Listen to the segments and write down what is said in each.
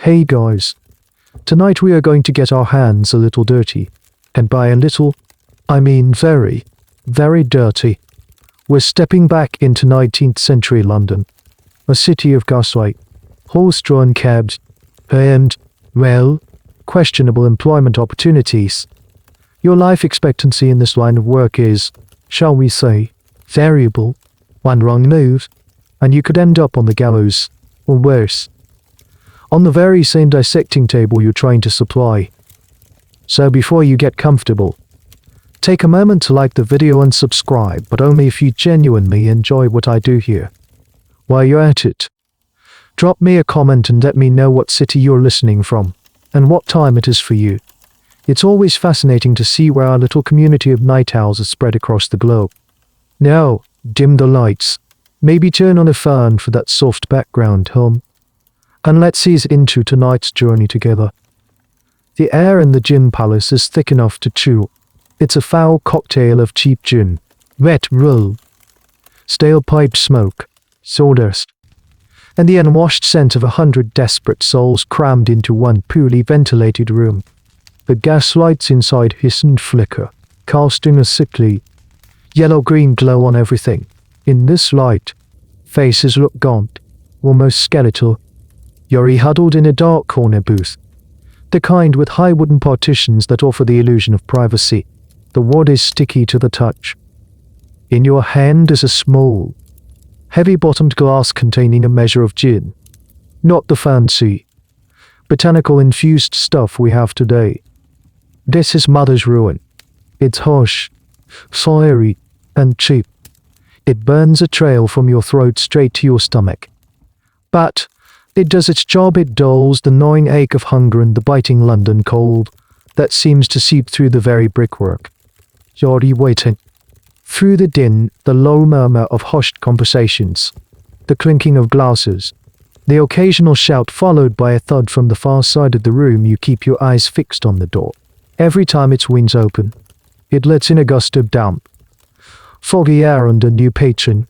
Hey guys, tonight we are going to get our hands a little dirty. And by a little, I mean very, very dirty. We're stepping back into 19th century London, a city of gaslight, horse-drawn cabs, and, well, questionable employment opportunities. Your life expectancy in this line of work is, shall we say, variable. One wrong move, and you could end up on the gallows, or worse, on the very same dissecting table you're trying to supply. So before you get comfortable, take a moment to like the video and subscribe, but only if you genuinely enjoy what I do here. While you're at it, drop me a comment and let me know what city you're listening from, and what time it is for you. It's always fascinating to see where our little community of night owls is spread across the globe. Now, dim the lights, maybe turn on a fan for that soft background hum, and let's ease into tonight's journey together. The air in the gin palace is thick enough to chew. It's a foul cocktail of cheap gin, wet roll, stale pipe smoke, sawdust, and the unwashed scent of 100 desperate souls crammed into one poorly ventilated room. The gas lights inside hiss and flicker, casting a sickly, yellow-green glow on everything. In this light, faces look gaunt, almost skeletal. You're huddled in a dark corner booth, the kind with high wooden partitions that offer the illusion of privacy. The wood is sticky to the touch. In your hand is a small, heavy-bottomed glass containing a measure of gin. Not the fancy, botanical-infused stuff we have today. This is Mother's Ruin. It's harsh, fiery, and cheap. It burns a trail from your throat straight to your stomach. But it does its job. It dulls the gnawing ache of hunger and the biting London cold that seems to seep through the very brickwork. You're waiting. Through the din, the low murmur of hushed conversations, the clinking of glasses, the occasional shout followed by a thud from the far side of the room, you keep your eyes fixed on the door. Every time its wings open, it lets in a gust of damp, foggy air and a new patron.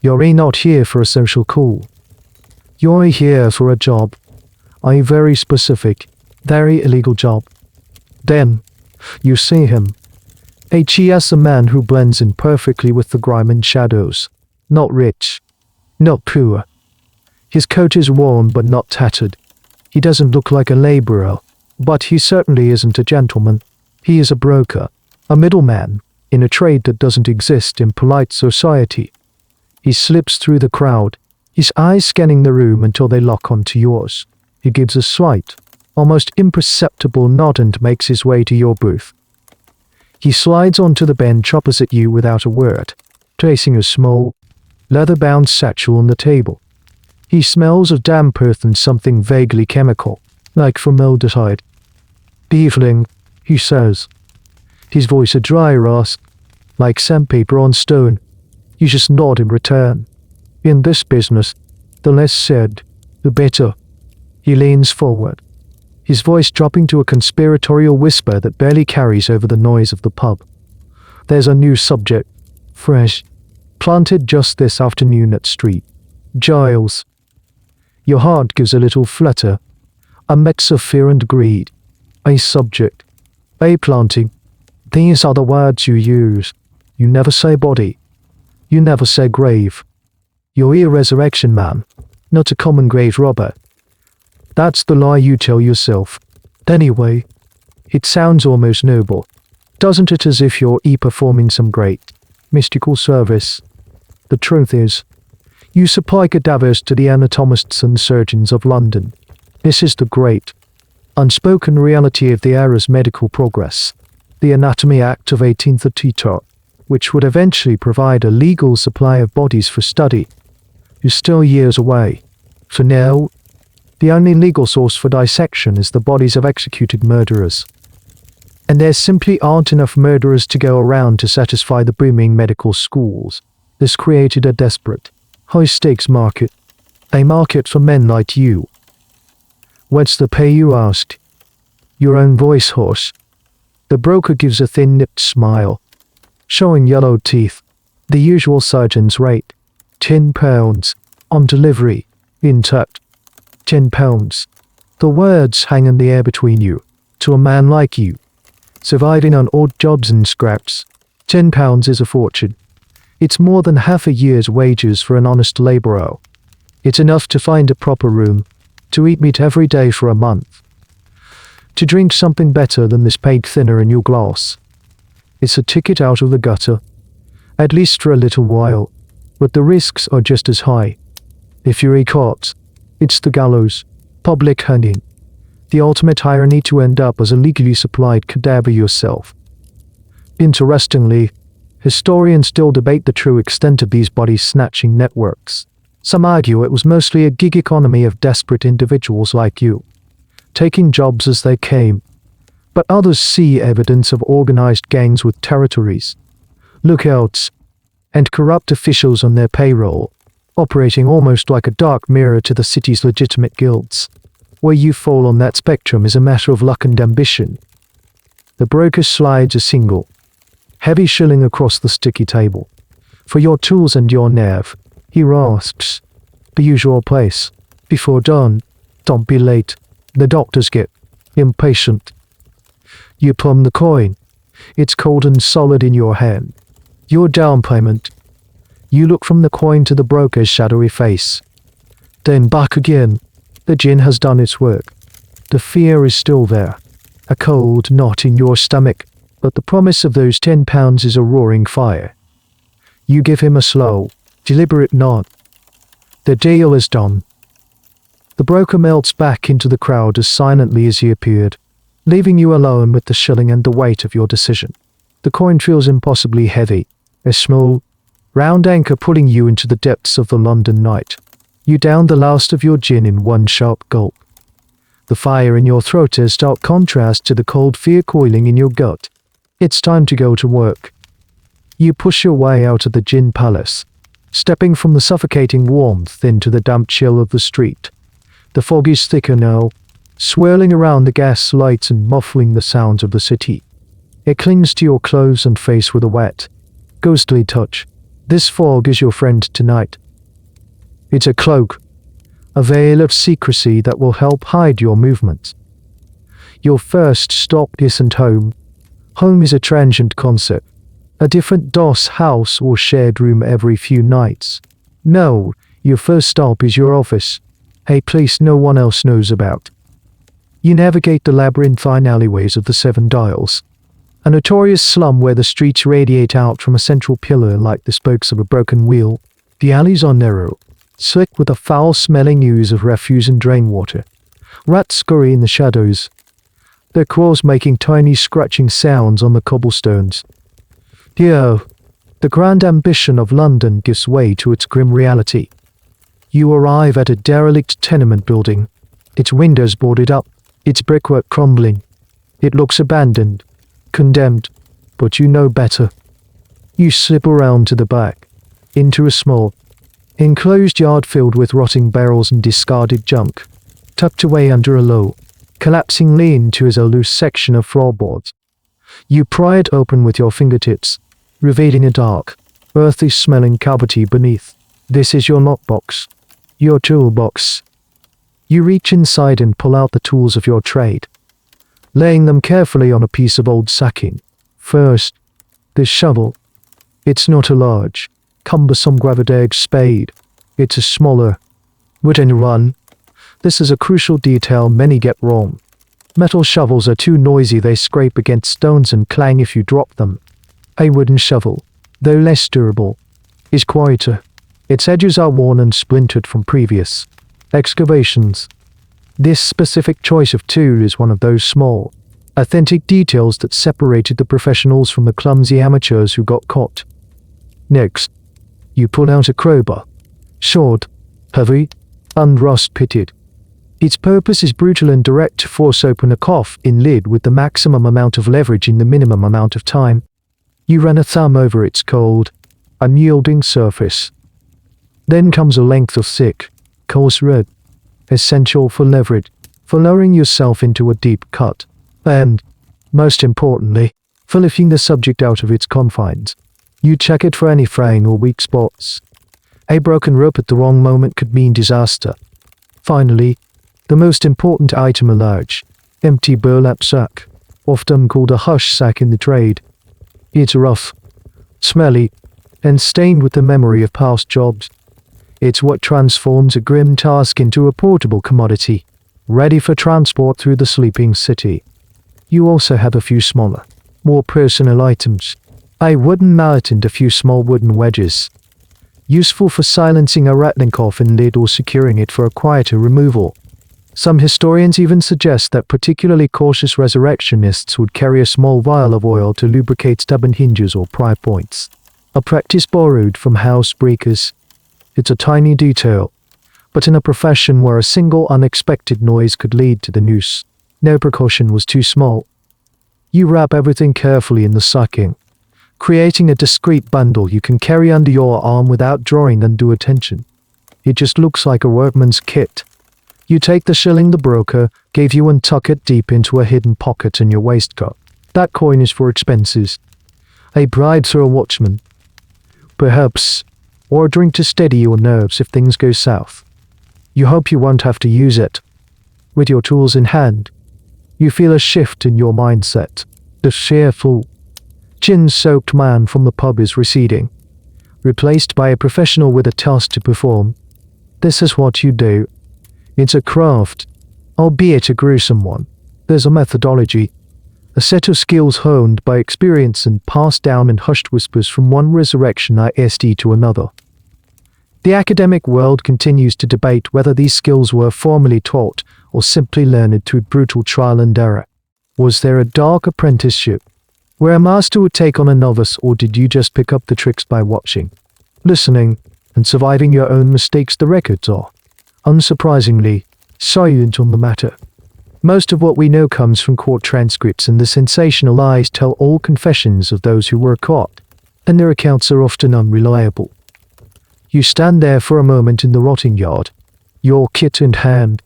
You're not here for a social call. You're here for a job. A very specific, very illegal job. Then, you see him. He.s. a man who blends in perfectly with the grime and shadows. Not rich. Not poor. His coat is worn but not tattered. He doesn't look like a laborer, but he certainly isn't a gentleman. He is a broker, a middleman, in a trade that doesn't exist in polite society. He slips through the crowd, his eyes scanning the room until they lock onto yours. He gives a slight, almost imperceptible nod and makes his way to your booth. He slides onto the bench opposite you without a word, placing a small, leather-bound satchel on the table. He smells of damp earth and something vaguely chemical, like formaldehyde. "Evening," he says, his voice a dry rasp, like sandpaper on stone. You just nod in return. In this business, the less said, the better. He leans forward, his voice dropping to a conspiratorial whisper that barely carries over the noise of the pub. There's a new subject, fresh, planted just this afternoon at Street. Giles. Your heart gives a little flutter, a mix of fear and greed. A subject, a planting. These are the words you use. You never say body. You never say grave. You're a resurrection man, not a common grave robber. That's the lie you tell yourself. Anyway, it sounds almost noble, doesn't it, as if you're performing some great, mystical service. The truth is, you supply cadavers to the anatomists and surgeons of London. This is the great, unspoken reality of the era's medical progress, the Anatomy Act of 1832, which would eventually provide a legal supply of bodies for study, is still years away. For now, the only legal source for dissection is the bodies of executed murderers. And there simply aren't enough murderers to go around to satisfy the booming medical schools. This created a desperate, high-stakes market, a market for men like you. What's the pay, you asked? Your own voice hoarse. The broker gives a thin-nipped smile, showing yellow teeth. The usual surgeon's rate, £10, on delivery, intact. £10. The words hang in the air between you. To a man like you, surviving on odd jobs and scraps, £10 is a fortune. It's more than half a year's wages for an honest labourer. It's enough to find a proper room, to eat meat every day for a month, to drink something better than this paint thinner in your glass. It's a ticket out of the gutter, at least for a little while, but the risks are just as high. If you're caught, it's the gallows, public hanging, the ultimate irony to end up as a legally supplied cadaver yourself. Interestingly, historians still debate the true extent of these body-snatching networks. Some argue it was mostly a gig economy of desperate individuals like you, taking jobs as they came, but others see evidence of organized gangs with territories, lookouts, and corrupt officials on their payroll, operating almost like a dark mirror to the city's legitimate guilds. Where you fall on that spectrum is a matter of luck and ambition. The broker slides a single, heavy shilling across the sticky table. For your tools and your nerve, he asks. The usual place. Before dawn. Don't be late. The doctors get impatient. You plumb the coin. It's cold and solid in your hand. Your down payment. You look from the coin to the broker's shadowy face. Then back again. The gin has done its work. The fear is still there. A cold knot in your stomach, but the promise of those £10 is a roaring fire. You give him a slow, deliberate nod. The deal is done. The broker melts back into the crowd as silently as he appeared, leaving you alone with the shilling and the weight of your decision. The coin feels impossibly heavy, a small, round anchor pulling you into the depths of the London night. You down the last of your gin in one sharp gulp. The fire in your throat is stark contrast to the cold fear coiling in your gut. It's time to go to work. You push your way out of the gin palace, stepping from the suffocating warmth into the damp chill of the street. The fog is thicker now, swirling around the gas lights and muffling the sounds of the city. It clings to your clothes and face with a wet, ghostly touch. This fog is your friend tonight. It's a cloak, a veil of secrecy that will help hide your movements. Your first stop isn't home. Home is a transient concept, a different DOS house or shared room every few nights. No, your first stop is your office, a place no one else knows about. You navigate the labyrinthine alleyways of the Seven Dials, a notorious slum where the streets radiate out from a central pillar like the spokes of a broken wheel. The alleys are narrow, slick with a foul-smelling ooze of refuse and drain water. Rats scurry in the shadows, their claws making tiny scratching sounds on the cobblestones. Here, the grand ambition of London gives way to its grim reality. You arrive at a derelict tenement building, its windows boarded up, its brickwork crumbling. It looks abandoned, condemned, but you know better. You slip around to the back, into a small, enclosed yard filled with rotting barrels and discarded junk, tucked away under a low, collapsing lean-to is a loose section of floorboards. You pry it open with your fingertips, revealing a dark, earthy-smelling cavity beneath. This is your lockbox, your toolbox. You reach inside and pull out the tools of your trade, laying them carefully on a piece of old sacking. First, this shovel. It's not a large, cumbersome gravid-edged spade. It's a smaller, wooden one. This is a crucial detail many get wrong. Metal shovels are too noisy, they scrape against stones and clang if you drop them. A wooden shovel, though less durable, is quieter. Its edges are worn and splintered from previous excavations. This specific choice of tool is one of those small, authentic details that separated the professionals from the clumsy amateurs who got caught. Next, you pull out a crowbar. Short, heavy, and rust-pitted. Its purpose is brutal and direct to force open a coffin lid with the maximum amount of leverage in the minimum amount of time. You run a thumb over its cold, unyielding surface. Then comes a length of thick, coarse red, essential for leverage, for lowering yourself into a deep cut, and, most importantly, for lifting the subject out of its confines. You check it for any fraying or weak spots. A broken rope at the wrong moment could mean disaster. Finally, The most important item, a large, empty burlap sack, often called a hush sack in the trade. It's rough, smelly, and stained with the memory of past jobs. It's what transforms a grim task into a portable commodity, ready for transport through the sleeping city. You also have a few smaller, more personal items. A wooden mallet and a few small wooden wedges, useful for silencing a rattling coffin lid or securing it for a quieter removal. Some historians even suggest that particularly cautious resurrectionists would carry a small vial of oil to lubricate stubborn hinges or pry points, a practice borrowed from housebreakers. It's a tiny detail, but in a profession where a single unexpected noise could lead to the noose, no precaution was too small. You wrap everything carefully in the sacking, creating a discreet bundle you can carry under your arm without drawing undue attention. It just looks like a workman's kit. You take the shilling the broker gave you and tuck it deep into a hidden pocket in your waistcoat. That coin is for expenses. A bribe through a watchman, perhaps, or a drink to steady your nerves if things go south. You hope you won't have to use it. With your tools in hand, you feel a shift in your mindset. The cheerful, gin-soaked man from the pub is receding, replaced by a professional with a task to perform. This is what you do. It's a craft, albeit a gruesome one. There's a methodology, a set of skills honed by experience and passed down in hushed whispers from one resurrectionist to another. The academic world continues to debate whether these skills were formally taught or simply learned through brutal trial and error. Was there a dark apprenticeship, where a master would take on a novice, or did you just pick up the tricks by watching, listening, and surviving your own mistakes? The records are, unsurprisingly, silent on the matter. Most of what we know comes from court transcripts, and the sensationalized tell-all confessions of those who were caught, and their accounts are often unreliable. You stand there for a moment in the rotting yard, your kit in hand.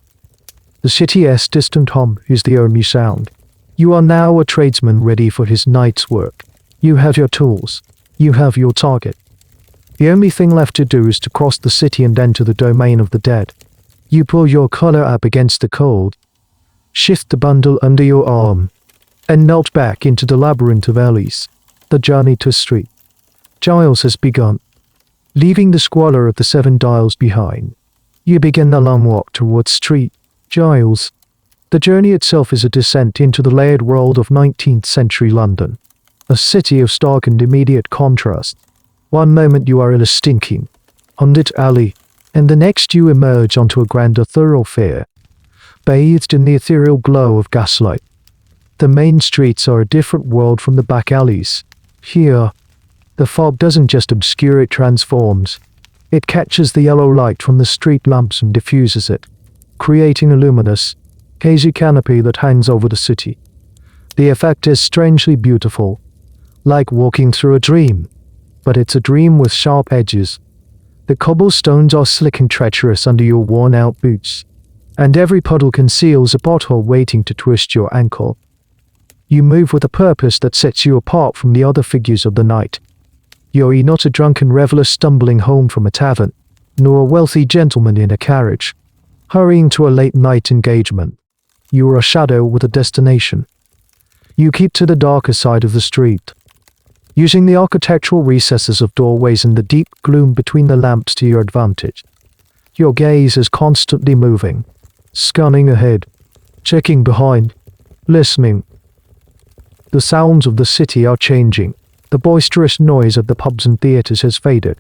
The city's distant hum is the only sound. You are now a tradesman ready for his night's work. You have your tools. You have your target. The only thing left to do is to cross the city and enter the domain of the dead. You pull your collar up against the cold, shift the bundle under your arm, and melt back into the labyrinth of alleys. The journey to street Giles has begun. Leaving the squalor of the Seven Dials behind, you begin the long walk towards Street Giles. The journey itself is a descent into the layered world of 19th century London, a city of stark and immediate contrast. One moment you are in a stinking, unlit alley, and the next you emerge onto a grander thoroughfare, bathed in the ethereal glow of gaslight. The main streets are a different world from the back alleys. Here, the fog doesn't just obscure, it transforms. It catches the yellow light from the street lamps and diffuses it, creating a luminous, hazy canopy that hangs over the city. The effect is strangely beautiful, like walking through a dream, but it's a dream with sharp edges. The cobblestones are slick and treacherous under your worn-out boots, and every puddle conceals a pothole waiting to twist your ankle. You move with a purpose that sets you apart from the other figures of the night. You're not a drunken reveler stumbling home from a tavern, nor a wealthy gentleman in a carriage, hurrying to a late-night engagement. You are a shadow with a destination. You keep to the darker side of the street, using the architectural recesses of doorways and the deep gloom between the lamps to your advantage. Your gaze is constantly moving, scanning ahead, checking behind, listening. The sounds of the city are changing. The boisterous noise of the pubs and theatres has faded,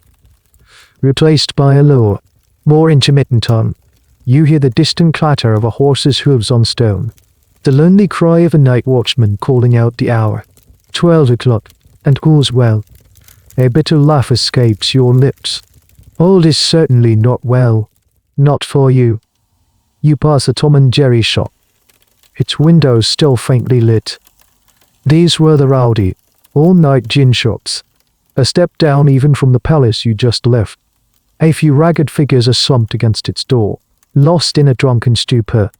replaced by a lower, more intermittent hum. You hear the distant clatter of a horse's hooves on stone, the lonely cry of a night watchman calling out the hour, 12 o'clock, and all's well. A bitter laugh escapes your lips. All is certainly not well. Not for you. You pass a Tom and Jerry shop, its windows still faintly lit. These were the rowdy, all-night gin shops. A step down even from the palace you just left. A few ragged figures are slumped against its door, lost in a drunken stupor.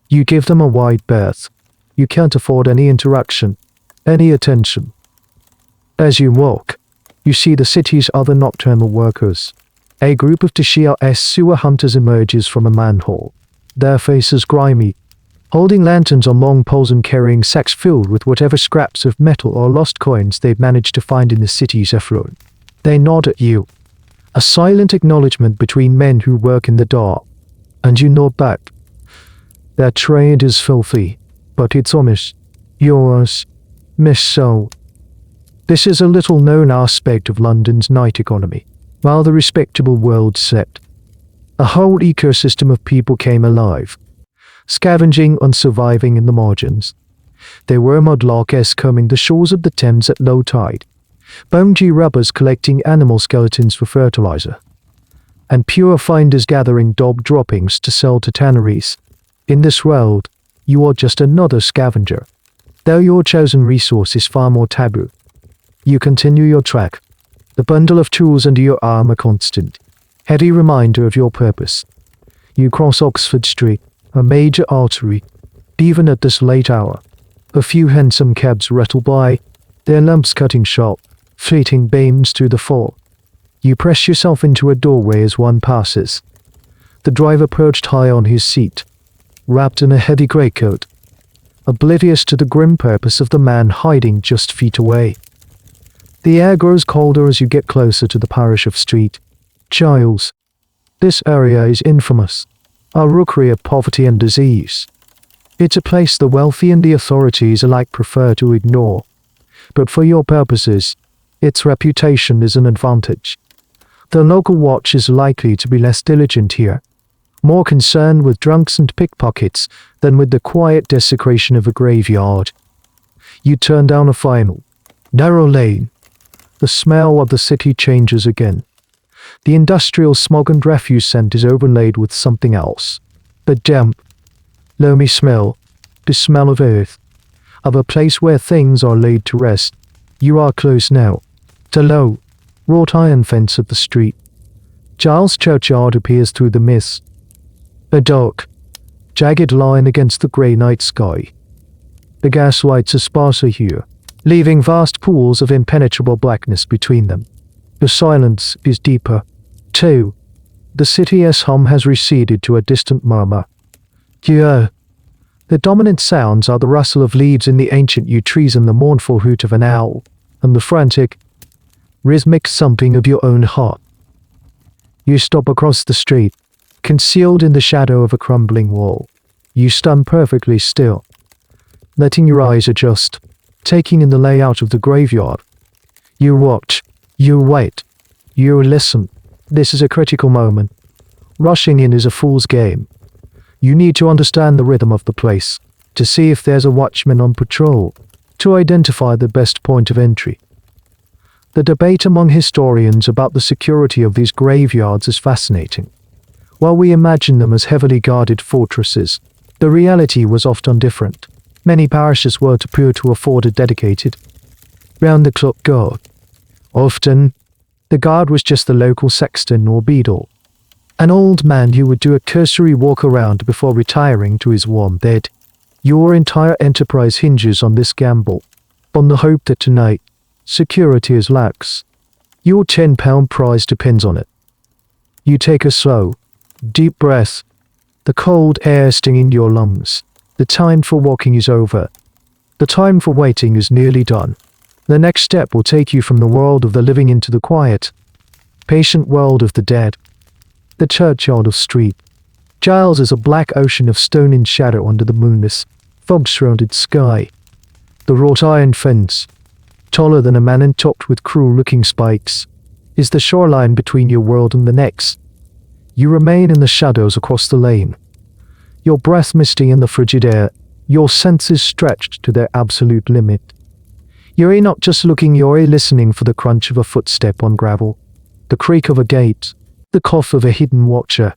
You give them a wide berth. You can't afford any interaction, any attention. As you walk, you see the city's other nocturnal workers. A group of Tashia-esque sewer hunters emerges from a manhole, their faces grimy, holding lanterns on long poles and carrying sacks filled with whatever scraps of metal or lost coins they've managed to find in the city's effluent. They nod at you, a silent acknowledgement between men who work in the dark, and you nod back. Their trade is filthy, but it's honest. Yours, Miss So. This is a little-known aspect of London's night economy. While the respectable world slept, a whole ecosystem of people came alive, scavenging and surviving in the margins. There were mudlarks combing the shores of the Thames at low tide, bungee rubbers collecting animal skeletons for fertilizer, and pure finders gathering dog droppings to sell to tanneries. In this world, you are just another scavenger, though your chosen resource is far more taboo. You continue your trek, the bundle of tools under your arm a constant, heavy reminder of your purpose. You cross Oxford Street, a major artery, even at this late hour. A few hansom cabs rattle by, their lamps cutting sharp, fleeting beams through the fog. You press yourself into a doorway as one passes. The driver perched high on his seat, wrapped in a heavy greatcoat, oblivious to the grim purpose of the man hiding just feet away. The air grows colder as you get closer to the parish of Street Giles. This area is infamous, a rookery of poverty and disease. It's a place the wealthy and the authorities alike prefer to ignore, but for your purposes, its reputation is an advantage. The local watch is likely to be less diligent here, more concerned with drunks and pickpockets than with the quiet desecration of a graveyard. You turn down a final, narrow lane. The smell of the city changes again. The industrial smog and refuse scent is overlaid with something else. The damp, loamy smell, the smell of earth, of a place where things are laid to rest. You are close now. The low, wrought iron fence of the street. Giles Churchyard appears through the mist. A dark, jagged line against the grey night sky. The gas lights are sparser here, leaving vast pools of impenetrable blackness between them. The silence is deeper, too. The city's hum has receded to a distant murmur. Here, the dominant sounds are the rustle of leaves in the ancient yew trees and the mournful hoot of an owl, and the frantic, rhythmic thumping of your own heart. You stop across the street, concealed in the shadow of a crumbling wall. You stand perfectly still, letting your eyes adjust, taking in the layout of the graveyard. You watch, you wait, you listen. This is a critical moment. Rushing in is a fool's game. You need to understand the rhythm of the place, to see if there's a watchman on patrol, to identify the best point of entry. The debate among historians about the security of these graveyards is fascinating. While we imagine them as heavily guarded fortresses, the reality was often different. Many parishes were too poor to afford a dedicated, round-the-clock guard. Often, the guard was just the local sexton or beadle, an old man who would do a cursory walk around before retiring to his warm bed. Your entire enterprise hinges on this gamble, on the hope that tonight, security is lax. Your £10 prize depends on it. You take a slow, deep breath, the cold air stinging your lungs. The time for walking is over. The time for waiting is nearly done. The next step will take you from the world of the living into the quiet, patient world of the dead. The churchyard of Street Giles is a black ocean of stone in shadow under the moonless, fog-shrouded sky. The wrought iron fence, taller than a man and topped with cruel-looking spikes, is the shoreline between your world and the next. You remain in the shadows across the lane, your breath misty in the frigid air, your senses stretched to their absolute limit. You're not just looking, you're listening for the crunch of a footstep on gravel, the creak of a gate, the cough of a hidden watcher.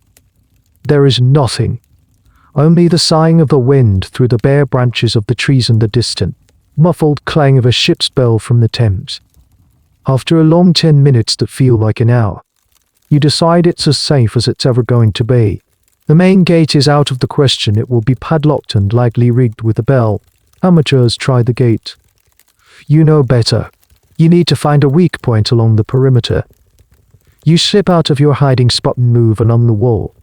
There is nothing, only the sighing of the wind through the bare branches of the trees and the distant, muffled clang of a ship's bell from the Thames. After a long 10 minutes that feel like an hour, you decide it's as safe as it's ever going to be. The main gate is out of the question. It will be padlocked and likely rigged with a bell. Amateurs try the gate. You know better. You need to find a weak point along the perimeter. You slip out of your hiding spot and move along the wall.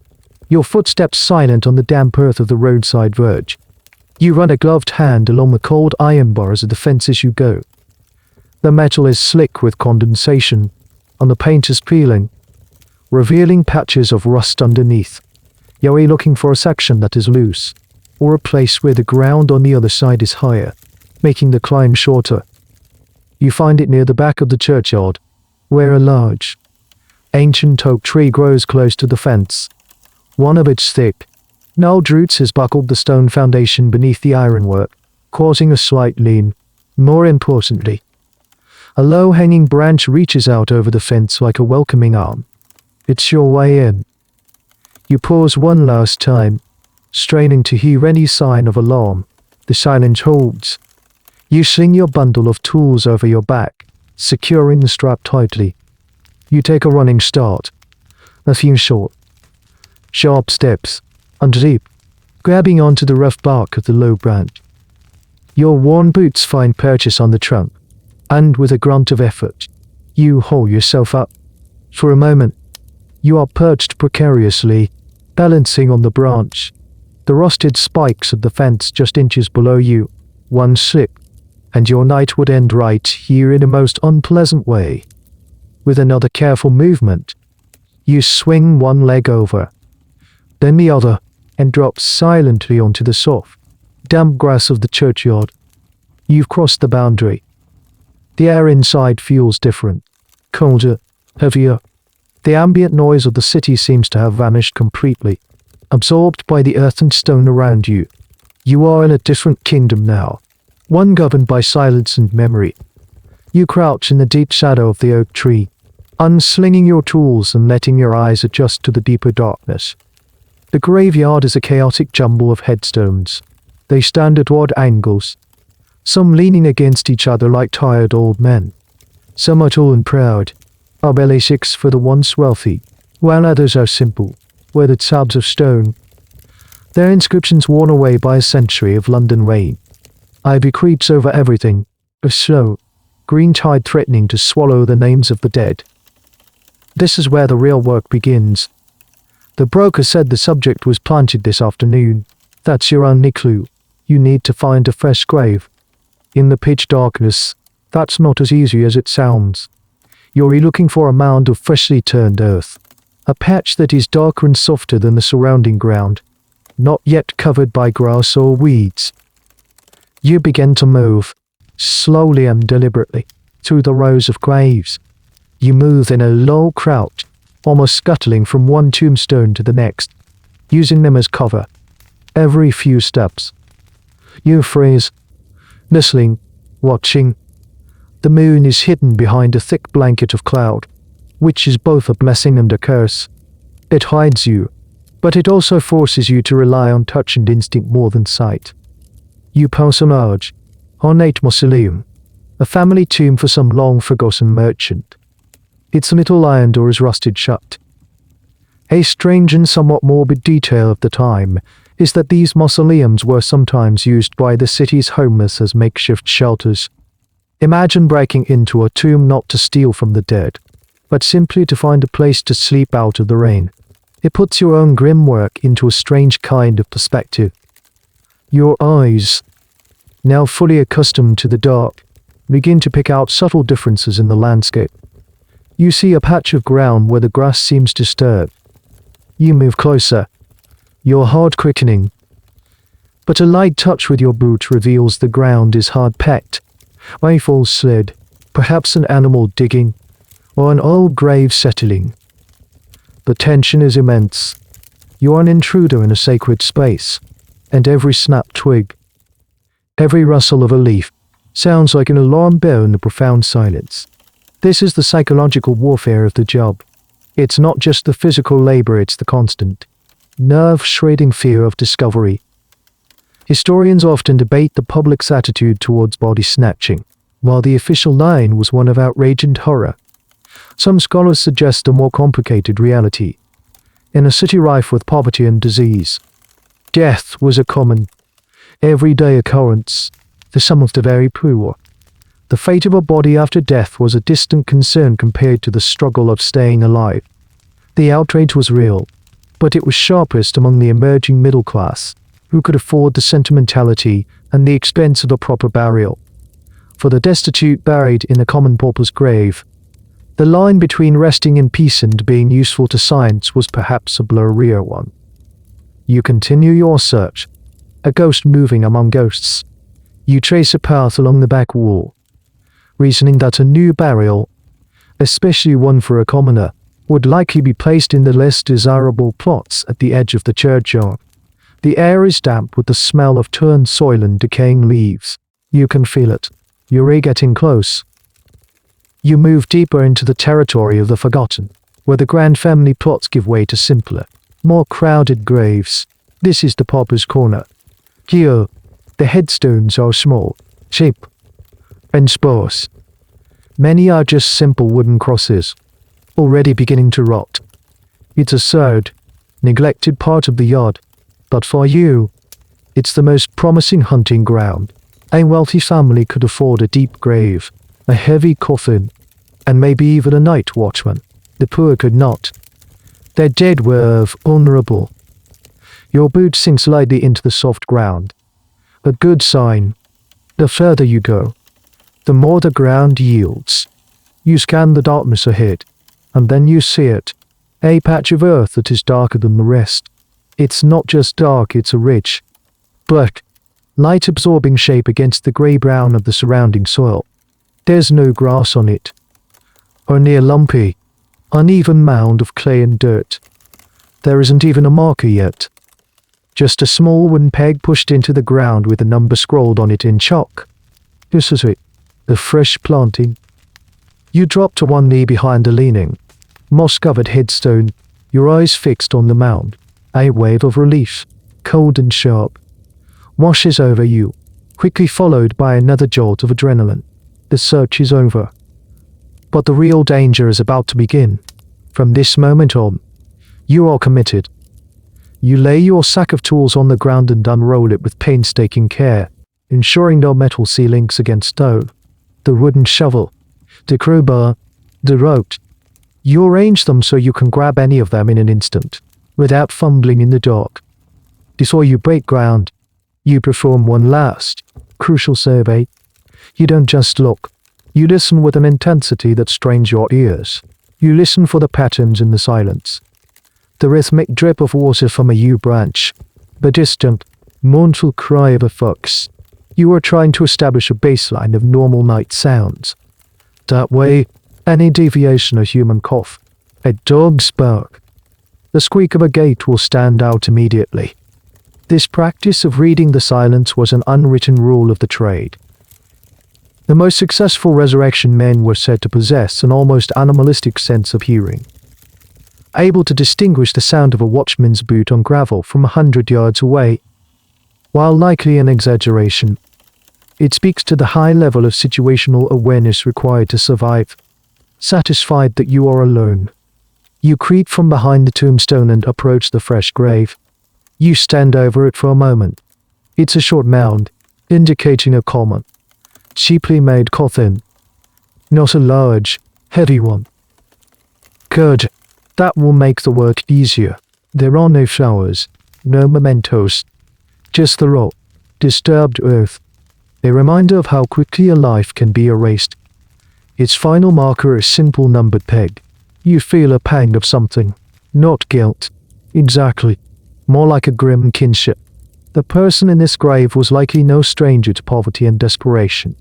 your footsteps silent on the damp earth of the roadside verge. You run a gloved hand along the cold iron bars of the fence as you go. The metal is slick with condensation, and the paint is peeling, revealing patches of rust underneath. You're looking for a section that is loose, or a place where the ground on the other side is higher, making the climb shorter. You find it near the back of the churchyard, where a large, ancient oak tree grows close to the fence. One of its thick, gnarled roots has buckled the stone foundation beneath the ironwork, causing a slight lean. More importantly, a low-hanging branch reaches out over the fence like a welcoming arm. It's your way in. You pause one last time, straining to hear any sign of alarm. The silence holds. You sling your bundle of tools over your back, securing the strap tightly. You take a running start. A few short, sharp steps, underdeep, grabbing onto the rough bark of the low branch. Your worn boots find purchase on the trunk, and with a grunt of effort, you haul yourself up. For a moment, you are perched precariously, balancing on the branch. The rusted spikes of the fence just inches below you. One slip, and your night would end right here in a most unpleasant way. With another careful movement, you swing one leg over, then the other, and drop silently onto the soft, damp grass of the churchyard. You've crossed the boundary. The air inside feels different, colder, heavier. The ambient noise of the city seems to have vanished completely, absorbed by the earth and stone around you. You are in a different kingdom now, one governed by silence and memory. You crouch in the deep shadow of the oak tree, unslinging your tools and letting your eyes adjust to the deeper darkness. The graveyard is a chaotic jumble of headstones. They stand at odd angles, some leaning against each other like tired old men. Some are tall and proud, obelisks for the once wealthy, while others are simple, weathered slabs of stone, their inscriptions worn away by a century of London rain. Ivy creeps over everything, a slow, green tide threatening to swallow the names of the dead. This is where the real work begins. The broker said the subject was planted this afternoon. That's your only clue. You need to find a fresh grave. In the pitch darkness, that's not as easy as it sounds. You're looking for a mound of freshly turned earth, a patch that is darker and softer than the surrounding ground, not yet covered by grass or weeds. You begin to move, slowly and deliberately, through the rows of graves. You move in a low crouch, almost scuttling from one tombstone to the next, using them as cover. Every few steps, you freeze, listening, watching. The moon is hidden behind a thick blanket of cloud, which is both a blessing and a curse. It hides you, but it also forces you to rely on touch and instinct more than sight. You pass a large, ornate mausoleum, a family tomb for some long-forgotten merchant. Its little iron door is rusted shut. A strange and somewhat morbid detail of the time is that these mausoleums were sometimes used by the city's homeless as makeshift shelters. Imagine breaking into a tomb not to steal from the dead, but simply to find a place to sleep out of the rain. It puts your own grim work into a strange kind of perspective. Your eyes, now fully accustomed to the dark, begin to pick out subtle differences in the landscape. You see a patch of ground where the grass seems disturbed. You move closer, your heart quickening. But a light touch with your boot reveals the ground is hard-packed. A false slid, perhaps an animal digging, or an old grave settling. The tension is immense. You are an intruder in a sacred space, and every snapped twig, every rustle of a leaf, sounds like an alarm bell in the profound silence. This is the psychological warfare of the job. It's not just the physical labor, it's the constant, nerve-shredding fear of discovery. Historians often debate the public's attitude towards body snatching, while the official line was one of outrage and horror. Some scholars suggest a more complicated reality. In a city rife with poverty and disease, death was a common, everyday occurrence for some of the very poor. The fate of a body after death was a distant concern compared to the struggle of staying alive. The outrage was real, but it was sharpest among the emerging middle class, who could afford the sentimentality and the expense of a proper burial. For the destitute buried in a common pauper's grave, the line between resting in peace and being useful to science was perhaps a blurrier one. You continue your search, a ghost moving among ghosts. You trace a path along the back wall, reasoning that a new burial, especially one for a commoner, would likely be placed in the less desirable plots at the edge of the churchyard. The air is damp with the smell of turned soil and decaying leaves. You can feel it. You're getting close. You move deeper into the territory of the forgotten, where the grand family plots give way to simpler, more crowded graves. This is the pauper's corner. Here, the headstones are small, cheap, and sparse. Many are just simple wooden crosses, already beginning to rot. It's a sad, neglected part of the yard, but for you, it's the most promising hunting ground. A wealthy family could afford a deep grave, a heavy coffin, and maybe even a night watchman. The poor could not. Their dead were vulnerable. Your boot sinks lightly into the soft ground. A good sign. The further you go, the more the ground yields. You scan the darkness ahead, and then you see it. A patch of earth that is darker than the rest. It's not just dark, it's a rich, black, light-absorbing shape against the grey-brown of the surrounding soil. There's no grass on it. Only a lumpy, uneven mound of clay and dirt. There isn't even a marker yet. Just a small wooden peg pushed into the ground with a number scrawled on it in chalk. This is it, a fresh planting. You drop to one knee behind a leaning, moss-covered headstone, your eyes fixed on the mound. A wave of relief, cold and sharp, washes over you, quickly followed by another jolt of adrenaline. The search is over. But the real danger is about to begin. From this moment on, you are committed. You lay your sack of tools on the ground and unroll it with painstaking care, ensuring no metal links against stone. The wooden shovel, the crowbar, the rope. You arrange them so you can grab any of them in an instant, without fumbling in the dark. Before you break ground, you perform one last, crucial survey. You don't just look. You listen with an intensity that strains your ears. You listen for the patterns in the silence. The rhythmic drip of water from a yew branch. The distant, mournful cry of a fox. You are trying to establish a baseline of normal night sounds. That way, any deviation, a human cough, a dog's bark, the squeak of a gate will stand out immediately. This practice of reading the silence was an unwritten rule of the trade. The most successful resurrection men were said to possess an almost animalistic sense of hearing, able to distinguish the sound of a watchman's boot on gravel from 100 yards away. While likely an exaggeration, it speaks to the high level of situational awareness required to survive. Satisfied that you are alone, you creep from behind the tombstone and approach the fresh grave. You stand over it for a moment. It's a short mound, indicating a common, cheaply made coffin, not a large, heavy one. Good. That will make the work easier. There are no flowers, no mementos, just the raw, disturbed earth, a reminder of how quickly a life can be erased. Its final marker is simple numbered peg. You feel a pang of something, not guilt. Exactly. More like a grim kinship. The person in this grave was likely no stranger to poverty and desperation.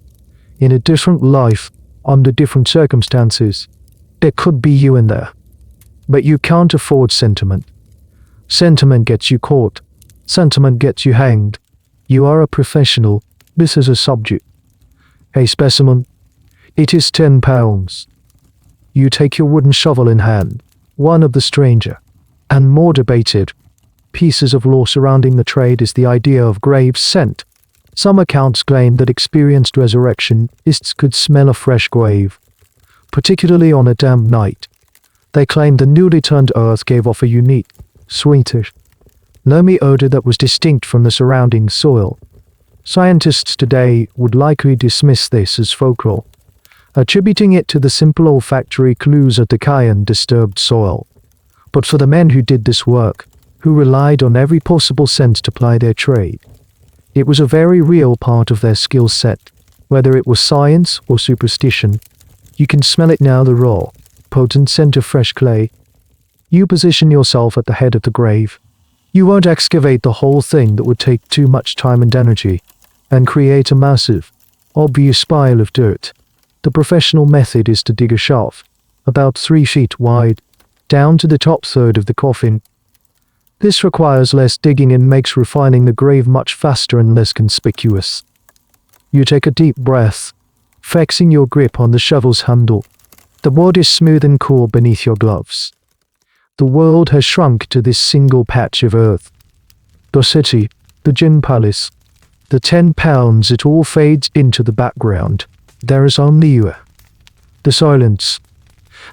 In a different life, under different circumstances, there could be you in there. But you can't afford sentiment. Sentiment gets you caught. Sentiment gets you hanged. You are a professional. This is a subject. A specimen. It is 10 pounds. You take your wooden shovel in hand, one of the stranger, and more debated pieces of law surrounding the trade is the idea of grave scent. Some accounts claim that experienced resurrectionists could smell a fresh grave, particularly on a damp night. They claimed the newly turned earth gave off a unique, sweetish, loamy odor that was distinct from the surrounding soil. Scientists today would likely dismiss this as folklore, attributing it to the simple olfactory clues of decay and disturbed soil. But for the men who did this work, who relied on every possible sense to ply their trade, it was a very real part of their skill set, whether it was science or superstition. You can smell it now, the raw, potent scent of fresh clay. You position yourself at the head of the grave. You won't excavate the whole thing, that would take too much time and energy, and create a massive, obvious pile of dirt. The professional method is to dig a shaft, about 3 feet wide, down to the top third of the coffin. This requires less digging and makes refining the grave much faster and less conspicuous. You take a deep breath, flexing your grip on the shovel's handle. The wood is smooth and cool beneath your gloves. The world has shrunk to this single patch of earth. The city, the gin palace, the 10 pounds, it all fades into the background. There is only you, the silence,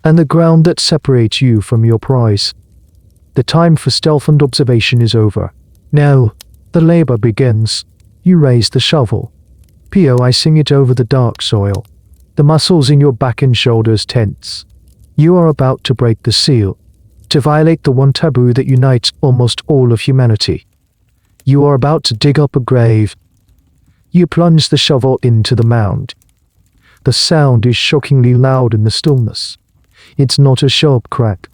and the ground that separates you from your prize. The time for stealth and observation is over. Now, the labor begins. You raise the shovel, pioicing it over the dark soil. The muscles in your back and shoulders tense. You are about to break the seal, to violate the one taboo that unites almost all of humanity. You are about to dig up a grave. You plunge the shovel into the mound. The sound is shockingly loud in the stillness. It's not a sharp crack,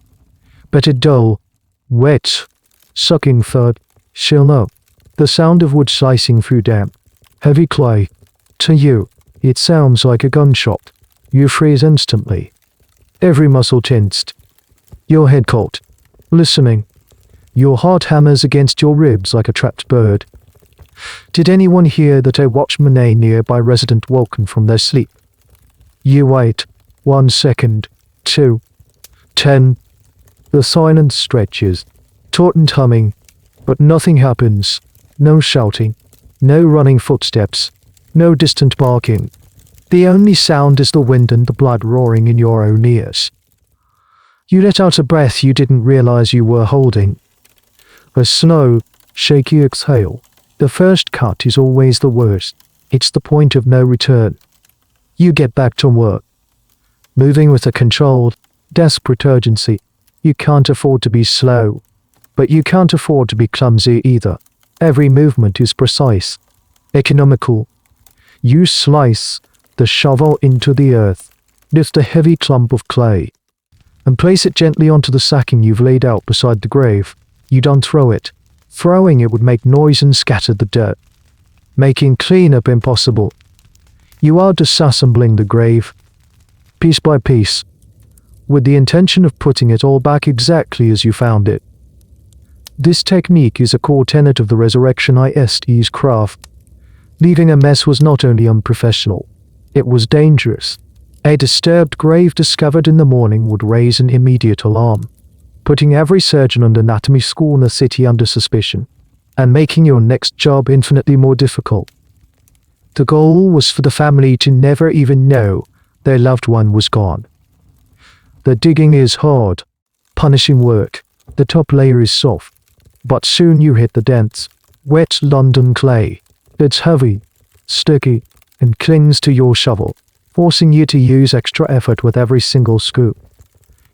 but a dull, wet, sucking thud. Chill no. The sound of wood slicing through damp, heavy clay. To you, it sounds like a gunshot. You freeze instantly. Every muscle tensed. Your head caught, listening. Your heart hammers against your ribs like a trapped bird. Did anyone hear that a watchman, a nearby resident, woken from their sleep? You wait. 1 second. 2. 10. The silence stretches, taut and humming, but nothing happens. No shouting, no running footsteps, no distant barking. The only sound is the wind and the blood roaring in your own ears. You let out a breath you didn't realize you were holding. A slow, shaky exhale. The first cut is always the worst. It's the point of no return. You get back to work, moving with a controlled, desperate urgency. You can't afford to be slow, but you can't afford to be clumsy either. Every movement is precise, economical. You slice the shovel into the earth, lift a heavy clump of clay, and place it gently onto the sacking you've laid out beside the grave. You don't throw it. Throwing it would make noise and scatter the dirt, making cleanup impossible. You are disassembling the grave, piece by piece, with the intention of putting it all back exactly as you found it. This technique is a core tenet of the Resurrectionists' craft. Leaving a mess was not only unprofessional, it was dangerous. A disturbed grave discovered in the morning would raise an immediate alarm, putting every surgeon and anatomy school in the city under suspicion, and making your next job infinitely more difficult. The goal was for the family to never even know their loved one was gone. The digging is hard, punishing work. The top layer is soft, but soon you hit the dense, wet London clay. It's heavy, sticky, and clings to your shovel, forcing you to use extra effort with every single scoop.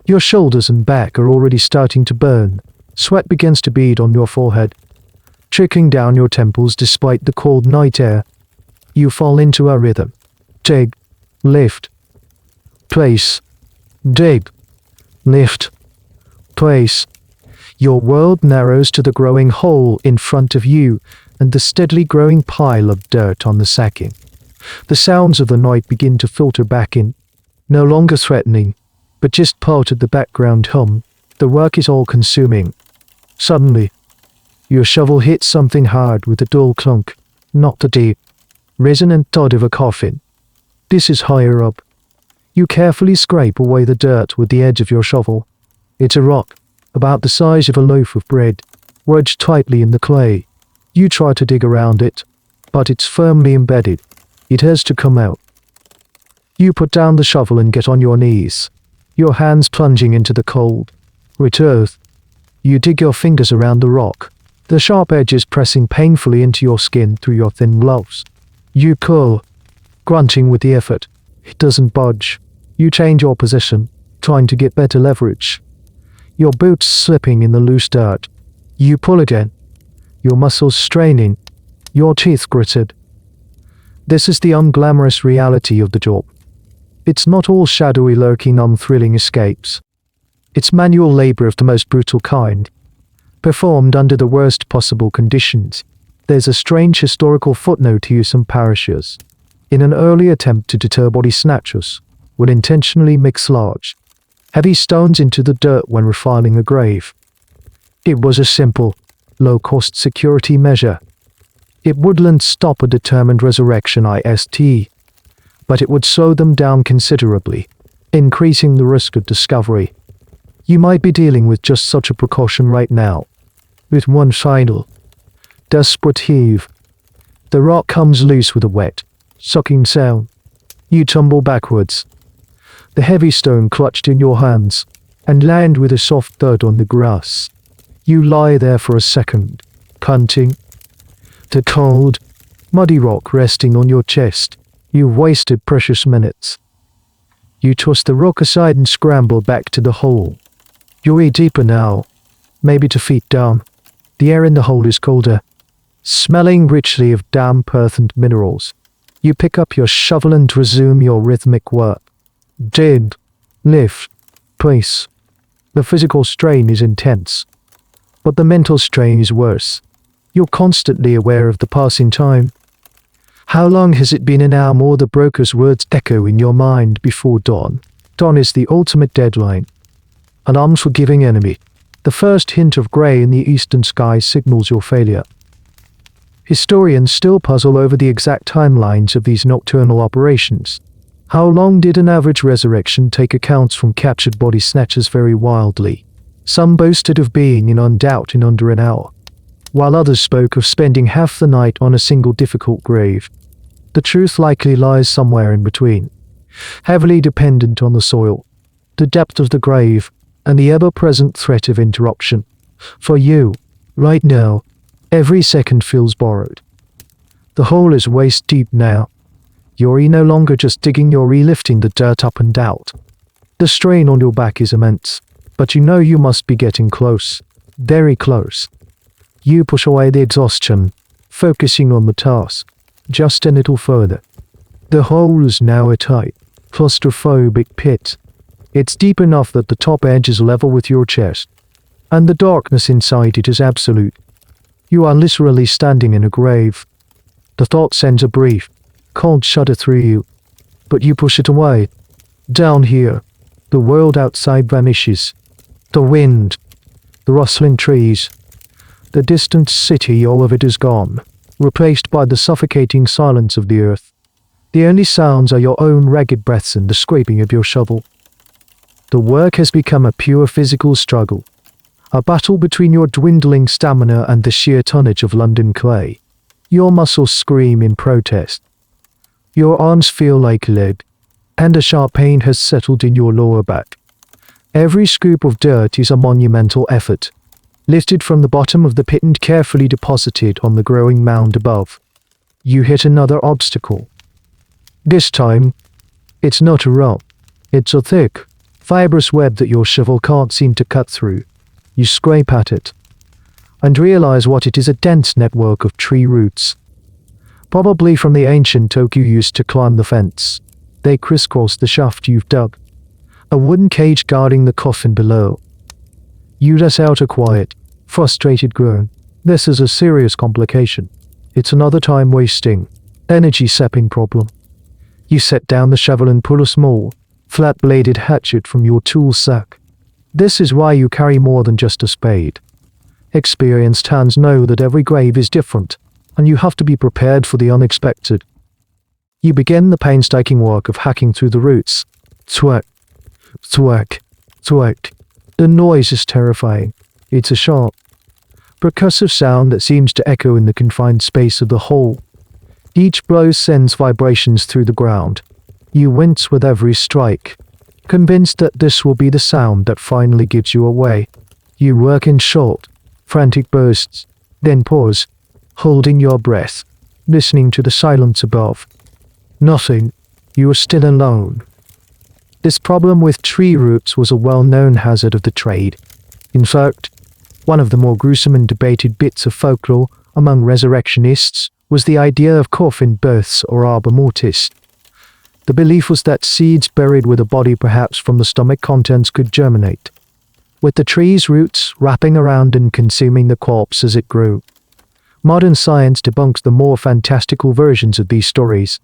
Your shoulders and back are already starting to burn. Sweat begins to bead on your forehead, trickling down your temples despite the cold night air. You fall into a rhythm. Dig, lift, place. Dig, lift, place. Your world narrows to the growing hole in front of you and the steadily growing pile of dirt on the sacking. The sounds of the night begin to filter back in, no longer threatening, but just part of the background hum. The work is all-consuming. Suddenly, your shovel hits something hard with a dull clunk, not the deep, resonant thud of a coffin. This is higher up. You carefully scrape away the dirt with the edge of your shovel. It's a rock, about the size of a loaf of bread, wedged tightly in the clay. You try to dig around it, but it's firmly embedded. It has to come out. You put down the shovel and get on your knees, your hands plunging into the cold, wet earth. You dig your fingers around the rock, the sharp edges pressing painfully into your skin through your thin gloves. You pull, grunting with the effort. It doesn't budge. You change your position, trying to get better leverage. your boots slipping in the loose dirt. You pull again, your muscles straining, your teeth gritted. This is the unglamorous reality of the job. It's not all shadowy lurking unthrilling escapes. It's manual labor of the most brutal kind, performed under the worst possible conditions. There's a strange historical footnote here. Some parishes, in an early attempt to deter body snatchers, would intentionally mix large, heavy stones into the dirt when refiling a grave. It was a simple, low-cost security measure. It wouldn't stop a determined resurrectionist, but it would slow them down considerably, increasing the risk of discovery. You might be dealing with just such a precaution right now. With one final, desperate heave, the rock comes loose with a wet, sucking sound. You tumble backwards, the heavy stone clutched in your hands, and land with a soft thud on the grass. You lie there for a second, panting, the cold, muddy rock resting on your chest. You've wasted precious minutes. You toss the rock aside and scramble back to the hole. You're deeper now, maybe 2 feet down. The air in the hole is colder, smelling richly of damp earth and minerals. You pick up your shovel and resume your rhythmic work. Dig, lift, place. The physical strain is intense, but the mental strain is worse. You're constantly aware of the passing time. How long has it been an hour more? The broker's words echo in your mind before dawn. Dawn is the ultimate deadline. An unforgiving enemy. The first hint of grey in the eastern sky signals your failure. Historians still puzzle over the exact timelines of these nocturnal operations. How long did an average resurrection take? Accounts from captured body snatchers vary wildly. Some boasted of being in doubt in under an hour, while others spoke of spending half the night on a single difficult grave. The truth likely lies somewhere in between, heavily dependent on the soil, the depth of the grave, and the ever-present threat of interruption. For you, right now, every second feels borrowed. The hole is waist-deep now. You're no longer just digging, you're relifting the dirt up and out. The strain on your back is immense, but you know you must be getting close, very close. You push away the exhaustion, focusing on the task, just a little further. The hole is now a tight, claustrophobic pit. It's deep enough that the top edge is level with your chest, and the darkness inside it is absolute. You are literally standing in a grave. The thought sends a brief, cold shudder through you, but you push it away. Down here, the world outside vanishes. The wind, the rustling trees, the distant city, all of it is gone, replaced by the suffocating silence of the earth. The only sounds are your own ragged breaths and the scraping of your shovel. The work has become a pure physical struggle, a battle between your dwindling stamina and the sheer tonnage of London clay. Your muscles scream in protest. Your arms feel like lead, and a sharp pain has settled in your lower back. Every scoop of dirt is a monumental effort, lifted from the bottom of the pit and carefully deposited on the growing mound above. You hit another obstacle. This time, it's not a rock. It's a thick, fibrous web that your shovel can't seem to cut through. You scrape at it, and realize what it is: a dense network of tree roots. Probably from the ancient oak you used to climb the fence. They crisscross the shaft you've dug, a wooden cage guarding the coffin below. You let out a quiet, frustrated groan. This is a serious complication. It's another time-wasting, energy-sapping problem. You set down the shovel and pull a small, flat-bladed hatchet from your tool sack. This is why you carry more than just a spade. Experienced hands know that every grave is different, and you have to be prepared for the unexpected. You begin the painstaking work of hacking through the roots. Thwack, thwack, thwack. The noise is terrifying. It's a sharp, percussive sound that seems to echo in the confined space of the hole. Each blow sends vibrations through the ground. You wince with every strike, convinced that this will be the sound that finally gives you away. You work in short, frantic bursts, then pause, holding your breath, listening to the silence above. Nothing. You are still alone. This problem with tree roots was a well-known hazard of the trade. In fact, one of the more gruesome and debated bits of folklore among resurrectionists was the idea of coffin births or arbor mortis. The belief was that seeds buried with a body, perhaps from the stomach contents, could germinate, with the tree's roots wrapping around and consuming the corpse as it grew. Modern science debunks the more fantastical versions of these stories,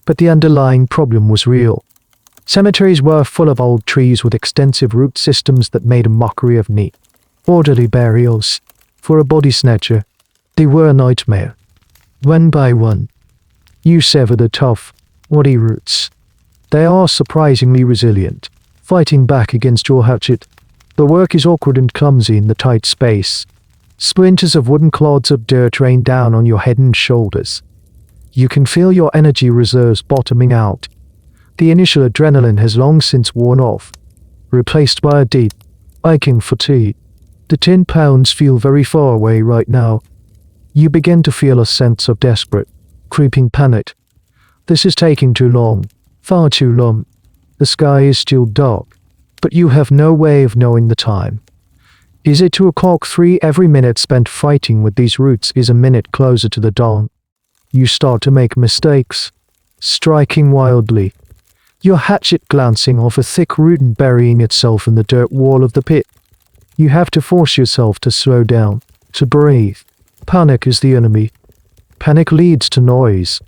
but the underlying problem was real. Cemeteries were full of old trees with extensive root systems that made a mockery of neat, orderly burials. For a body snatcher, they were a nightmare. One by one, you sever the tough, woody roots. They are surprisingly resilient, fighting back against your hatchet. The work is awkward and clumsy in the tight space. Splinters of wood and clods of dirt rain down on your head and shoulders. You can feel your energy reserves bottoming out. The initial adrenaline has long since worn off, replaced by a deep, aching fatigue. The 10 pounds feel very far away right now. You begin to feel a sense of desperate, creeping panic. This is taking too long, far too long. The sky is still dark, but you have no way of knowing the time. Is it 2:03? Every minute spent fighting with these roots is a minute closer to the dawn. You start to make mistakes, striking wildly, your hatchet glancing off a thick root and burying itself in the dirt wall of the pit. You have to force yourself to slow down, to breathe. Panic is the enemy. Panic leads to noise,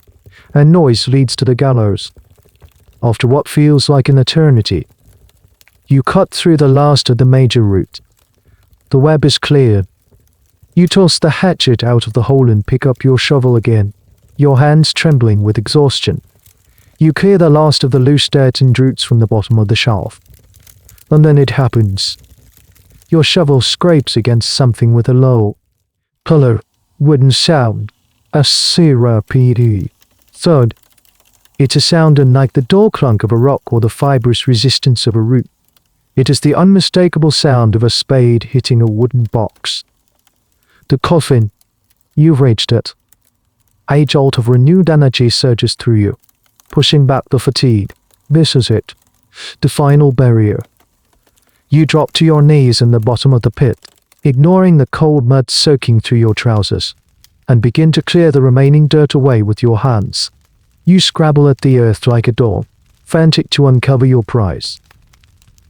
and noise leads to the gallows. After what feels like an eternity, you cut through the last of the major root. The web is cleared. You toss the hatchet out of the hole and pick up your shovel again, your hands trembling with exhaustion. You clear the last of the loose dirt and roots from the bottom of the shaft. And then it happens. Your shovel scrapes against something with a low, hollow, wooden sound. A CRPD. Thud. It's a sound unlike the dull clunk of a rock or the fibrous resistance of a root. It is the unmistakable sound of a spade hitting a wooden box. The coffin. You've reached it. A jolt of renewed energy surges through you, pushing back the fatigue. This is it. The final barrier. You drop to your knees in the bottom of the pit, ignoring the cold mud soaking through your trousers, and begin to clear the remaining dirt away with your hands. You scrabble at the earth like a dog, frantic to uncover your prize.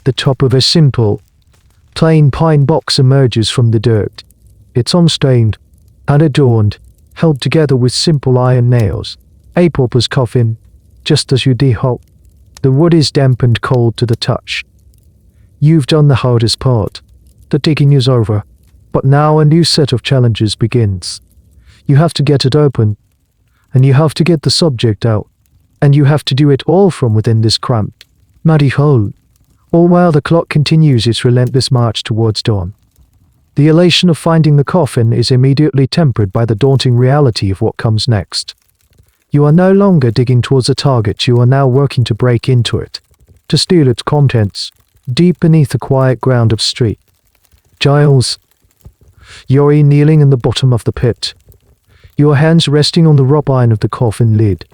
The top of a simple, plain pine box emerges from the dirt. It's unstained, unadorned, held together with simple iron nails. A pauper's coffin, just as you hope. The wood is damp and cold to the touch. You've done the hardest part. The digging is over, but now a new set of challenges begins. You have to get it open, and you have to get the subject out, and you have to do it all from within this cramped, muddy hole, all while the clock continues its relentless march towards dawn. The elation of finding the coffin is immediately tempered by the daunting reality of what comes next. You are no longer digging towards a target, you are now working to break into it, to steal its contents, deep beneath the quiet ground of street. Giles. You're kneeling in the bottom of the pit, your hands resting on the rub iron of the coffin lid.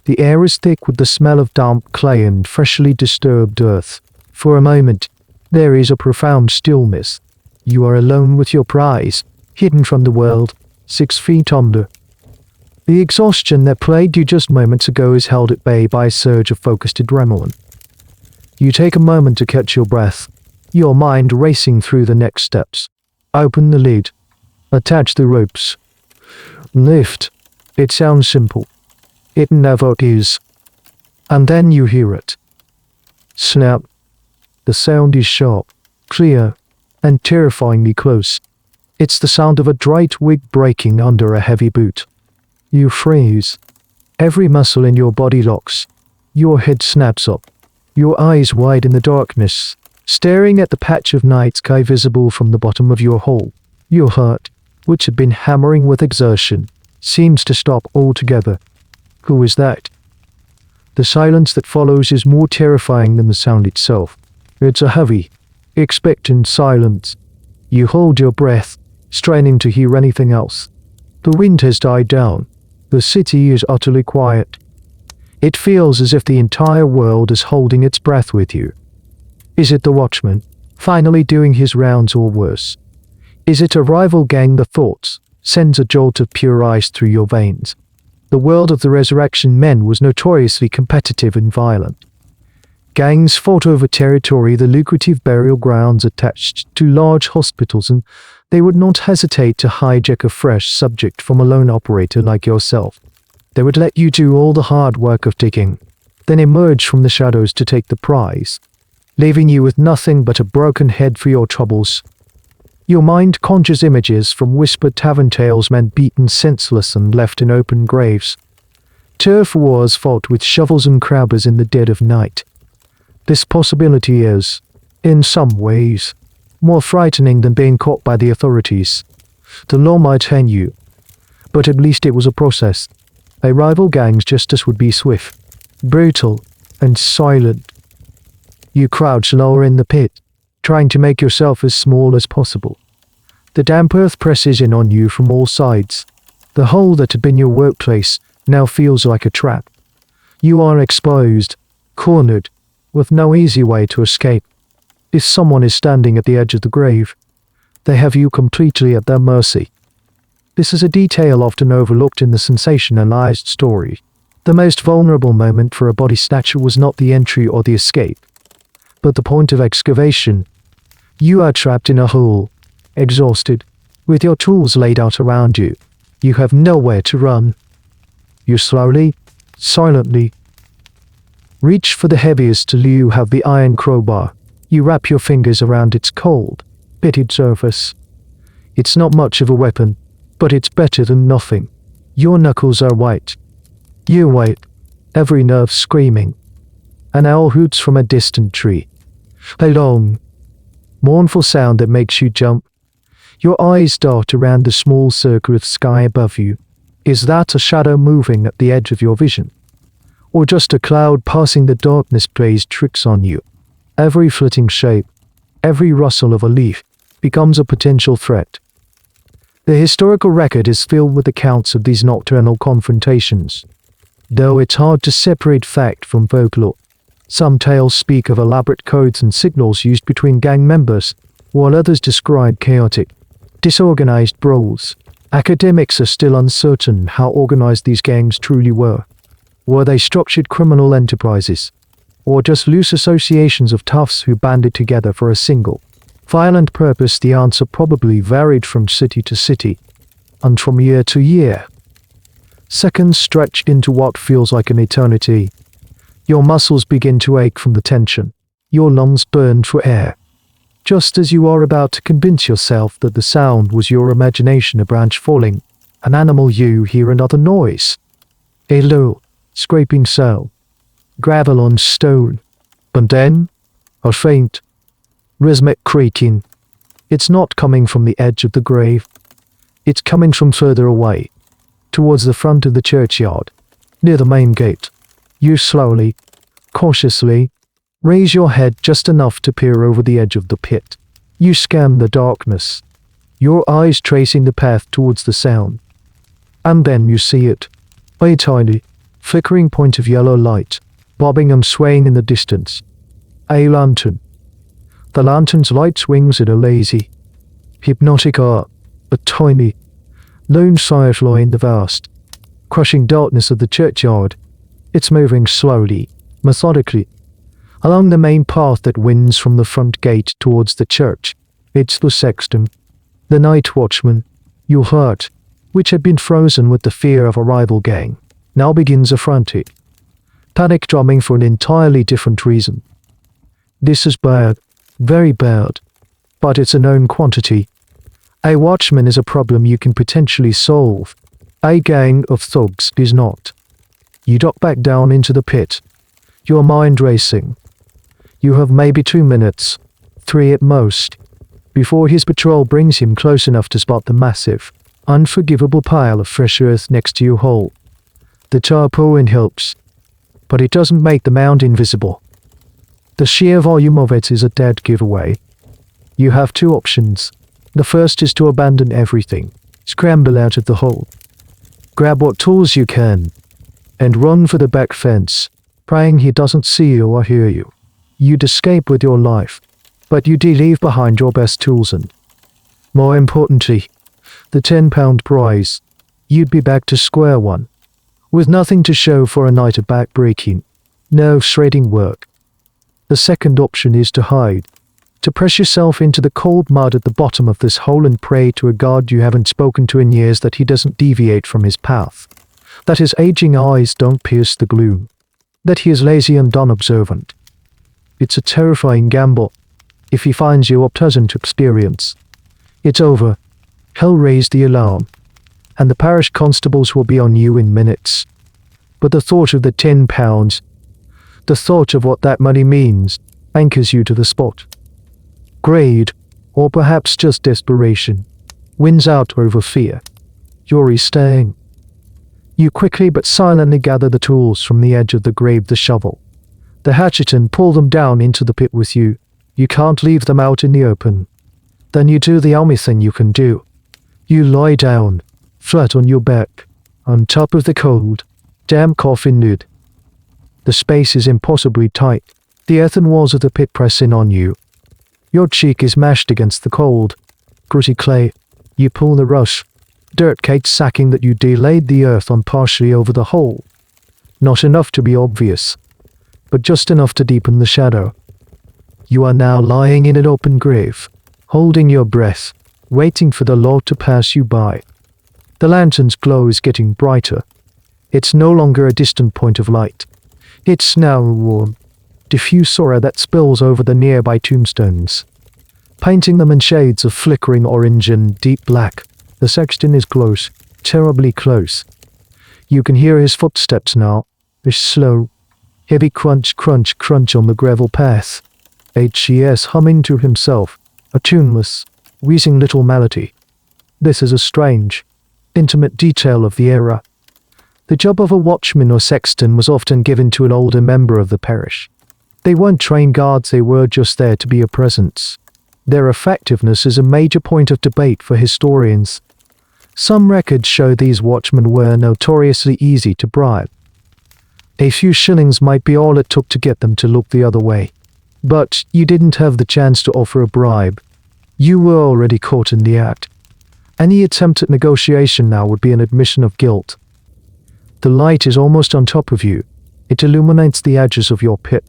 The air is thick with the smell of damp clay and freshly disturbed earth. For a moment, there is a profound stillness. You are alone with your prize, hidden from the world, 6 feet under. The exhaustion that plagued you just moments ago is held at bay by a surge of focused adrenaline. You take a moment to catch your breath, your mind racing through the next steps. Open the lid. Attach the ropes. Lift. It sounds simple. It never is. And then you hear it. Snap. The sound is sharp, clear, and terrifyingly close. It's the sound of a dry twig breaking under a heavy boot. You freeze. Every muscle in your body locks. Your head snaps up. Your eyes wide in the darkness, staring at the patch of night sky visible from the bottom of your hole. Your heart, which had been hammering with exertion, seems to stop altogether. Who is that? The silence that follows is more terrifying than the sound itself. It's a heavy, expectant silence. You hold your breath, straining to hear anything else. The wind has died down. The city is utterly quiet. It feels as if the entire world is holding its breath with you. Is it the watchman? finally doing his rounds or worse. Is it a rival gang? The thoughts sends a jolt of pure ice through your veins. The world of the Resurrection Men was notoriously competitive and violent. Gangs fought over territory, the lucrative burial grounds attached to large hospitals, and they would not hesitate to hijack a fresh subject from a lone operator like yourself. They would let you do all the hard work of digging, then emerge from the shadows to take the prize, leaving you with nothing but a broken head for your troubles. Your mind conjures images from whispered tavern tales, men beaten senseless and left in open graves. Turf wars fought with shovels and crabbers in the dead of night. This possibility is, in some ways, more frightening than being caught by the authorities. The law might hang you, but at least it was a process. A rival gang's justice would be swift, brutal, and silent. You crouch lower in the pit, trying to make yourself as small as possible. The damp earth presses in on you from all sides. The hole that had been your workplace now feels like a trap. You are exposed, cornered, with no easy way to escape. If someone is standing at the edge of the grave, they have you completely at their mercy. This is a detail often overlooked in the sensationalized story. The most vulnerable moment for a body snatcher was not the entry or the escape, but the point of excavation. You are trapped in a hole, exhausted, with your tools laid out around you. You have nowhere to run. You slowly, silently, reach for the heaviest tool. You have the iron crowbar. You wrap your fingers around its cold, pitted surface. It's not much of a weapon, but it's better than nothing. Your knuckles are white. You wait, every nerve screaming. An owl hoots from a distant tree. A long, mournful sound that makes you jump. Your eyes dart around the small circle of sky above you. Is that a shadow moving at the edge of your vision? Or just a cloud passing? The darkness plays tricks on you. Every flitting shape, every rustle of a leaf, becomes a potential threat. The historical record is filled with accounts of these nocturnal confrontations. Though it's hard to separate fact from folklore, some tales speak of elaborate codes and signals used between gang members, while others describe chaotic, disorganized brawls. Academics are still uncertain how organized these gangs truly were. Were they structured criminal enterprises, or just loose associations of toughs who banded together for a single, violent purpose? The answer probably varied from city to city, and from year to year. Seconds stretch into what feels like an eternity. Your muscles begin to ache from the tension. Your lungs burn for air. Just as you are about to convince yourself that the sound was your imagination, a branch falling, an animal, you hear another noise. A low, scraping sound. Gravel on stone. And then, a faint, rhythmic creaking. It's not coming from the edge of the grave. It's coming from further away, towards the front of the churchyard, near the main gate. You slowly, cautiously, raise your head just enough to peer over the edge of the pit. You scan the darkness, your eyes tracing the path towards the sound. And then you see it. A tiny, flickering point of yellow light, bobbing and swaying in the distance. A lantern. The lantern's light swings in a lazy, hypnotic arc, a tiny, lone firefly in the vast, crushing darkness of the churchyard. It's moving slowly, methodically, along the main path that winds from the front gate towards the church. It's the sexton, the night watchman. Your heart, which had been frozen with the fear of a rival gang, now begins a frantic, panic drumming for an entirely different reason. This is bad, very bad, but it's a known quantity. A watchman is a problem you can potentially solve. A gang of thugs is not. You duck back down into the pit, your mind racing. You have maybe 2 minutes, 3 at most, before his patrol brings him close enough to spot the massive, unforgivable pile of fresh earth next to your hole. The tarpaulin helps, but it doesn't make the mound invisible. The sheer volume of it is a dead giveaway. You have 2 options. The first is to abandon everything, scramble out of the hole, grab what tools you can, and run for the back fence, praying he doesn't see you or hear you. You'd escape with your life, But you did leave behind your best tools and, more importantly, the £10 prize. You'd be back to square one, with nothing to show for a night of backbreaking, no shredding work. The second option is to hide, to press yourself into the cold mud at the bottom of this hole and pray to a god you haven't spoken to in years that he doesn't deviate from his path, that his aging eyes don't pierce the gloom, that he is lazy and unobservant. It's a terrifying gamble. If he finds you a pleasant experience, it's over. He'll raise the alarm, and the parish constables will be on you in minutes. But the thought of the £10, the thought of what that money means, anchors you to the spot. Greed, or perhaps just desperation, wins out over fear. You're staying. You quickly but silently gather the tools from the edge of the grave, the shovel, the hatchet, and pull them down into the pit with you. You can't leave them out in the open. Then you do the only thing you can do. You lie down, flat on your back, on top of the cold, damp coffin lid. The space is impossibly tight. The earthen walls of the pit press in on you. Your cheek is mashed against the cold, gritty clay. You pull the rush, dirt caked sacking that you delayed the earth on partially over the hole. Not enough to be obvious, but just enough to deepen the shadow. You are now lying in an open grave, holding your breath, waiting for the Lord to pass you by. The lantern's glow is getting brighter. It's no longer a distant point of light. It's now a warm, diffuse aura that spills over the nearby tombstones, painting them in shades of flickering orange and deep black. The sexton is close, terribly close. You can hear his footsteps now, his slow, heavy crunch, crunch, crunch on the gravel path. HES humming to himself, a tuneless, wheezing little melody. This is a strange, intimate detail of the era. The job of a watchman or sexton was often given to an older member of the parish. They weren't trained guards, they were just there to be a presence. Their effectiveness is a major point of debate for historians. Some records show these watchmen were notoriously easy to bribe. A few shillings might be all it took to get them to look the other way. But you didn't have the chance to offer a bribe. You were already caught in the act. Any attempt at negotiation now would be an admission of guilt. The light is almost on top of you. It illuminates the edges of your pit,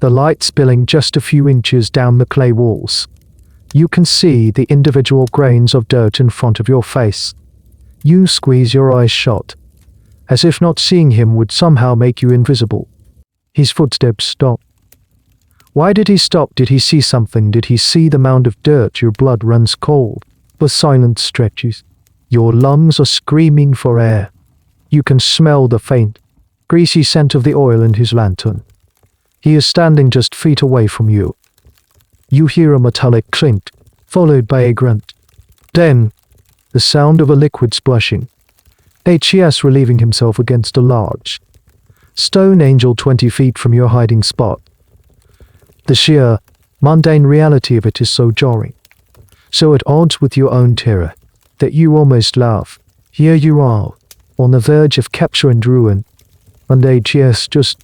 the light spilling just a few inches down the clay walls. You can see the individual grains of dirt in front of your face. You squeeze your eyes shut, as if not seeing him would somehow make you invisible. His footsteps stop. Why did he stop? Did he see something? Did he see the mound of dirt? Your blood runs cold. The silence stretches. Your lungs are screaming for air. You can smell the faint, greasy scent of the oil in his lantern. He is standing just feet away from you. You hear a metallic clink, followed by a grunt. Then, the sound of a liquid splashing. HES relieving himself against a large stone angel 20 feet from your hiding spot. The sheer, mundane reality of it is so jarring, so at odds with your own terror, that you almost laugh. Here you are, on the verge of capture and ruin, and HES just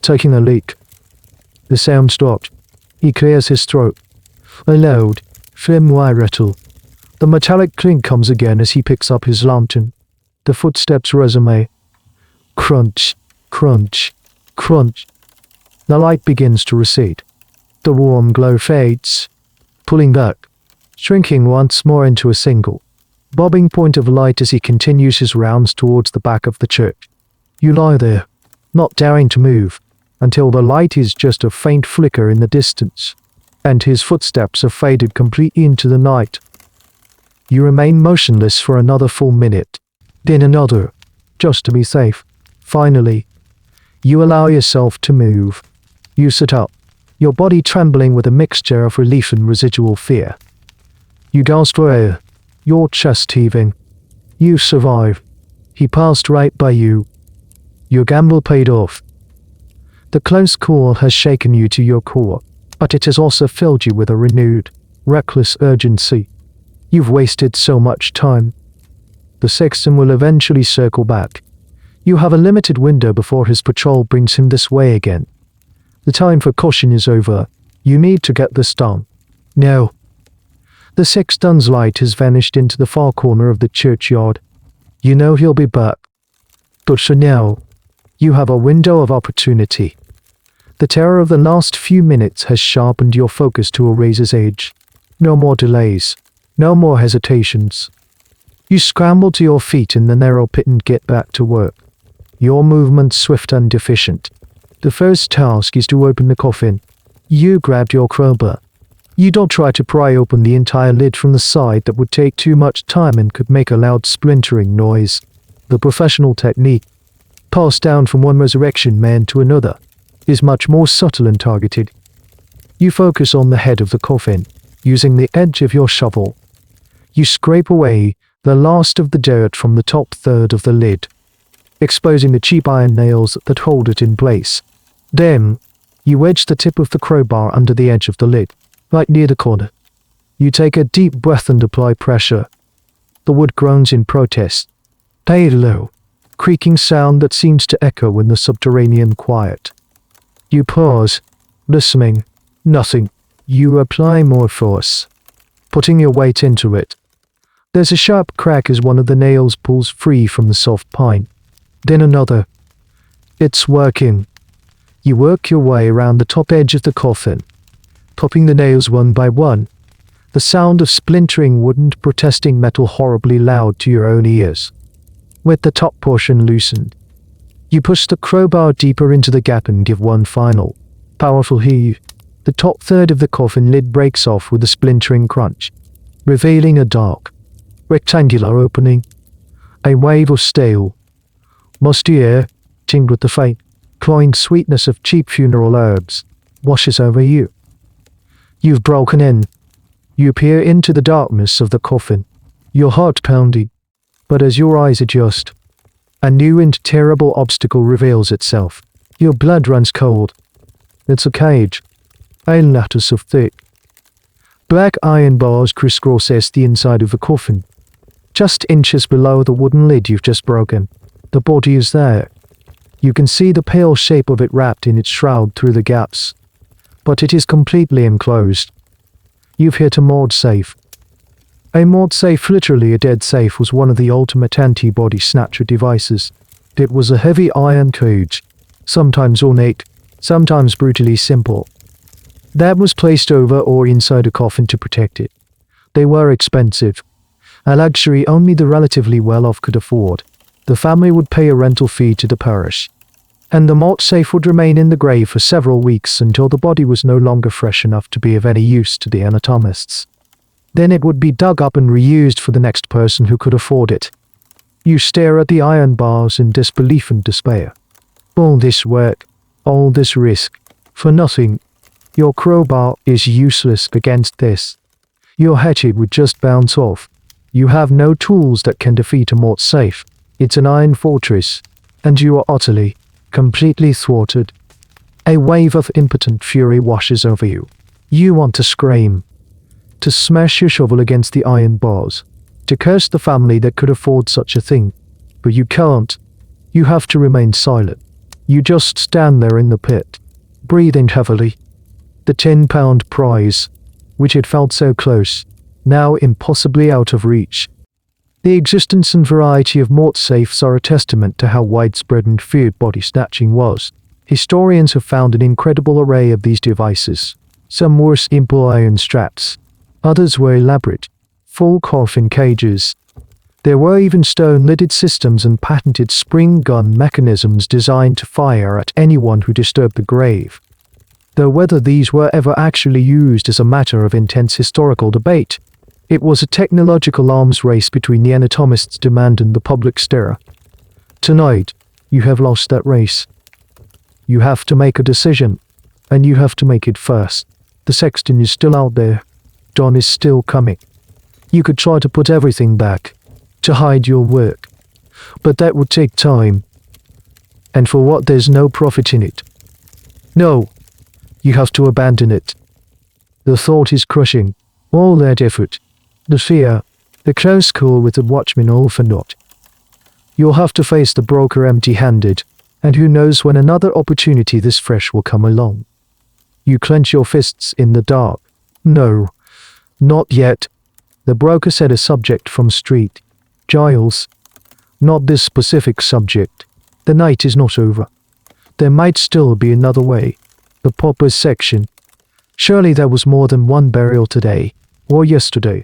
taking a leak. The sound stopped. He clears his throat. A loud, firm wire rattle. The metallic clink comes again as he picks up his lantern. The footsteps resume. Crunch, crunch, crunch. The light begins to recede. The warm glow fades, pulling back, shrinking once more into a single, bobbing point of light as he continues his rounds towards the back of the church. You lie there, not daring to move, until the light is just a faint flicker in the distance, and his footsteps have faded completely into the night. You remain motionless for another full minute, then another, just to be safe. Finally, you allow yourself to move. You sit up, your body trembling with a mixture of relief and residual fear. You gasp for air, your chest heaving. You survive. He passed right by you. Your gamble paid off. The close call has shaken you to your core, but it has also filled you with a renewed, reckless urgency. You've wasted so much time. The sexton will eventually circle back. You have a limited window before his patrol brings him this way again. The time for caution is over. You need to get this done. Now. The sexton's light has vanished into the far corner of the churchyard. You know he'll be back. But for now, you have a window of opportunity. The terror of the last few minutes has sharpened your focus to a razor's edge. No more delays. No more hesitations. You scramble to your feet in the narrow pit and get back to work. Your movements swift and efficient. The first task is to open the coffin. You grabbed your crowbar. You don't try to pry open the entire lid from the side. That would take too much time and could make a loud splintering noise. The professional technique, passed down from one resurrection man to another, is much more subtle and targeted. You focus on the head of the coffin, using the edge of your shovel. You scrape away the last of the dirt from the top third of the lid, exposing the cheap iron nails that hold it in place. Then, you wedge the tip of the crowbar under the edge of the lid, right near the corner. You take a deep breath and apply pressure. The wood groans in protest. A low, creaking sound that seems to echo in the subterranean quiet. You pause, listening. Nothing. You apply more force, putting your weight into it. There's a sharp crack as one of the nails pulls free from the soft pine. Then another. It's working. You work your way around the top edge of the coffin, popping the nails one by one, the sound of splintering wood and protesting metal horribly loud to your own ears. With the top portion loosened, you push the crowbar deeper into the gap and give one final, powerful heave. The top third of the coffin lid breaks off with a splintering crunch, revealing a dark, rectangular opening. A wave of stale, musty air, tinged with the faint, cloying sweetness of cheap funeral herbs, washes over you. You've broken in. You peer into the darkness of the coffin, your heart pounding. But as your eyes adjust, a new and terrible obstacle reveals itself. Your blood runs cold. It's a cage, a lattice of thick, black iron bars crisscross the inside of the coffin, just inches below the wooden lid you've just broken. The body is there. You can see the pale shape of it wrapped in its shroud through the gaps, but it is completely enclosed. You've hit a morgue safe. A morgue safe, literally a dead safe, was one of the ultimate antibody snatcher devices. It was a heavy iron cage, sometimes ornate, sometimes brutally simple, that was placed over or inside a coffin to protect it. They were expensive, a luxury only the relatively well-off could afford. The family would pay a rental fee to the parish, and the morgue safe would remain in the grave for several weeks until the body was no longer fresh enough to be of any use to the anatomists. Then it would be dug up and reused for the next person who could afford it. You stare at the iron bars in disbelief and despair. All this work, all this risk, for nothing. Your crowbar is useless against this. Your hatchet would just bounce off. You have no tools that can defeat a morgue safe. It's an iron fortress, and you are utterly, completely thwarted. A wave of impotent fury washes over you. You want to scream, to smash your shovel against the iron bars, to curse the family that could afford such a thing. But you can't. You have to remain silent. You just stand there in the pit, breathing heavily. The 10-pound prize, which had felt so close, now impossibly out of reach. The existence and variety of morgue safes are a testament to how widespread and feared body snatching was. Historians have found an incredible array of these devices. Some were simple iron straps. Others were elaborate, full coffin cages. There were even stone-lidded systems and patented spring gun mechanisms designed to fire at anyone who disturbed the grave. Though whether these were ever actually used is a matter of intense historical debate. It was a technological arms race between the anatomist's demand and the public stir. Tonight, you have lost that race. You have to make a decision, and you have to make it fast. The sexton is still out there. Dawn is still coming. You could try to put everything back, to hide your work, but that would take time. And for what there's no profit in it. No, you have to abandon it. The thought is crushing. All that effort, the fear, the close call with the watchman, all for naught. You'll have to face the broker empty-handed, and who knows when another opportunity this fresh will come along. You clench your fists in the dark. No, not yet. The broker said a subject from street. Giles. Not this specific subject. The night is not over. There might still be another way. The paupers section. Surely there was more than one burial today, or yesterday.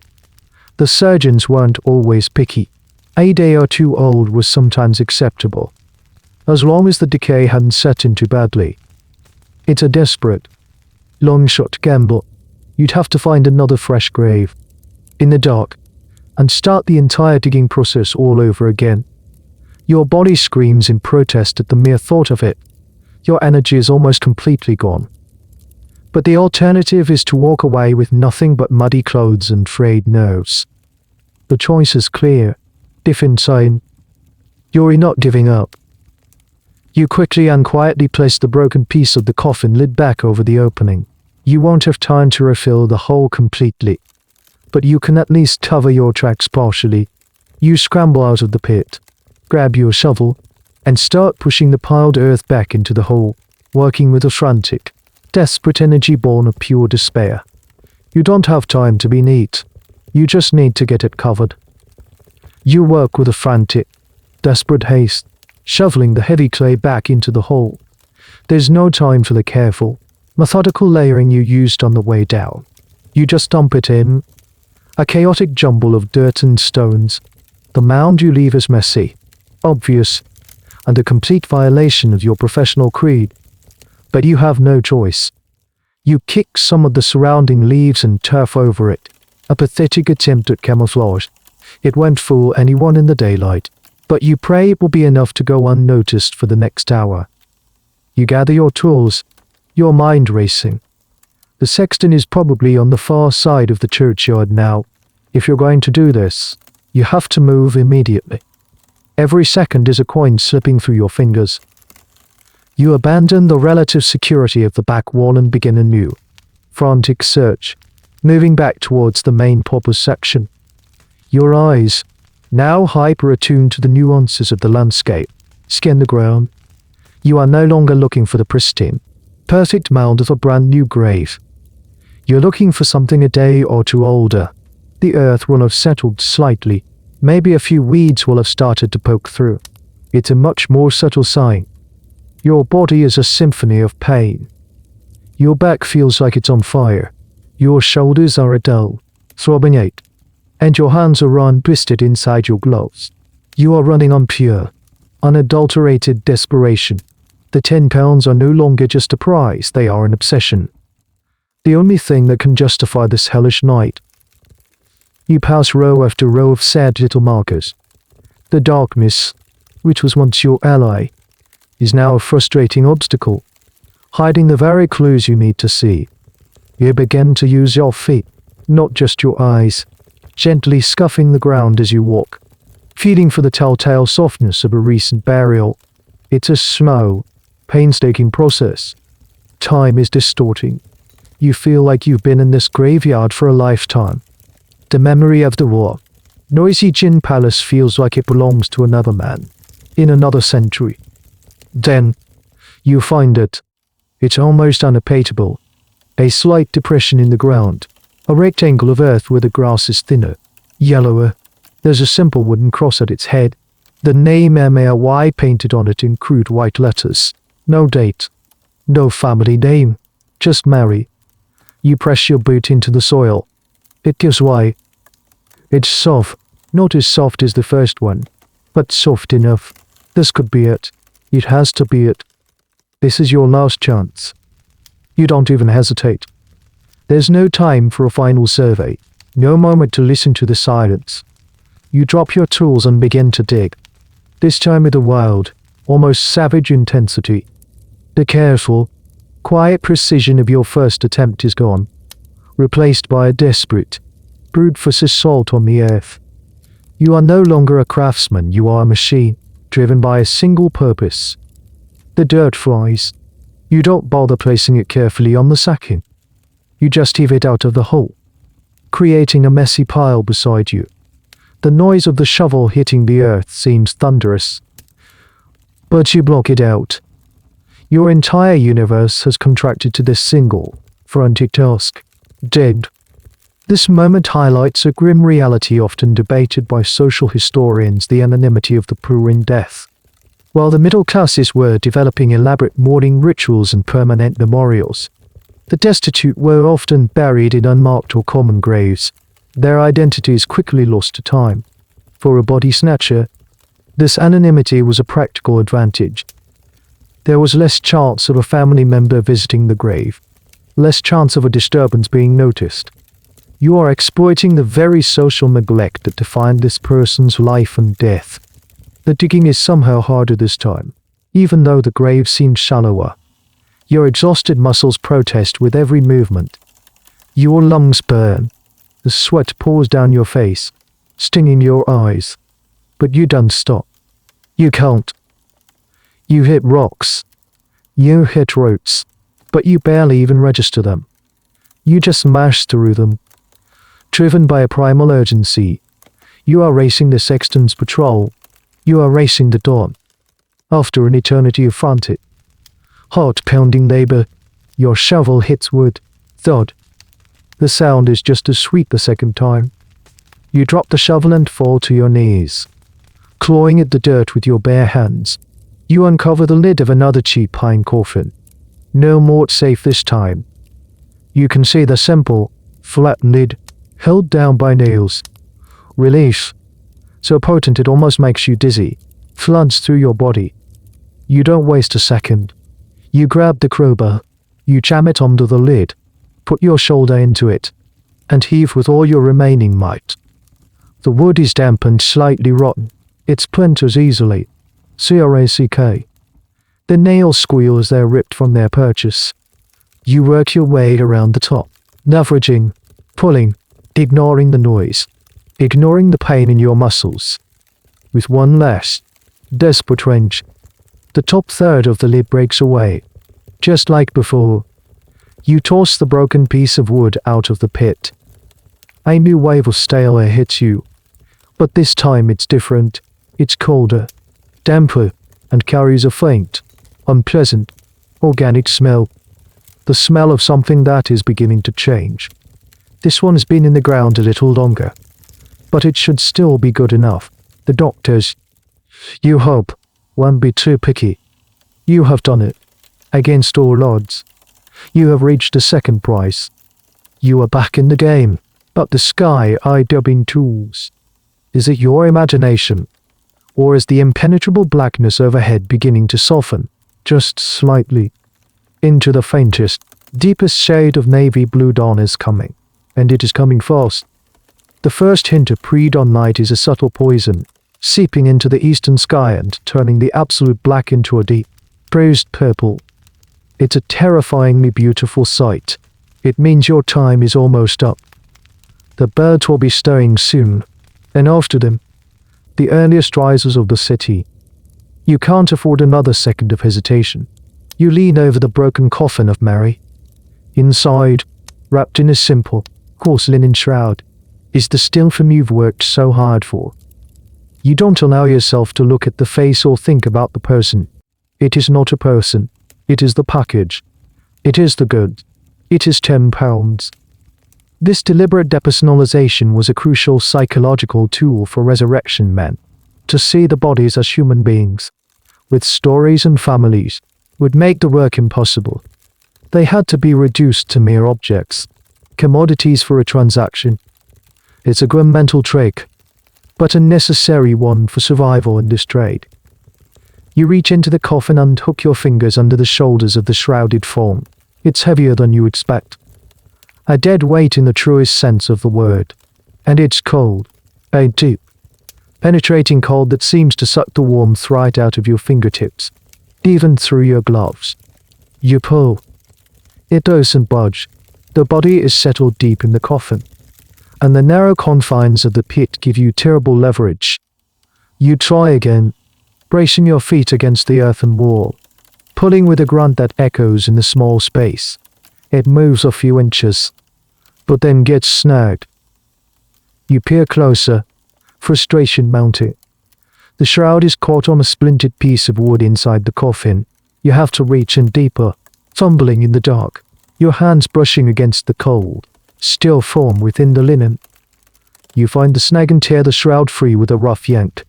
The surgeons weren't always picky. A day or two old was sometimes acceptable, as long as the decay hadn't set in too badly. It's a desperate, long-shot gamble. You'd have to find another fresh grave, in the dark, and start the entire digging process all over again. Your body screams in protest at the mere thought of it. Your energy is almost completely gone. But the alternative is to walk away with nothing but muddy clothes and frayed nerves. The choice is clear. If insane, you're not giving up. You quickly and quietly place the broken piece of the coffin lid back over the opening. You won't have time to refill the hole completely, but you can at least cover your tracks partially. You scramble out of the pit, grab your shovel, and start pushing the piled earth back into the hole, working with a frantic, desperate energy born of pure despair. You don't have time to be neat. You just need to get it covered. You work with a frantic, desperate haste, shoveling the heavy clay back into the hole. There's no time for the careful, methodical layering you used on the way down. You just dump it in. A chaotic jumble of dirt and stones. The mound you leave is messy, obvious, and a complete violation of your professional creed. But you have no choice. You kick some of the surrounding leaves and turf over it, a pathetic attempt at camouflage. It won't fool anyone in the daylight, but you pray it will be enough to go unnoticed for the next hour. You gather your tools, your mind racing. The sexton is probably on the far side of the churchyard now. If you're going to do this, you have to move immediately. Every second is a coin slipping through your fingers. You abandon the relative security of the back wall and begin a new, frantic search, moving back towards the main paupers section. Your eyes, now hyper-attuned to the nuances of the landscape, scan the ground. You are no longer looking for the pristine, perfect mound of a brand new grave. You're looking for something a day or two older. The earth will have settled slightly. Maybe a few weeds will have started to poke through. It's a much more subtle sign. Your body is a symphony of pain. Your back feels like it's on fire. Your shoulders are a dull, throbbing ache, and your hands are twisted inside your gloves. You are running on pure, unadulterated desperation. The 10 pounds are no longer just a prize, they are an obsession. The only thing that can justify this hellish night. You pass row after row of sad little markers. The darkness, which was once your ally, is now a frustrating obstacle, hiding the very clues you need to see. You begin to use your feet, not just your eyes, gently scuffing the ground as you walk, feeling for the telltale softness of a recent burial. It's a slow, painstaking process. Time is distorting. You feel like you've been in this graveyard for a lifetime. The memory of the war, noisy gin palace feels like it belongs to another man, in another century. Then, you find it. It's almost unabatable. A slight depression in the ground, a rectangle of earth where the grass is thinner, yellower. There's a simple wooden cross at its head, the name MAY painted on it in crude white letters. No date, no family name, just Mary. You press your boot into the soil. It gives way. It's soft, not as soft as the first one, but soft enough. This could be it. It has to be it. This is your last chance. You don't even hesitate. There's no time for a final survey, no moment to listen to the silence. You drop your tools and begin to dig. This time with a wild, almost savage intensity. The careful, quiet precision of your first attempt is gone, replaced by a desperate, brute force assault on the earth. You are no longer a craftsman, you are a machine, driven by a single purpose. The dirt flies. You don't bother placing it carefully on the sacking. You just heave it out of the hole, creating a messy pile beside you. The noise of the shovel hitting the earth seems thunderous, but you block it out. Your entire universe has contracted to this single, frantic task. Dead. This moment highlights a grim reality often debated by social historians: the anonymity of the poor in death. While the middle classes were developing elaborate mourning rituals and permanent memorials, the destitute were often buried in unmarked or common graves, their identities quickly lost to time. For a body snatcher, this anonymity was a practical advantage. There was less chance of a family member visiting the grave, less chance of a disturbance being noticed. You are exploiting the very social neglect that defined this person's life and death. The digging is somehow harder this time, even though the grave seemed shallower. Your exhausted muscles protest with every movement. Your lungs burn. The sweat pours down your face, stinging your eyes. But you don't stop. You can't. You hit rocks. You hit roots. But you barely even register them. You just smash through them. Driven by a primal urgency, you are racing the sexton's patrol. You are racing the dawn. After an eternity of frantic, heart-pounding labor, your shovel hits wood. Thud. The sound is just as sweet the second time. You drop the shovel and fall to your knees. Clawing at the dirt with your bare hands, you uncover the lid of another cheap pine coffin. No more safe this time. You can see the simple, flat lid, held down by nails. Relief, so potent it almost makes you dizzy, floods through your body. You don't waste a second. You grab the crowbar, you jam it under the lid, put your shoulder into it, and heave with all your remaining might. The wood is damp and slightly rotten. It splinters easily. CRACK. The nails squeal as they're ripped from their purchase. You work your way around the top, leveraging, pulling, ignoring the noise, ignoring the pain in your muscles. With one last, desperate wrench, the top third of the lid breaks away. Just like before, you toss the broken piece of wood out of the pit. A new wave of stale air hits you, but this time it's different. It's colder, damper, and carries a faint, unpleasant, organic smell. The smell of something that is beginning to change. This one's been in the ground a little longer, but it should still be good enough. The doctors, you hope, won't be too picky. You have done it. Against all odds. You have reached the second prize. You are back in the game, but the sky eye dubbing tools. Is it your imagination? Or is the impenetrable blackness overhead beginning to soften, just slightly? Into the faintest, deepest shade of navy blue dawn is coming, and it is coming fast. The first hint of pre-dawn light is a subtle poison, seeping into the eastern sky and turning the absolute black into a deep, bruised purple. It's a terrifyingly beautiful sight. It means your time is almost up. The birds will be stirring soon, and after them, the earliest risers of the city. You can't afford another second of hesitation. You lean over the broken coffin of Mary. Inside, wrapped in a simple, coarse linen shroud, is the still form you've worked so hard for. You don't allow yourself to look at the face or think about the person. It is not a person. It is the package. It is the good. It is £10. This deliberate depersonalization was a crucial psychological tool for resurrection men. To see the bodies as human beings, with stories and families, would make the work impossible. They had to be reduced to mere objects, commodities for a transaction. It's a grim mental trick, but a necessary one for survival in this trade. You reach into the coffin and hook your fingers under the shoulders of the shrouded form. It's heavier than you expect. A dead weight in the truest sense of the word. And it's cold. A deep, penetrating cold that seems to suck the warmth right out of your fingertips, even through your gloves. You pull. It doesn't budge. The body is settled deep in the coffin, and the narrow confines of the pit give you terrible leverage. You try again, bracing your feet against the earthen wall, pulling with a grunt that echoes in the small space. It moves a few inches, but then gets snagged. You peer closer, frustration mounting. The shroud is caught on a splintered piece of wood inside the coffin. You have to reach in deeper, fumbling in the dark, your hands brushing against the cold, still form within the linen. You find the snag and tear the shroud free with a rough yank.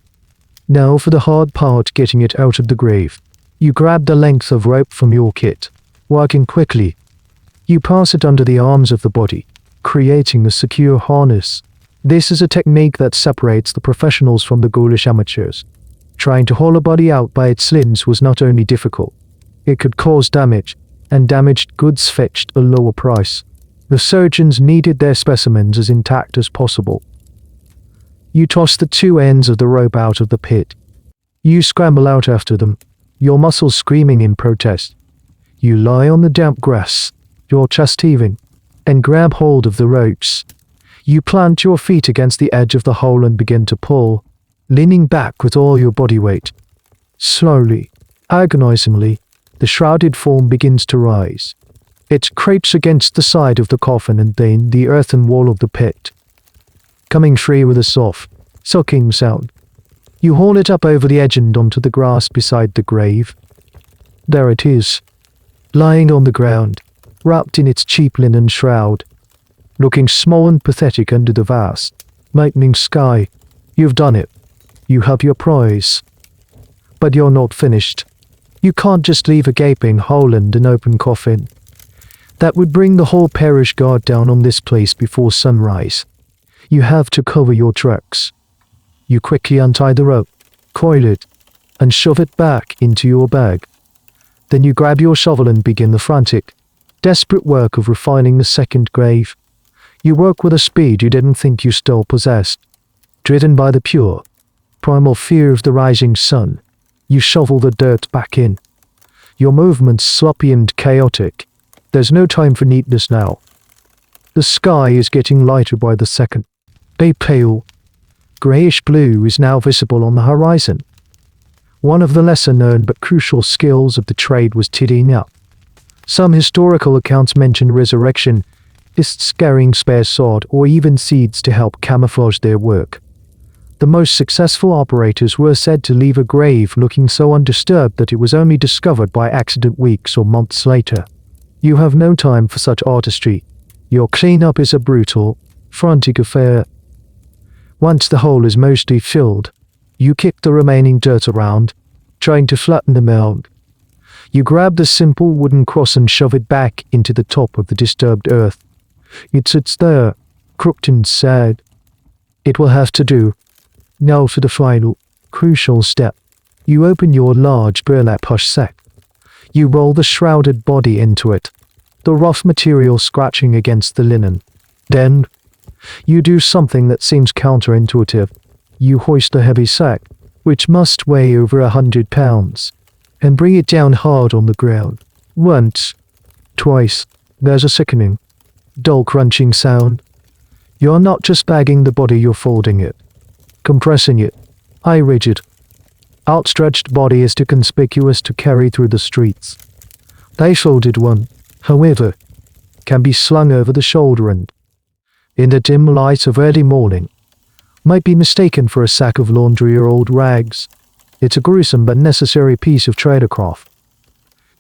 Now for the hard part, getting it out of the grave. You grab the length of rope from your kit, working quickly. You pass it under the arms of the body, creating a secure harness. This is a technique that separates the professionals from the ghoulish amateurs. Trying to haul a body out by its limbs was not only difficult, it could cause damage, and damaged goods fetched a lower price. The surgeons needed their specimens as intact as possible. You toss the two ends of the rope out of the pit. You scramble out after them, your muscles screaming in protest. You lie on the damp grass, your chest heaving, and grab hold of the ropes. You plant your feet against the edge of the hole and begin to pull, leaning back with all your body weight. Slowly, agonizingly, the shrouded form begins to rise. It scrapes against the side of the coffin and then the earthen wall of the pit, coming free with a soft, sucking sound. You haul it up over the edge and onto the grass beside the grave. There it is, lying on the ground, wrapped in its cheap linen shroud, looking small and pathetic under the vast, lightning sky. You've done it. You have your prize. But you're not finished. You can't just leave a gaping hole and an open coffin. That would bring the whole parish guard down on this place before sunrise. You have to cover your tracks. You quickly untie the rope, coil it, and shove it back into your bag. Then you grab your shovel and begin the frantic, desperate work of refining the second grave. You work with a speed you didn't think you still possessed. Driven by the pure, primal fear of the rising sun, you shovel the dirt back in. Your movements sloppy and chaotic. There's no time for neatness now. The sky is getting lighter by the second. A pale, greyish blue is now visible on the horizon. One of the lesser-known but crucial skills of the trade was tidying up. Some historical accounts mention resurrectionists carrying spare sod or even seeds to help camouflage their work. The most successful operators were said to leave a grave looking so undisturbed that it was only discovered by accident weeks or months later. You have no time for such artistry. Your cleanup is a brutal, frantic affair. Once the hole is mostly filled, you kick the remaining dirt around, trying to flatten the mound. You grab the simple wooden cross and shove it back into the top of the disturbed earth. It sits there, crooked and sad. It will have to do. Now for the final, crucial step. You open your large burlap hush sack. You roll the shrouded body into it, the rough material scratching against the linen. Then, you do something that seems counterintuitive. You hoist the heavy sack, which must weigh over 100 pounds, and bring it down hard on the ground. Once, twice, there's a sickening, dull crunching sound. You're not just bagging the body, you're folding it, compressing it. Eye rigid, outstretched body is too conspicuous to carry through the streets. The folded one, however, can be slung over the shoulder and, in the dim light of early morning, might be mistaken for a sack of laundry or old rags. It's a gruesome but necessary piece of tradecraft.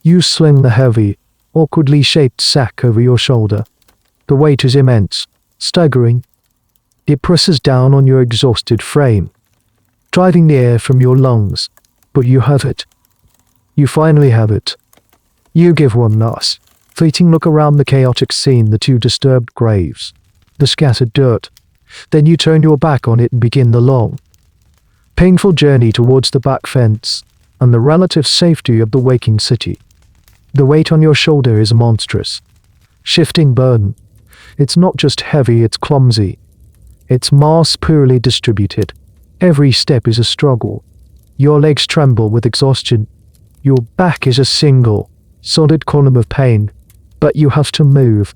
You sling the heavy, awkwardly shaped sack over your shoulder. The weight is immense, staggering. It presses down on your exhausted frame, driving the air from your lungs. But you have it. You finally have it. You give one last, fleeting look around the chaotic scene, the two disturbed graves, the scattered dirt. Then you turn your back on it and begin the long, painful journey towards the back fence and the relative safety of the waking city. The weight on your shoulder is a monstrous, shifting burden. It's not just heavy, it's clumsy. Its mass poorly distributed. Every step is a struggle. Your legs tremble with exhaustion. Your back is a single, solid column of pain. But you have to move.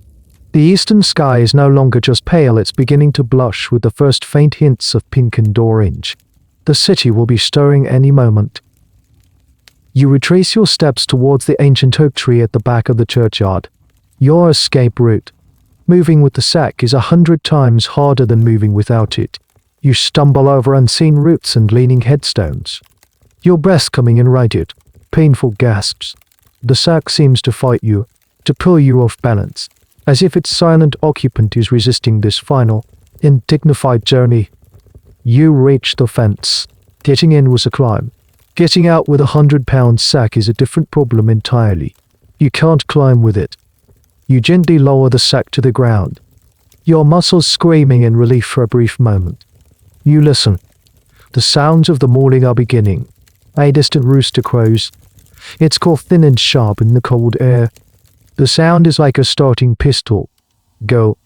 The eastern sky is no longer just pale, it's beginning to blush with the first faint hints of pink and orange. The city will be stirring any moment. You retrace your steps towards the ancient oak tree at the back of the churchyard. Your escape route. Moving with the sack is 100 times harder than moving without it. You stumble over unseen roots and leaning headstones. Your breath coming in ragged, painful gasps. The sack seems to fight you, to pull you off balance, as if its silent occupant is resisting this final, undignified journey. You reach the fence. Getting in was a climb. Getting out with a 100-pound sack is a different problem entirely. You can't climb with it. You gently lower the sack to the ground, your muscles screaming in relief for a brief moment. You listen. The sounds of the morning are beginning. A distant rooster crows. Its call thin and sharp in the cold air. The sound is like a starting pistol. Go.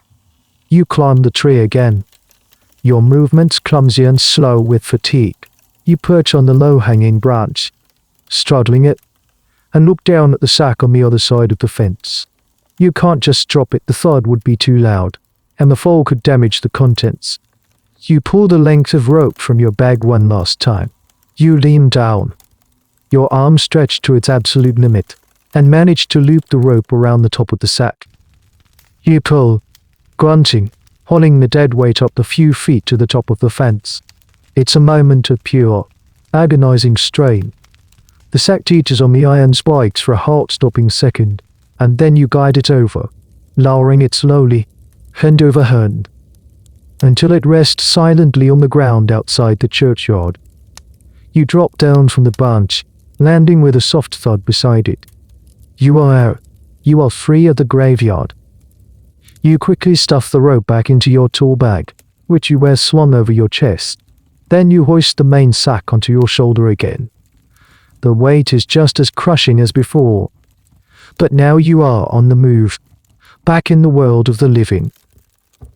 You climb the tree again. Your movements clumsy and slow with fatigue. You perch on the low-hanging branch, straddling it, and look down at the sack on the other side of the fence. You can't just drop it, the thud would be too loud, and the fall could damage the contents. You pull the length of rope from your bag one last time. You lean down, your arm stretched to its absolute limit, and manage to loop the rope around the top of the sack. You pull, grunting, hauling the dead weight up the few feet to the top of the fence. It's a moment of pure, agonizing strain. The sack teeters on the iron spikes for a heart-stopping second, and then you guide it over, lowering it slowly, hand over hand, until it rests silently on the ground outside the churchyard. You drop down from the branch, landing with a soft thud beside it. You are out. You are free of the graveyard. You quickly stuff the rope back into your tool bag, which you wear slung over your chest. Then you hoist the main sack onto your shoulder again. The weight is just as crushing as before, but now you are on the move, back in the world of the living.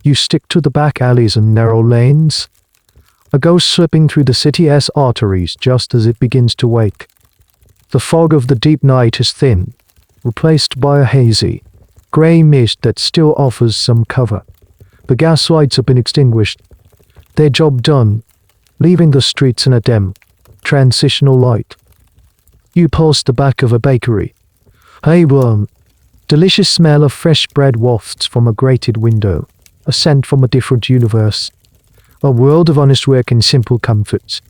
You stick to the back alleys and narrow lanes, a ghost slipping through the city's arteries just as it begins to wake. The fog of the deep night is thin, replaced by a hazy, grey mist that still offers some cover. The gas lights have been extinguished, their job done, leaving the streets in a dim, transitional light. You pass the back of a bakery. A warm, delicious smell of fresh bread wafts from a grated window, a scent from a different universe, a world of honest work and simple comforts.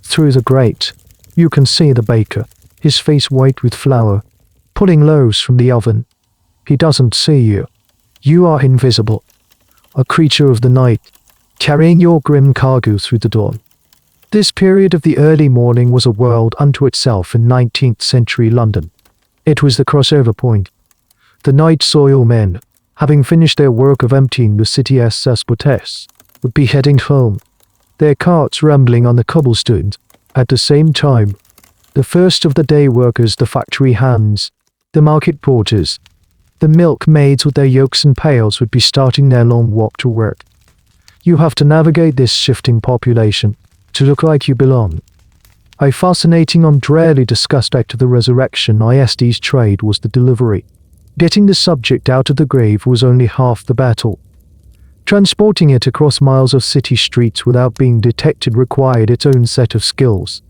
Through the grate, you can see the baker, his face white with flour, pulling loaves from the oven. He doesn't see you. You are invisible, a creature of the night, carrying your grim cargo through the dawn. This period of the early morning was a world unto itself in 19th century London. It was the crossover point. The night soil men, having finished their work of emptying the city's cesspools, would be heading home, their carts rumbling on the cobblestones. At the same time, the first of the day workers, the factory hands, the market porters, the milkmaids with their yokes and pails would be starting their long walk to work. You have to navigate this shifting population to look like you belong. A fascinating and rarely discussed act of the Resurrectionist's trade was the delivery. Getting the subject out of the grave was only half the battle. Transporting it across miles of city streets without being detected required its own set of skills.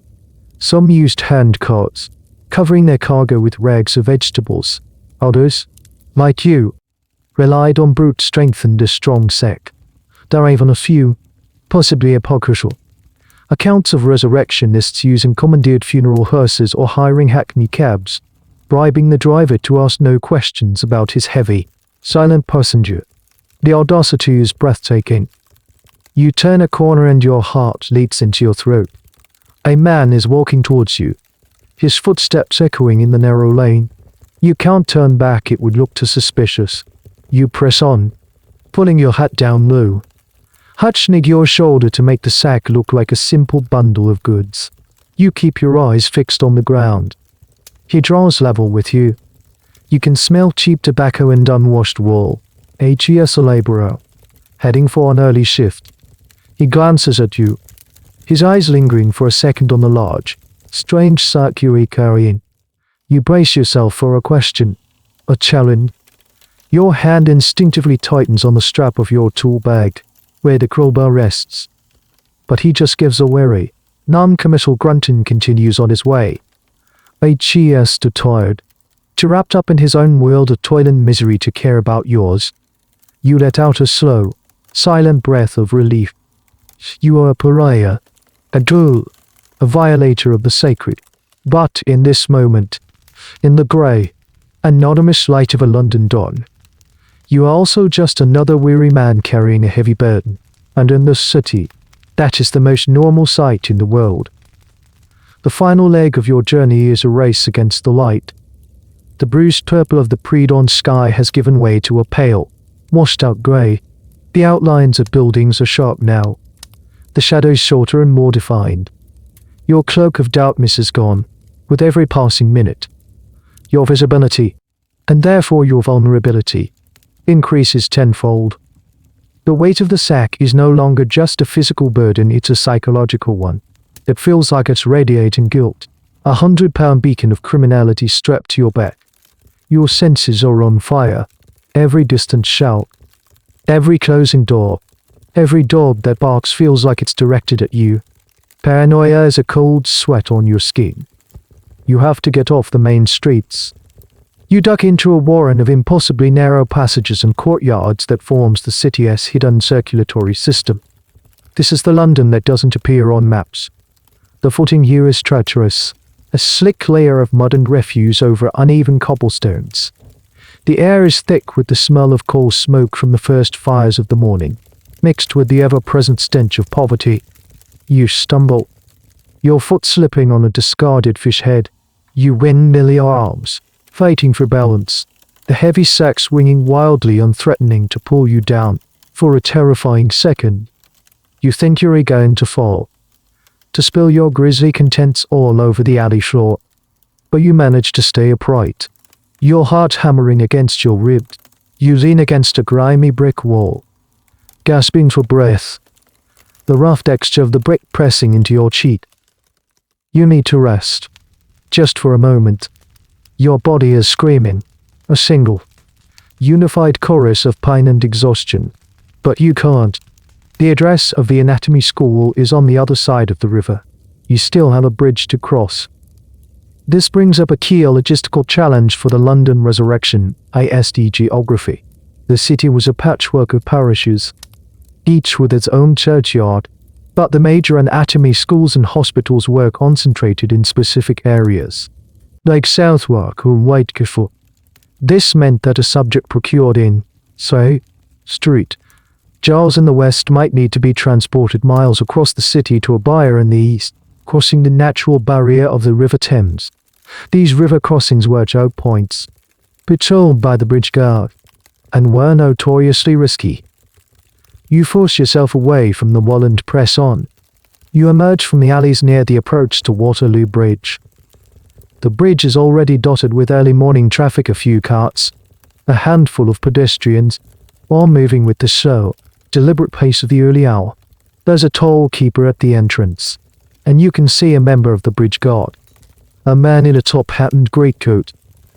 Some used hand carts, covering their cargo with rags of vegetables. Others, like you, relied on brute strength and a strong sack. There are even a few, possibly apocryphal, accounts of resurrectionists using commandeered funeral hearses or hiring hackney cabs, bribing the driver to ask no questions about his heavy, silent passenger. The audacity is breathtaking. You turn a corner and your heart leaps into your throat. A man is walking towards you, his footsteps echoing in the narrow lane. You can't turn back, it would look too suspicious. You press on, pulling your hat down low, hunching your shoulder to make the sack look like a simple bundle of goods. You keep your eyes fixed on the ground. He draws level with you. You can smell cheap tobacco and unwashed wool. A laborer, heading for an early shift. He glances at you, his eyes lingering for a second on the large, strange sack you carrying. You brace yourself for a question, a challenge. Your hand instinctively tightens on the strap of your tool bag, where the crowbar rests. But he just gives a wary, non-committal grunt and continues on his way. H.E.S. too tired, too wrapped up in his own world of toil and misery to care about yours. You let out a slow, silent breath of relief. You are a pariah, a ghoul, a violator of the sacred. But in this moment, In the grey, anonymous light of a London dawn, you are also just another weary man carrying a heavy burden, and in this city, that is the most normal sight in the world. The final leg of your journey is a race against the light. The bruised purple of the pre-dawn sky has given way to a pale, washed-out grey. The outlines of buildings are sharp now, the shadows shorter and more defined. Your cloak of darkness is gone, with every passing minute. Your visibility, and therefore your vulnerability, increases tenfold. The weight of the sack is no longer just a physical burden, it's a psychological one. It feels like it's radiating guilt, 100-pound beacon of criminality strapped to your back. Your senses are on fire. Every distant shout, every closing door, every dog that barks feels like it's directed at you. Paranoia is a cold sweat on your skin. You have to get off the main streets. You duck into a warren of impossibly narrow passages and courtyards that forms the city's hidden circulatory system. This is the London that doesn't appear on maps. The footing here is treacherous, a slick layer of mud and refuse over uneven cobblestones. The air is thick with the smell of coal smoke from the first fires of the morning, mixed with the ever-present stench of poverty. You stumble, your foot slipping on a discarded fish head. You windmill your arms, fighting for balance, the heavy sack swinging wildly and threatening to pull you down. For a terrifying second, you think you're going to fall, to spill your grisly contents all over the alley floor, but you manage to stay upright, your heart hammering against your ribs. You lean against a grimy brick wall, gasping for breath, the rough texture of the brick pressing into your cheek. You need to rest, just for a moment. Your body is screaming, a single, unified chorus of pain and exhaustion, but you can't. The address of the anatomy school is on the other side of the river. You still have a bridge to cross. This brings up a key logistical challenge for the London Resurrection ISD geography. The city was a patchwork of parishes, each with its own churchyard, but the major anatomy schools and hospitals were concentrated in specific areas, like Southwark or Whitechapel. This meant that a subject procured in, say, Street Giles in the west might need to be transported miles across the city to a buyer in the east, crossing the natural barrier of the River Thames. These river crossings were choke points, patrolled by the bridge guard, and were notoriously risky. You force yourself away from the wall and press on. You emerge from the alleys near the approach to Waterloo Bridge. The bridge is already dotted with early morning traffic, a few carts, a handful of pedestrians, all moving with the slow, deliberate pace of the early hour. There's a toll keeper at the entrance, and you can see a member of the bridge guard, a man in a top hat and greatcoat,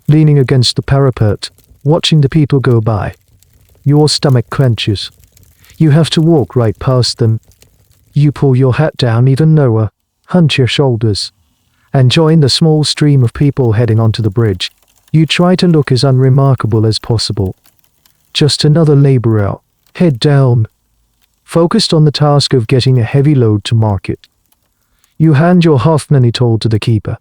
leaning against the parapet, watching the people go by. Your stomach clenches. You have to walk right past them. You pull your hat down even lower, hunch your shoulders, and join the small stream of people heading onto the bridge. You try to look as unremarkable as possible. Just another laborer, head down, focused on the task of getting a heavy load to market. You hand your halfpenny toll to the keeper,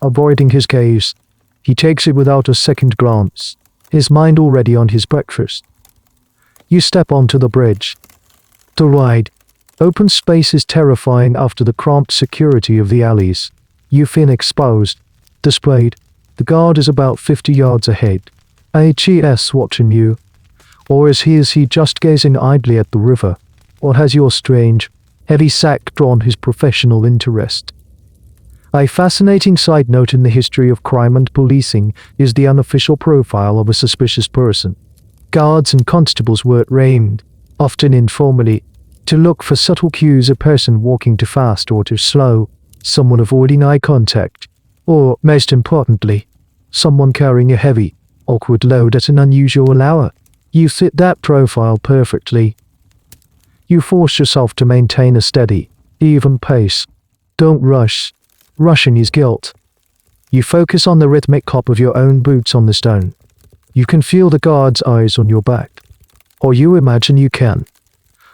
avoiding his gaze. He takes it without a second glance, his mind already on his breakfast. You step onto the bridge. The wide, open space is terrifying after the cramped security of the alleys. You feel exposed, displayed. The guard is about 50 yards ahead. HES watching you. Or is he just gazing idly at the river? Or has your strange, heavy sack drawn his professional interest? A fascinating side note in the history of crime and policing is the unofficial profile of a suspicious person. Guards and constables were trained, often informally, to look for subtle cues: a person walking too fast or too slow, someone avoiding eye contact, or, most importantly, someone carrying a heavy, awkward load at an unusual hour. You fit that profile perfectly. You force yourself to maintain a steady, even pace. Don't rush. Rushing is guilt. You focus on the rhythmic clop of your own boots on the stone. You can feel the guard's eyes on your back. Or you imagine you can.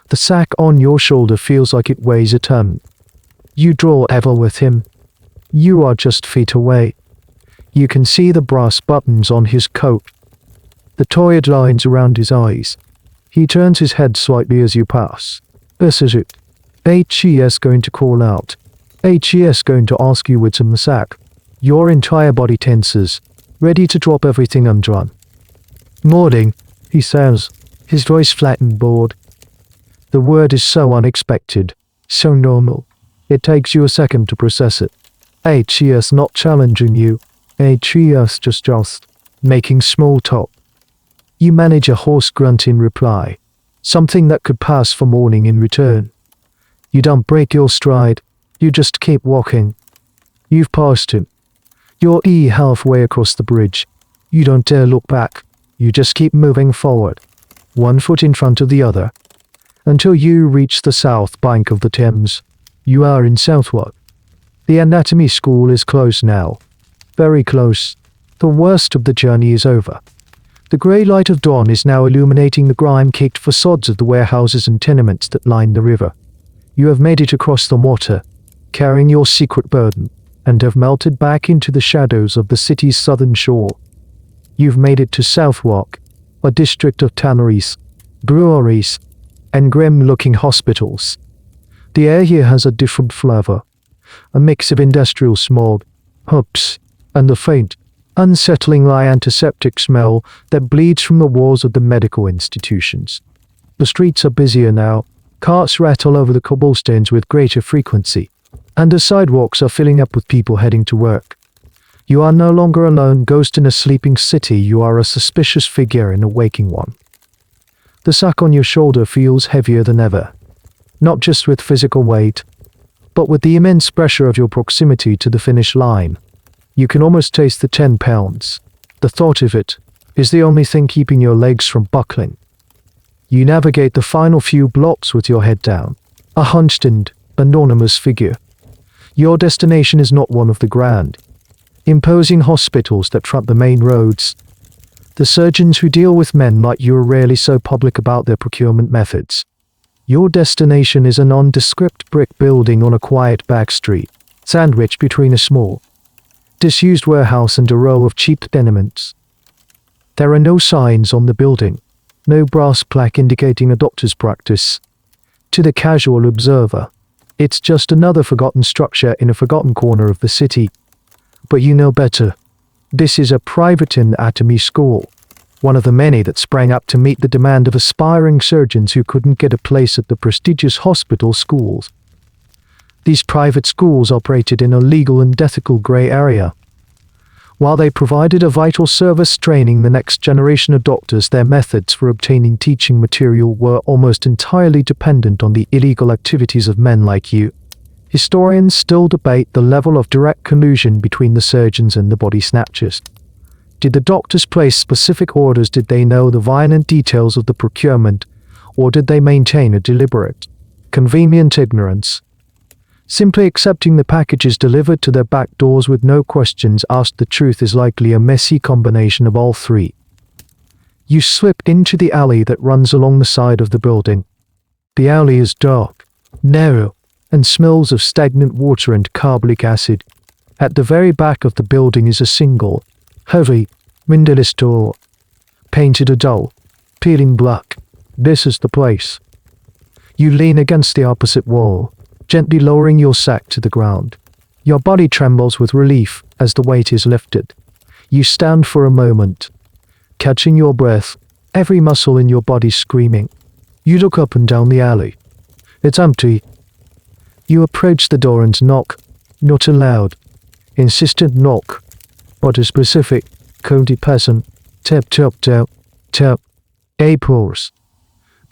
The sack on your shoulder feels like it weighs a ton. You draw level with him. You are just feet away. You can see the brass buttons on his coat, the tired lines around his eyes. He turns his head slightly as you pass. This is it. HES going to call out. HES going to ask you what's in the sack. Your entire body tenses, ready to drop everything undone. Morning, he says, his voice flat and bored. The word is so unexpected, so normal. It takes you a second to process it. HES not challenging you. HES just making small talk. You manage a hoarse grunt in reply, something that could pass for morning in return. You don't break your stride, you just keep walking. You've passed him. You're halfway across the bridge. You don't dare look back, you just keep moving forward, one foot in front of the other, until you reach the south bank of the Thames. You are in Southwark. The anatomy school is close now. Very close. The worst of the journey is over. The grey light of dawn is now illuminating the grime-caked facades of the warehouses and tenements that line the river. You have made it across the water, carrying your secret burden, and have melted back into the shadows of the city's southern shore. You've made it to Southwark, a district of tanneries, breweries, and grim-looking hospitals. The air here has a different flavour, a mix of industrial smog, hoops, and the faint, unsettling antiseptic smell that bleeds from the walls of the medical institutions. The streets are busier now, carts rattle over the cobblestones with greater frequency, and the sidewalks are filling up with people heading to work. You are no longer a lone ghost in a sleeping city, you are a suspicious figure in a waking one. The sack on your shoulder feels heavier than ever, not just with physical weight, but with the immense pressure of your proximity to the finish line. You can almost taste the 10 pounds. The thought of it is the only thing keeping your legs from buckling. You navigate the final few blocks with your head down, a hunched and anonymous figure. Your destination is not one of the grand, imposing hospitals that front the main roads. The surgeons who deal with men like you are rarely so public about their procurement methods. Your destination is a nondescript brick building on a quiet back street, sandwiched between a small, disused warehouse and a row of cheap tenements. There are no signs on the building, no brass plaque indicating a doctor's practice. To the casual observer, it's just another forgotten structure in a forgotten corner of the city. But you know better. This is a private anatomy school, one of the many that sprang up to meet the demand of aspiring surgeons who couldn't get a place at the prestigious hospital schools. These private schools operated in a legal and ethical grey area. While they provided a vital service training the next generation of doctors, their methods for obtaining teaching material were almost entirely dependent on the illegal activities of men like you. Historians still debate the level of direct collusion between the surgeons and the body snatchers. Did the doctors place specific orders? Did they know the violent details of the procurement? Or did they maintain a deliberate, convenient ignorance? Simply accepting the packages delivered to their back doors with no questions asked. The truth is likely a messy combination of all three. You slip into the alley that runs along the side of the building. The alley is dark, narrow, and smells of stagnant water and carbolic acid. At the very back of the building is a single, heavy, windowless door, painted a dull, peeling black. This is the place. You lean against the opposite wall, gently lowering your sack to the ground. Your body trembles with relief as the weight is lifted. You stand for a moment, catching your breath, every muscle in your body screaming. You look up and down the alley. It's empty. You approach the door and knock, not a loud, insistent knock, but a specific, cody peasant. Tap, tap, tap, tap. A pause.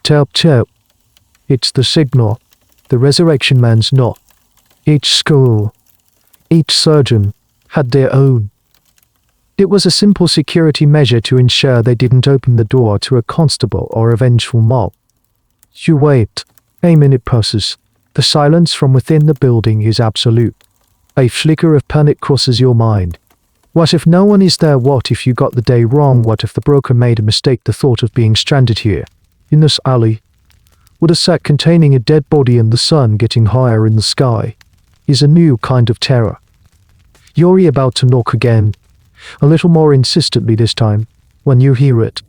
Tap, tap. It's the signal. The resurrection man's knock. Each school, each surgeon, had their own. It was a simple security measure to ensure they didn't open the door to a constable or a vengeful mob. You wait. A minute passes. The silence from within the building is absolute. A flicker of panic crosses your mind. What if no one is there? What if you got the day wrong? What if the broker made a mistake? The thought of being stranded here, in this alley, with a sack containing a dead body and the sun getting higher in the sky, is a new kind of terror. You're about to knock again, a little more insistently this time, when you hear it.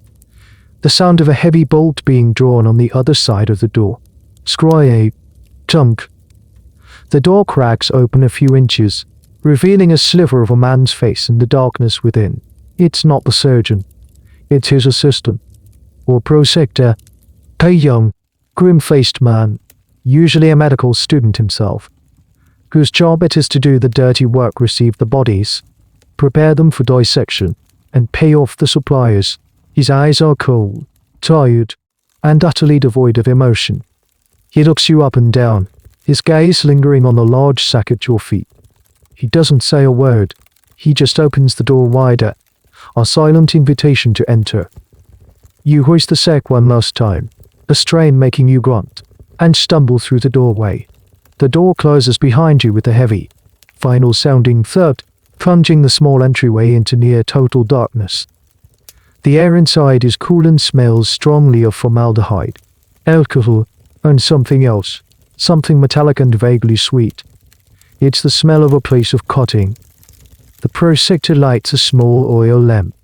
The sound of a heavy bolt being drawn on the other side of the door. Scry tunk. The door cracks open a few inches, revealing a sliver of a man's face in the darkness within. It's not the surgeon. It's his assistant, or prosector, a young, grim-faced man, usually a medical student himself, whose job it is to do the dirty work, receive the bodies, prepare them for dissection, and pay off the suppliers. His eyes are cold, tired, and utterly devoid of emotion. He looks you up and down, his gaze lingering on the large sack at your feet. He doesn't say a word. He just opens the door wider, a silent invitation to enter. You hoist the sack one last time, a strain making you grunt, and stumble through the doorway. The door closes behind you with a heavy, final-sounding thud, plunging the small entryway into near total darkness. The air inside is cool and smells strongly of formaldehyde, alcohol, and something else, something metallic and vaguely sweet. It's the smell of a place of cutting. The prosector lights a small oil lamp,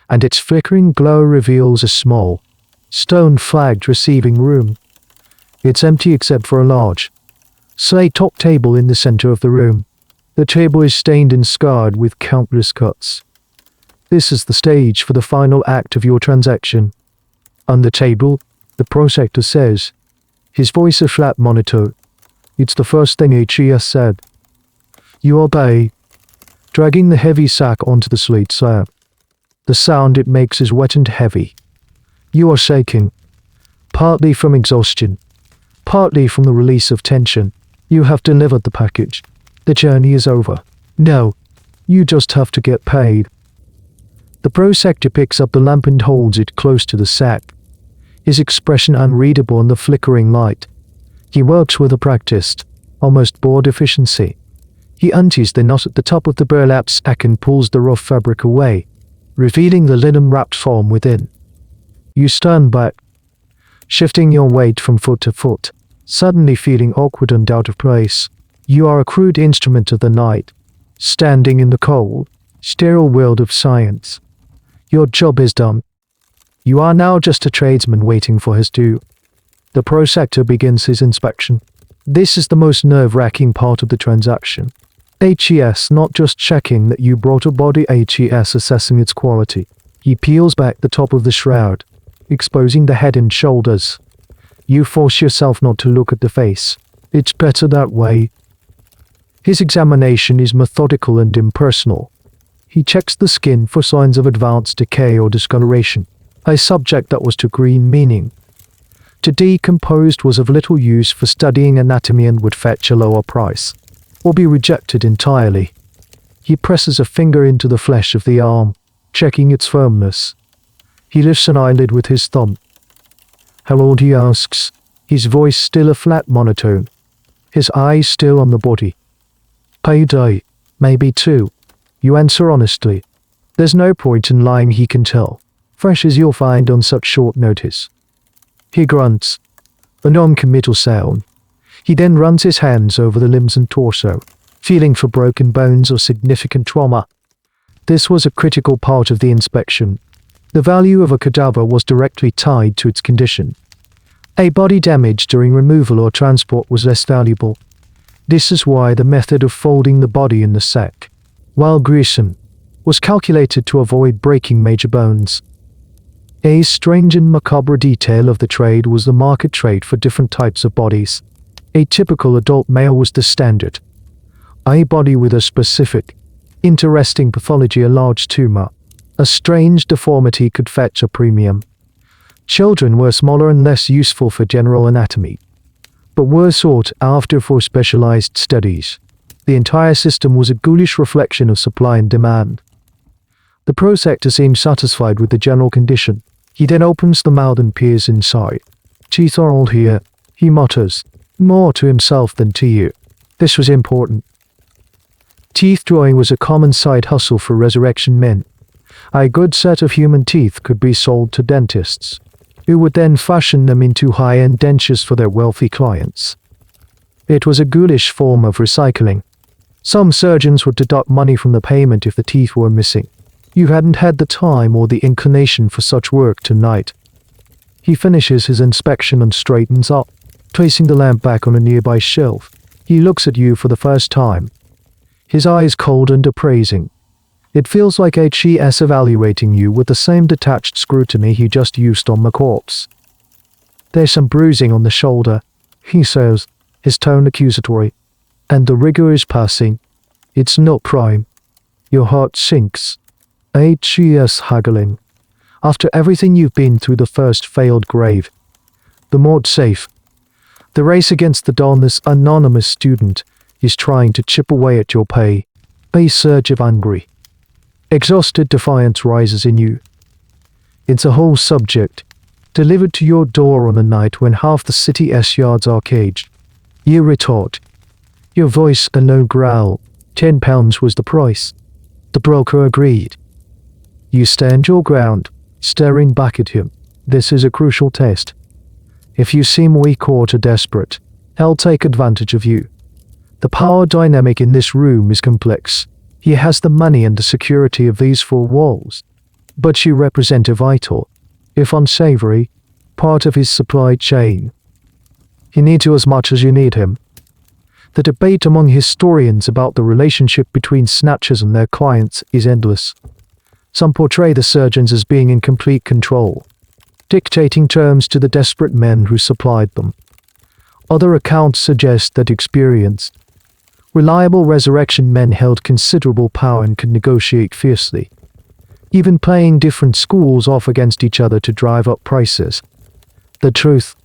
and its flickering glow reveals a small, stone-flagged receiving room. It's empty except for a large, slate-top table in the center of the room. The table is stained and scarred with countless cuts. This is the stage for the final act of your transaction. On the table, the prosector says, his voice a flat monotone. It's the first thing HES said. You obey, dragging the heavy sack onto the slate slab. The sound it makes is wet and heavy. You are shaking, partly from exhaustion, partly from the release of tension. You have delivered the package. The journey is over. No, you just have to get paid. The prosector picks up the lamp and holds it close to the sack, his expression unreadable in the flickering light. He works with a practiced, almost bored efficiency. He unties the knot at the top of the burlap sack and pulls the rough fabric away, revealing the linen-wrapped form within. You stand back, shifting your weight from foot to foot, suddenly feeling awkward and out of place. You are a crude instrument of the night, standing in the cold, sterile world of science. Your job is done. You are now just a tradesman waiting for his due. The prosector begins his inspection. This is the most nerve-wracking part of the transaction. HES not just checking that you brought a body, HES assessing its quality. He peels back the top of the shroud, exposing the head and shoulders. You force yourself not to look at the face. It's better that way. His examination is methodical and impersonal. He checks the skin for signs of advanced decay or discoloration, a subject that was to green meaning. To decomposed was of little use for studying anatomy and would fetch a lower price, or be rejected entirely. He presses a finger into the flesh of the arm, checking its firmness. He lifts an eyelid with his thumb. How old, he asks, his voice still a flat monotone, his eyes still on the body. Payday, maybe 2. You answer honestly. There's no point in lying, he can tell, fresh as you'll find on such short notice. He grunts, a non-committal sound. He then runs his hands over the limbs and torso, feeling for broken bones or significant trauma. This was a critical part of the inspection. The value of a cadaver was directly tied to its condition. A body damaged during removal or transport was less valuable. This is why the method of folding the body in the sack, while gruesome, was calculated to avoid breaking major bones. A strange and macabre detail of the trade was the market trade for different types of bodies. A typical adult male was the standard. A body with a specific, interesting pathology, a large tumor, a strange deformity could fetch a premium. Children were smaller and less useful for general anatomy, but were sought after for specialized studies. The entire system was a ghoulish reflection of supply and demand. The prosector seems satisfied with the general condition. He then opens the mouth and peers inside. Teeth are all here, he mutters, more to himself than to you. This was important. Teeth drawing was a common side hustle for resurrection men. A good set of human teeth could be sold to dentists, who would then fashion them into high-end dentures for their wealthy clients. It was a ghoulish form of recycling. Some surgeons would deduct money from the payment if the teeth were missing. You hadn't had the time or the inclination for such work tonight. He finishes his inspection and straightens up, placing the lamp back on a nearby shelf. He looks at you for the first time. His eyes cold and appraising. It feels like HES evaluating you with the same detached scrutiny he just used on the corpse. There's some bruising on the shoulder, he says, his tone accusatory. And the rigor is passing. It's not crime. Your heart sinks. HES haggling. After everything you've been through, the first failed grave. The more safe. The race against the dawn, this anonymous student is trying to chip away at your pay. A surge of angry. Exhausted defiance rises in you. It's a whole subject, delivered to your door on a night when half the city's yards are caged. You retort. Your voice a low growl. £10 was the price. The broker agreed. You stand your ground, staring back at him. This is a crucial test. If you seem weak or too desperate, I'll take advantage of you. The power dynamic in this room is complex. He has the money and the security of these four walls. But you represent a vital, if unsavory, part of his supply chain. You need you as much as you need him. The debate among historians about the relationship between snatchers and their clients is endless. Some portray the surgeons as being in complete control, dictating terms to the desperate men who supplied them. Other accounts suggest that experienced, reliable resurrection men held considerable power and could negotiate fiercely, even playing different schools off against each other to drive up prices. The truth,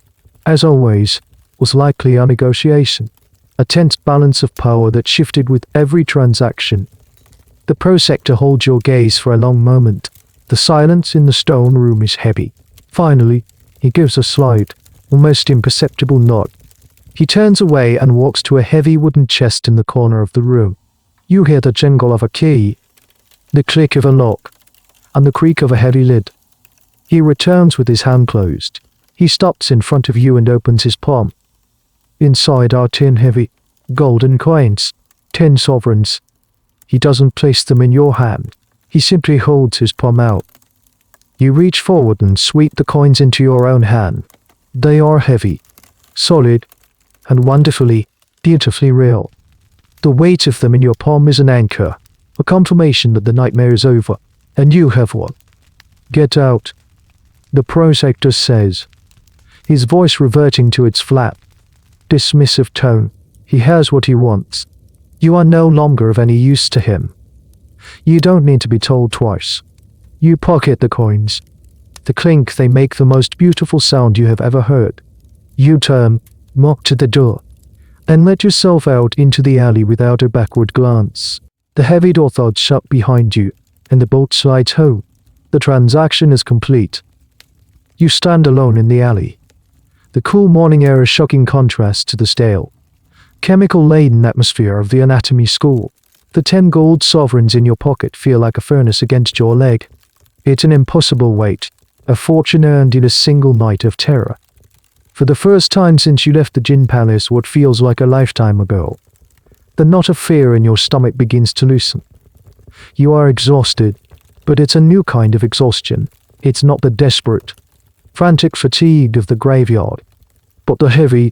as always, was likely a negotiation, a tense balance of power that shifted with every transaction. The prosector holds your gaze for a long moment. The silence in the stone room is heavy. Finally, he gives a slight, almost imperceptible nod. He turns away and walks to a heavy wooden chest in the corner of the room. You hear the jingle of a key, the click of a lock, and the creak of a heavy lid. He returns with his hand closed. He stops in front of you and opens his palm. Inside are 10 heavy, golden coins, 10 sovereigns. He doesn't place them in your hand. He simply holds his palm out. You reach forward and sweep the coins into your own hand. They are heavy, solid, and wonderfully, beautifully real. The weight of them in your palm is an anchor, a confirmation that the nightmare is over, and you have one. Get out, the prosector says, his voice reverting to its flat, dismissive tone. He has what he wants. You are no longer of any use to him. You don't need to be told twice. You pocket the coins. The clink, they make the most beautiful sound you have ever heard. You turn, walk to the door, and let yourself out into the alley without a backward glance. The heavy door thuds shut behind you, and the bolt slides home. The transaction is complete. You stand alone in the alley. The cool morning air is shocking contrast to the stale, chemical-laden atmosphere of the anatomy school. The 10 gold sovereigns in your pocket feel like a furnace against your leg. It's an impossible weight, a fortune earned in a single night of terror. For the first time since you left the Gin Palace what feels like a lifetime ago, the knot of fear in your stomach begins to loosen. You are exhausted, but it's a new kind of exhaustion. It's not the desperate, frantic fatigue of the graveyard, but the heavy,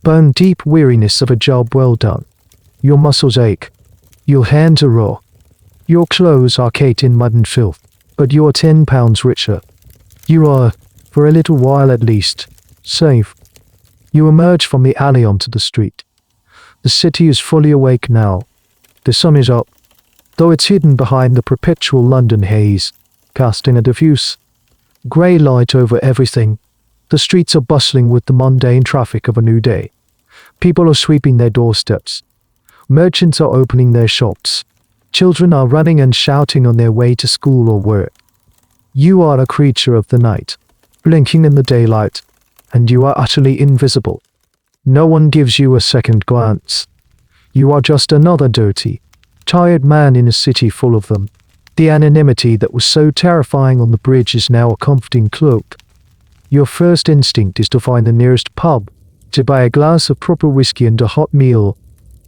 bone-deep weariness of a job well done. Your muscles ache. Your hands are raw. Your clothes are caked in mud and filth, but you are £10 richer. You are, for a little while at least, safe. You emerge from the alley onto the street. The city is fully awake now. The sun is up, though it's hidden behind the perpetual London haze, casting a diffuse, grey light over everything. The streets are bustling with the mundane traffic of a new day. People are sweeping their doorsteps. Merchants are opening their shops. Children are running and shouting on their way to school or work. You are a creature of the night, blinking in the daylight, and you are utterly invisible. No one gives you a second glance. You are just another dirty, tired man in a city full of them. The anonymity that was so terrifying on the bridge is now a comforting cloak. Your first instinct is to find the nearest pub, to buy a glass of proper whiskey and a hot meal,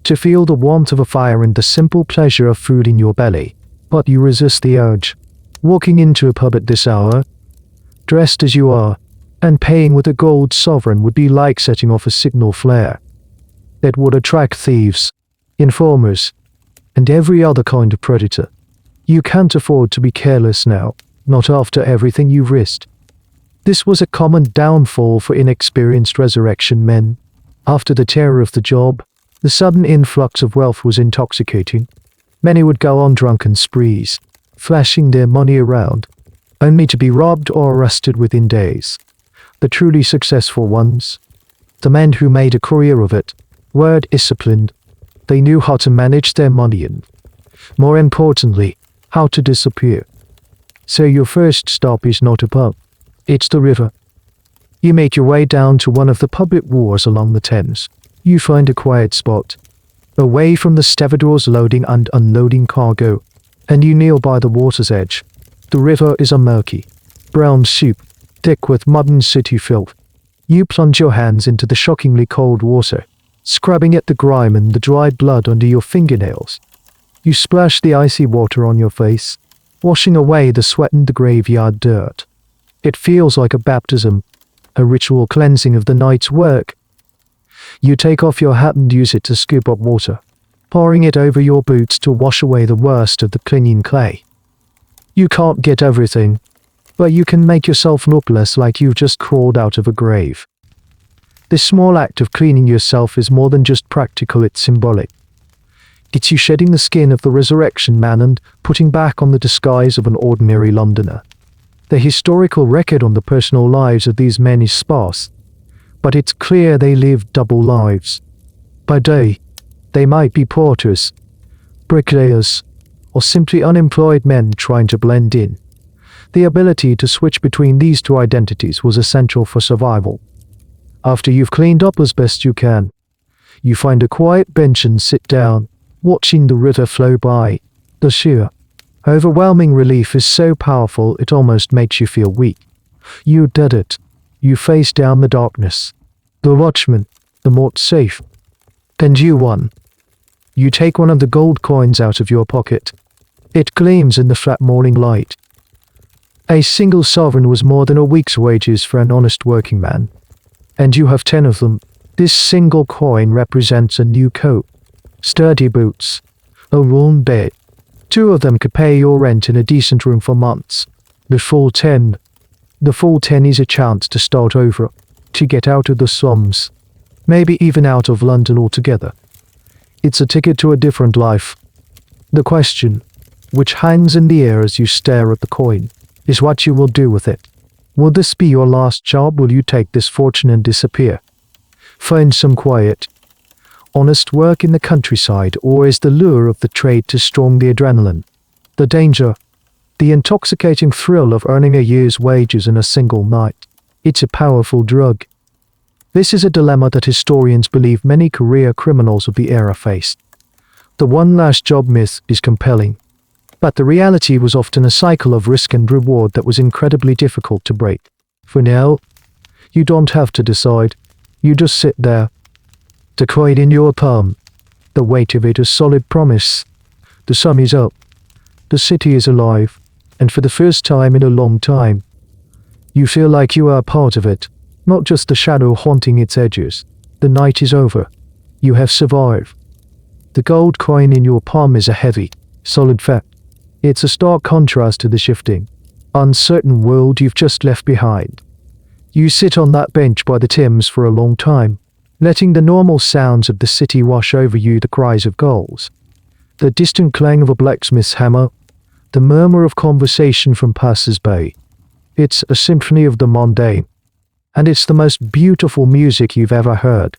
to feel the warmth of a fire and the simple pleasure of food in your belly. But you resist the urge. Walking into a pub at this hour, dressed as you are, and paying with a gold sovereign would be like setting off a signal flare. It would attract thieves, informers, and every other kind of predator. You can't afford to be careless now, not after everything you've risked. This was a common downfall for inexperienced resurrection men. After the terror of the job, the sudden influx of wealth was intoxicating. Many would go on drunken sprees, flashing their money around, only to be robbed or arrested within days. The truly successful ones, the men who made a career of it, were disciplined. They knew how to manage their money and, more importantly, how to disappear. So your first stop is not a pub, it's the river. You make your way down to one of the public wharves along the Thames. You find a quiet spot, away from the stevedores loading and unloading cargo, and you kneel by the water's edge. The river is a murky, brown soup, thick with mud and city filth. You plunge your hands into the shockingly cold water, scrubbing at the grime and the dried blood under your fingernails. You splash the icy water on your face, washing away the sweat and the graveyard dirt. It feels like a baptism, a ritual cleansing of the night's work. You take off your hat and use it to scoop up water, pouring it over your boots to wash away the worst of the clinging clay. You can't get everything, but you can make yourself look less like you've just crawled out of a grave. This small act of cleaning yourself is more than just practical, it's symbolic. It's you shedding the skin of the resurrection man and putting back on the disguise of an ordinary Londoner. The historical record on the personal lives of these men is sparse, but it's clear they lived double lives. By day, they might be porters, bricklayers, or simply unemployed men trying to blend in. The ability to switch between these two identities was essential for survival. After you've cleaned up as best you can, you find a quiet bench and sit down, watching the river flow by. The sheer, overwhelming relief is so powerful it almost makes you feel weak. You did it. You face down the darkness. The watchman, the mort safe. And you won. You take one of the gold coins out of your pocket. It gleams in the flat morning light. A single sovereign was more than a week's wages for an honest working man. And you have 10 of them. This single coin represents a new coat, sturdy boots, a warm bed. 2 of them could pay your rent in a decent room for months. The full 10 is a chance to start over, to get out of the slums, maybe even out of London altogether. It's a ticket to a different life. The question, which hangs in the air as you stare at the coin, is what you will do with it. Will this be your last job? Will you take this fortune and disappear? Find some quiet, honest work in the countryside, or is the lure of the trade too strong? The adrenaline, the danger, the intoxicating thrill of earning a year's wages in a single night. It's a powerful drug. This is a dilemma that historians believe many career criminals of the era faced. The one last job myth is compelling, but the reality was often a cycle of risk and reward that was incredibly difficult to break. For now, you don't have to decide. You just sit there, the coin in your palm, the weight of it a solid promise. The sun is up, the city is alive, and for the first time in a long time, you feel like you are part of it, not just the shadow haunting its edges. The night is over. You have survived. The gold coin in your palm is a heavy, solid fact. It's a stark contrast to the shifting, uncertain world you've just left behind. You sit on that bench by the Thames for a long time, letting the normal sounds of the city wash over you, the cries of gulls, the distant clang of a blacksmith's hammer, the murmur of conversation from passers-by. It's a symphony of the mundane, and it's the most beautiful music you've ever heard.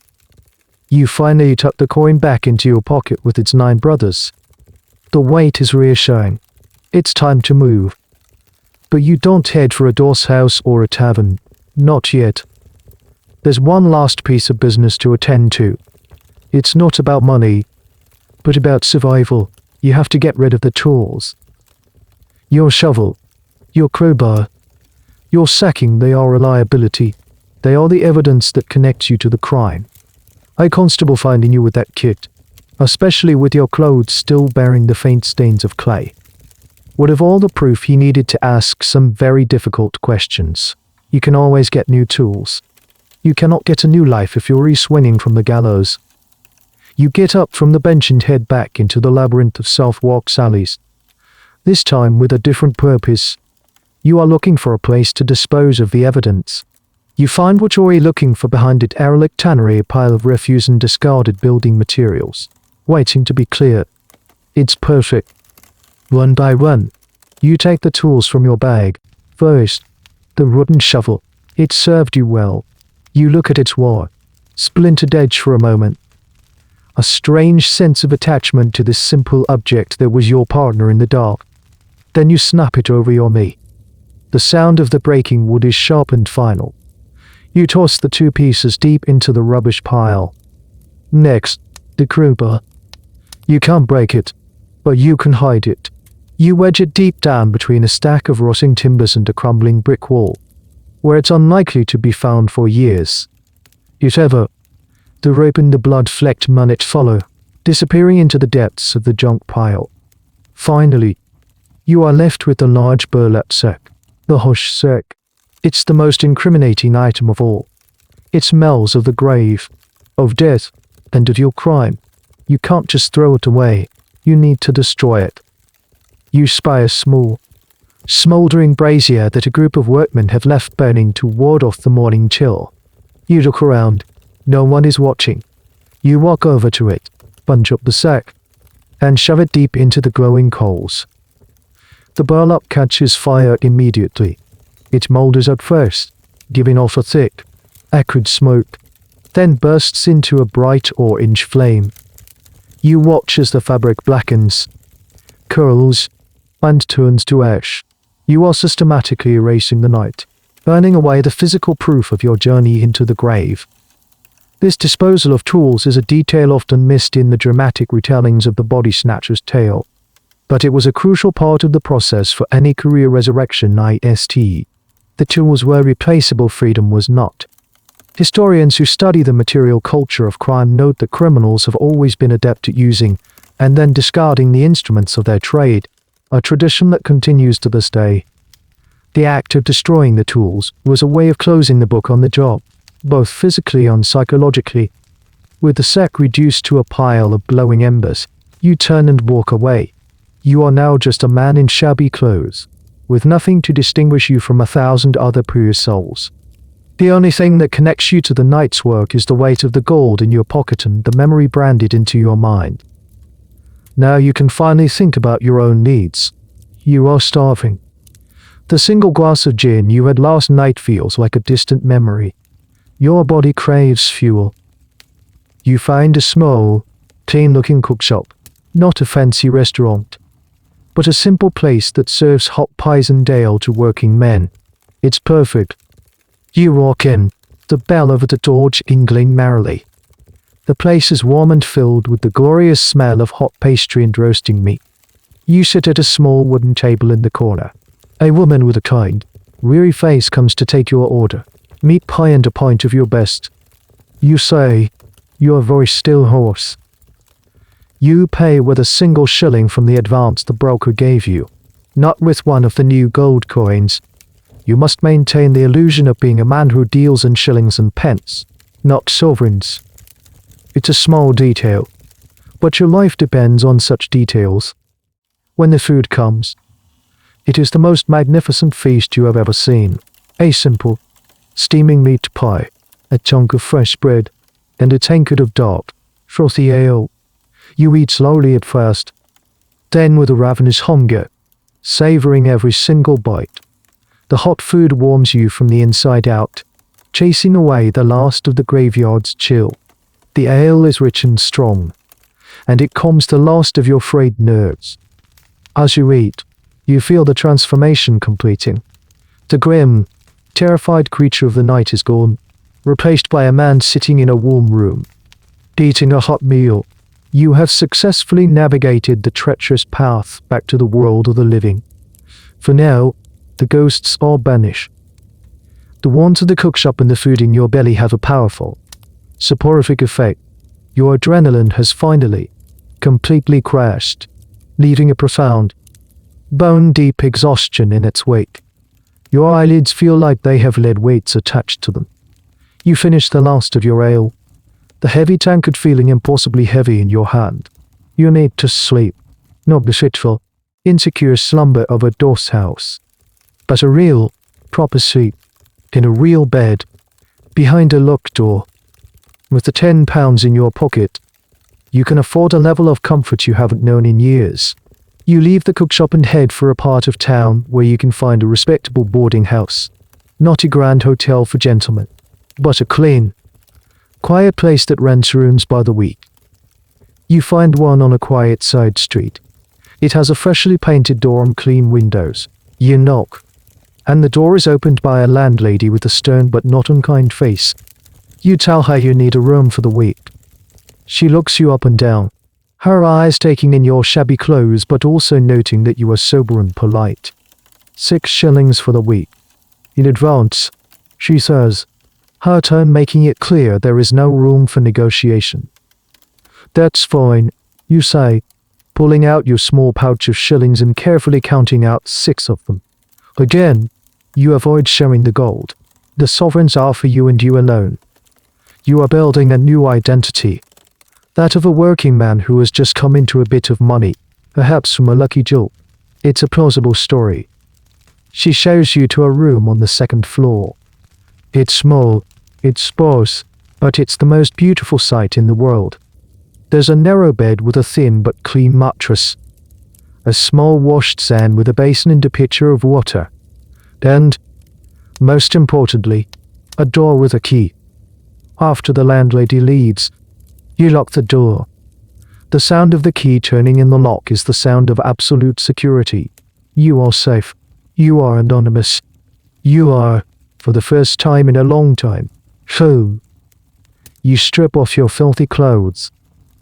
You finally tuck the coin back into your pocket with its 9 brothers. The weight is reassuring. It's time to move. But you don't head for a doss house or a tavern. Not yet. There's one last piece of business to attend to. It's not about money, but about survival. You have to get rid of the tools. Your shovel, your crowbar, your sacking, they are a liability. They are the evidence that connects you to the crime. A constable finding you with that kit, especially with your clothes still bearing the faint stains of clay. What of all the proof he needed to ask some very difficult questions? You can always get new tools. You cannot get a new life if you're swinging from the gallows. You get up from the bench and head back into the labyrinth of self-walk alleys. This time with a different purpose. You are looking for a place to dispose of the evidence. You find what you're looking for behind it: derelict tannery, a pile of refuse and discarded building materials, waiting to be cleared. It's perfect. One by one, you take the tools from your bag. First, the wooden shovel. It served you well. You look at its worn, splintered edge for a moment. A strange sense of attachment to this simple object that was your partner in the dark. Then you snap it over your knee. The sound of the breaking wood is sharp and final. You toss the two pieces deep into the rubbish pile. Next, the crowbar. You can't break it, but you can hide it. You wedge it deep down between a stack of rotting timbers and a crumbling brick wall, where it's unlikely to be found for years, if ever. The rope and the blood-flecked mullet follow, disappearing into the depths of the junk pile. Finally, you are left with the large burlap sack, the hush sack. It's the most incriminating item of all. It smells of the grave, of death, and of your crime. You can't just throw it away. You need to destroy it. You spy a small, smouldering brazier that a group of workmen have left burning to ward off the morning chill. You look around. No one is watching. You walk over to it, bunch up the sack, and shove it deep into the glowing coals. The burlap catches fire immediately. It moulders at first, giving off a thick, acrid smoke, then bursts into a bright orange flame. You watch as the fabric blackens, curls, and turns to ash. You are systematically erasing the night, burning away the physical proof of your journey into the grave. This disposal of tools is a detail often missed in the dramatic retellings of the body snatcher's tale, but it was a crucial part of the process for any career resurrection. The tools were replaceable, freedom was not. Historians who study the material culture of crime note that criminals have always been adept at using and then discarding the instruments of their trade, a tradition that continues to this day. The act of destroying the tools was a way of closing the book on the job, both physically and psychologically. With the sack reduced to a pile of glowing embers, you turn and walk away. You are now just a man in shabby clothes, with nothing to distinguish you from 1,000 other poor souls. The only thing that connects you to the night's work is the weight of the gold in your pocket and the memory branded into your mind. Now you can finally think about your own needs. You are starving. The single glass of gin you had last night feels like a distant memory. Your body craves fuel. You find a small, clean-looking cookshop, not a fancy restaurant, but a simple place that serves hot pies and ale to working men. It's perfect. You walk in, the bell over the door jingling merrily. The place is warm and filled with the glorious smell of hot pastry and roasting meat. You sit at a small wooden table in the corner. A woman with a kind, weary face comes to take your order. Meat pie and a pint of your best. You say, your voice still hoarse. You pay with a single shilling from the advance the broker gave you, not with one of the new gold coins. You must maintain the illusion of being a man who deals in shillings and pence, not sovereigns. It's a small detail, but your life depends on such details. When the food comes, it is the most magnificent feast you have ever seen. A simple, steaming meat pie, a chunk of fresh bread, and a tankard of dark, frothy ale. You eat slowly at first, then with a ravenous hunger, savoring every single bite. The hot food warms you from the inside out, chasing away the last of the graveyard's chill. The ale is rich and strong, and it calms the last of your frayed nerves. As you eat, you feel the transformation completing. The grim, terrified creature of the night is gone, replaced by a man sitting in a warm room, eating a hot meal. You have successfully navigated the treacherous path back to the world of the living. For now, the ghosts are banished. The warmth of the cookshop and the food in your belly have a powerful, soporific effect. Your adrenaline has finally, completely crashed, leaving a profound, bone-deep exhaustion in its wake. Your eyelids feel like they have lead weights attached to them. You finish the last of your ale, the heavy tankard feeling impossibly heavy in your hand. You need to sleep, not the fitful, insecure slumber of a doss house, but a real, proper sleep, in a real bed, behind a locked door. With the £10 in your pocket, you can afford a level of comfort you haven't known in years. You leave the cookshop and head for a part of town where you can find a respectable boarding house. Not a grand hotel for gentlemen, but a clean, quiet place that rents rooms by the week. You find one on a quiet side street. It has a freshly painted door and clean windows. You knock, and the door is opened by a landlady with a stern but not unkind face. You tell her you need a room for the week. She looks you up and down, her eyes taking in your shabby clothes but also noting that you are sober and polite. 6 shillings for the week. In advance, she says, her tone making it clear there is no room for negotiation. That's fine, you say, pulling out your small pouch of shillings and carefully counting out 6 of them. Again, you avoid showing the gold. The sovereigns are for you and you alone. You are building a new identity, that of a working man who has just come into a bit of money, perhaps from a lucky jolt. It's a plausible story. She shows you to a room on the 2nd floor. It's small, it's sparse, but it's the most beautiful sight in the world. There's a narrow bed with a thin but clean mattress, a small washstand with a basin and a pitcher of water, and, most importantly, a door with a key. After the landlady leaves, you lock the door. The sound of the key turning in the lock is the sound of absolute security. You are safe. You are anonymous. You are, for the first time in a long time, home. You strip off your filthy clothes,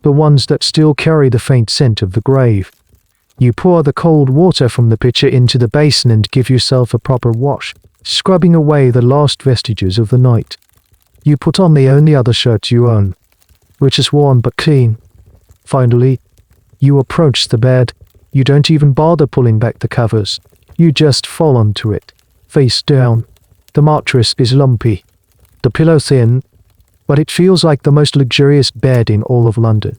the ones that still carry the faint scent of the grave. You pour the cold water from the pitcher into the basin and give yourself a proper wash, scrubbing away the last vestiges of the night. You put on the only other shirt you own, which is worn but clean. Finally, you approach the bed. You don't even bother pulling back the covers. You just fall onto it, face down. The mattress is lumpy, the pillow thin, but it feels like the most luxurious bed in all of London.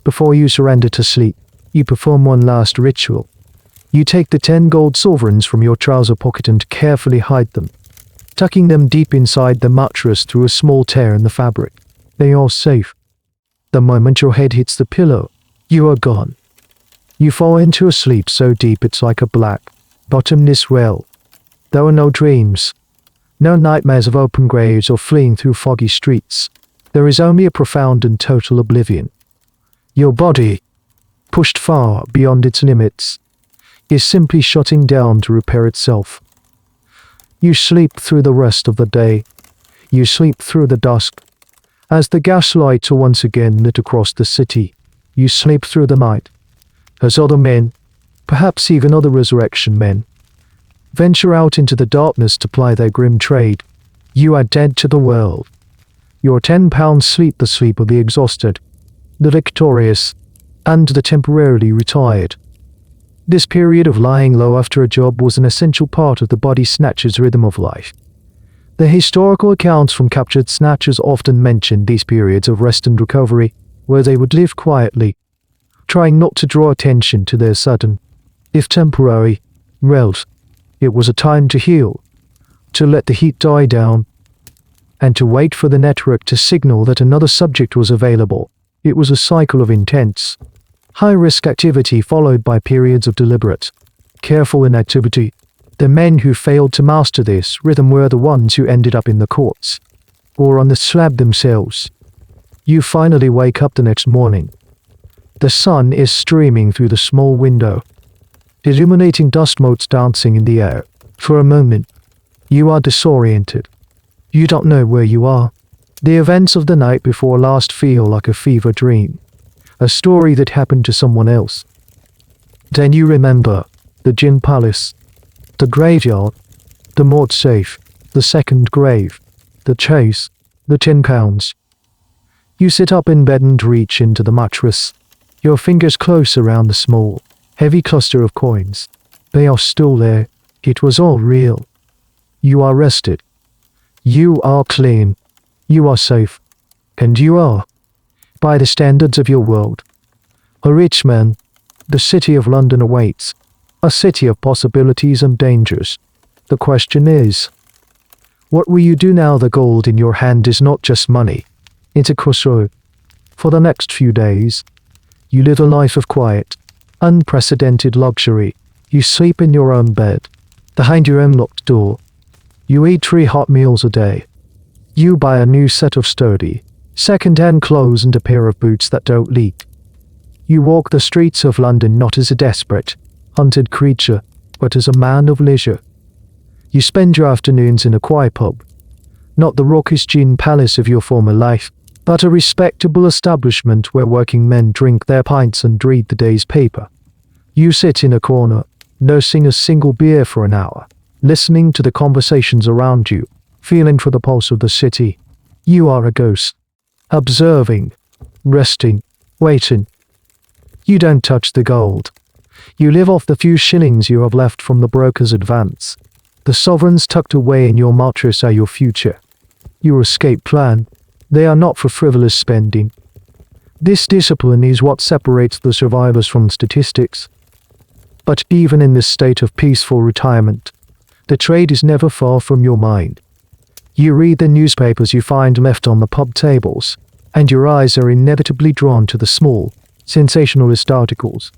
Before you surrender to sleep, you perform one last ritual. You take the 10 gold sovereigns from your trouser pocket and carefully hide them, tucking them deep inside the mattress through a small tear in the fabric. They are safe. The moment your head hits the pillow, you are gone. You fall into a sleep so deep it's like a black, bottomless well. There are no dreams, no nightmares of open graves or fleeing through foggy streets. There is only a profound and total oblivion. Your body, pushed far beyond its limits, is simply shutting down to repair itself. You sleep through the rest of the day. You sleep through the dusk. As the gaslights are once again lit across the city, you sleep through the night. As other men, perhaps even other resurrection men, venture out into the darkness to ply their grim trade, you are dead to the world. Your £10 sleep the sleep of the exhausted, the victorious, and the temporarily retired. This period of lying low after a job was an essential part of the body snatcher's rhythm of life. The historical accounts from captured snatchers often mention these periods of rest and recovery, where they would live quietly, trying not to draw attention to their sudden, if temporary, wealth. It was a time to heal, to let the heat die down, and to wait for the network to signal that another subject was available. It was a cycle of intense, high-risk activity followed by periods of deliberate, careful inactivity. The men who failed to master this rhythm were the ones who ended up in the courts, or on the slab themselves. You finally wake up the next morning. The sun is streaming through the small window, illuminating dust motes dancing in the air. For a moment, you are disoriented. You don't know where you are. The events of the night before last feel like a fever dream, a story that happened to someone else. Then you remember the gin palace, the graveyard, the morgue safe, the second grave, the chase, the £10. You sit up in bed and reach into the mattress, your fingers close around the small, heavy cluster of coins. They are still there. It was all real. You are rested. You are clean. You are safe. And you are, by the standards of your world, a rich man. The city of London awaits. A city of possibilities and dangers. The question is, what will you do now the gold in your hand is not just money? It's a crossroad. For the next few days, you live a life of quiet, unprecedented luxury. You sleep in your own bed, behind your own locked door. You eat 3 hot meals a day. You buy a new set of sturdy, second-hand clothes and a pair of boots that don't leak. You walk the streets of London not as a desperate, hunted creature, but as a man of leisure. You spend your afternoons in a quiet pub, not the raucous gin palace of your former life, but a respectable establishment where working men drink their pints and read the day's paper. You sit in a corner, nursing a single beer for an hour, listening to the conversations around you, feeling for the pulse of the city. You are a ghost, observing, resting, waiting. You don't touch the gold. You live off the few shillings you have left from the broker's advance. The sovereigns tucked away in your mattress are your future. Your escape plan. They are not for frivolous spending. This discipline is what separates the survivors from statistics. But even in this state of peaceful retirement, the trade is never far from your mind. You read the newspapers you find left on the pub tables, and your eyes are inevitably drawn to the small, sensationalist articles.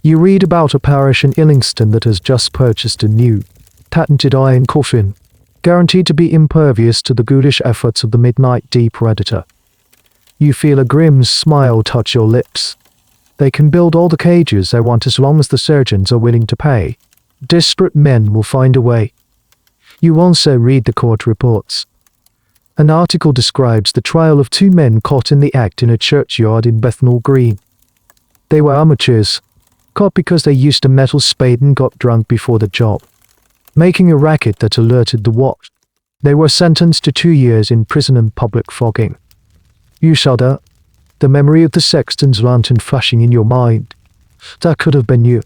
You read about a parish in Illingston that has just purchased a new, patented iron coffin, guaranteed to be impervious to the ghoulish efforts of the midnight deep predator. You feel a grim smile touch your lips. They can build all the cages they want as long as the surgeons are willing to pay. Desperate men will find a way. You also read the court reports. An article describes the trial of 2 men caught in the act in a churchyard in Bethnal Green. They were amateurs, caught because they used a metal spade and got drunk before the job, making a racket that alerted the watch. They were sentenced to 2 years in prison and public flogging. You shudder, the memory of the sexton's lantern flashing in your mind. That could have been you.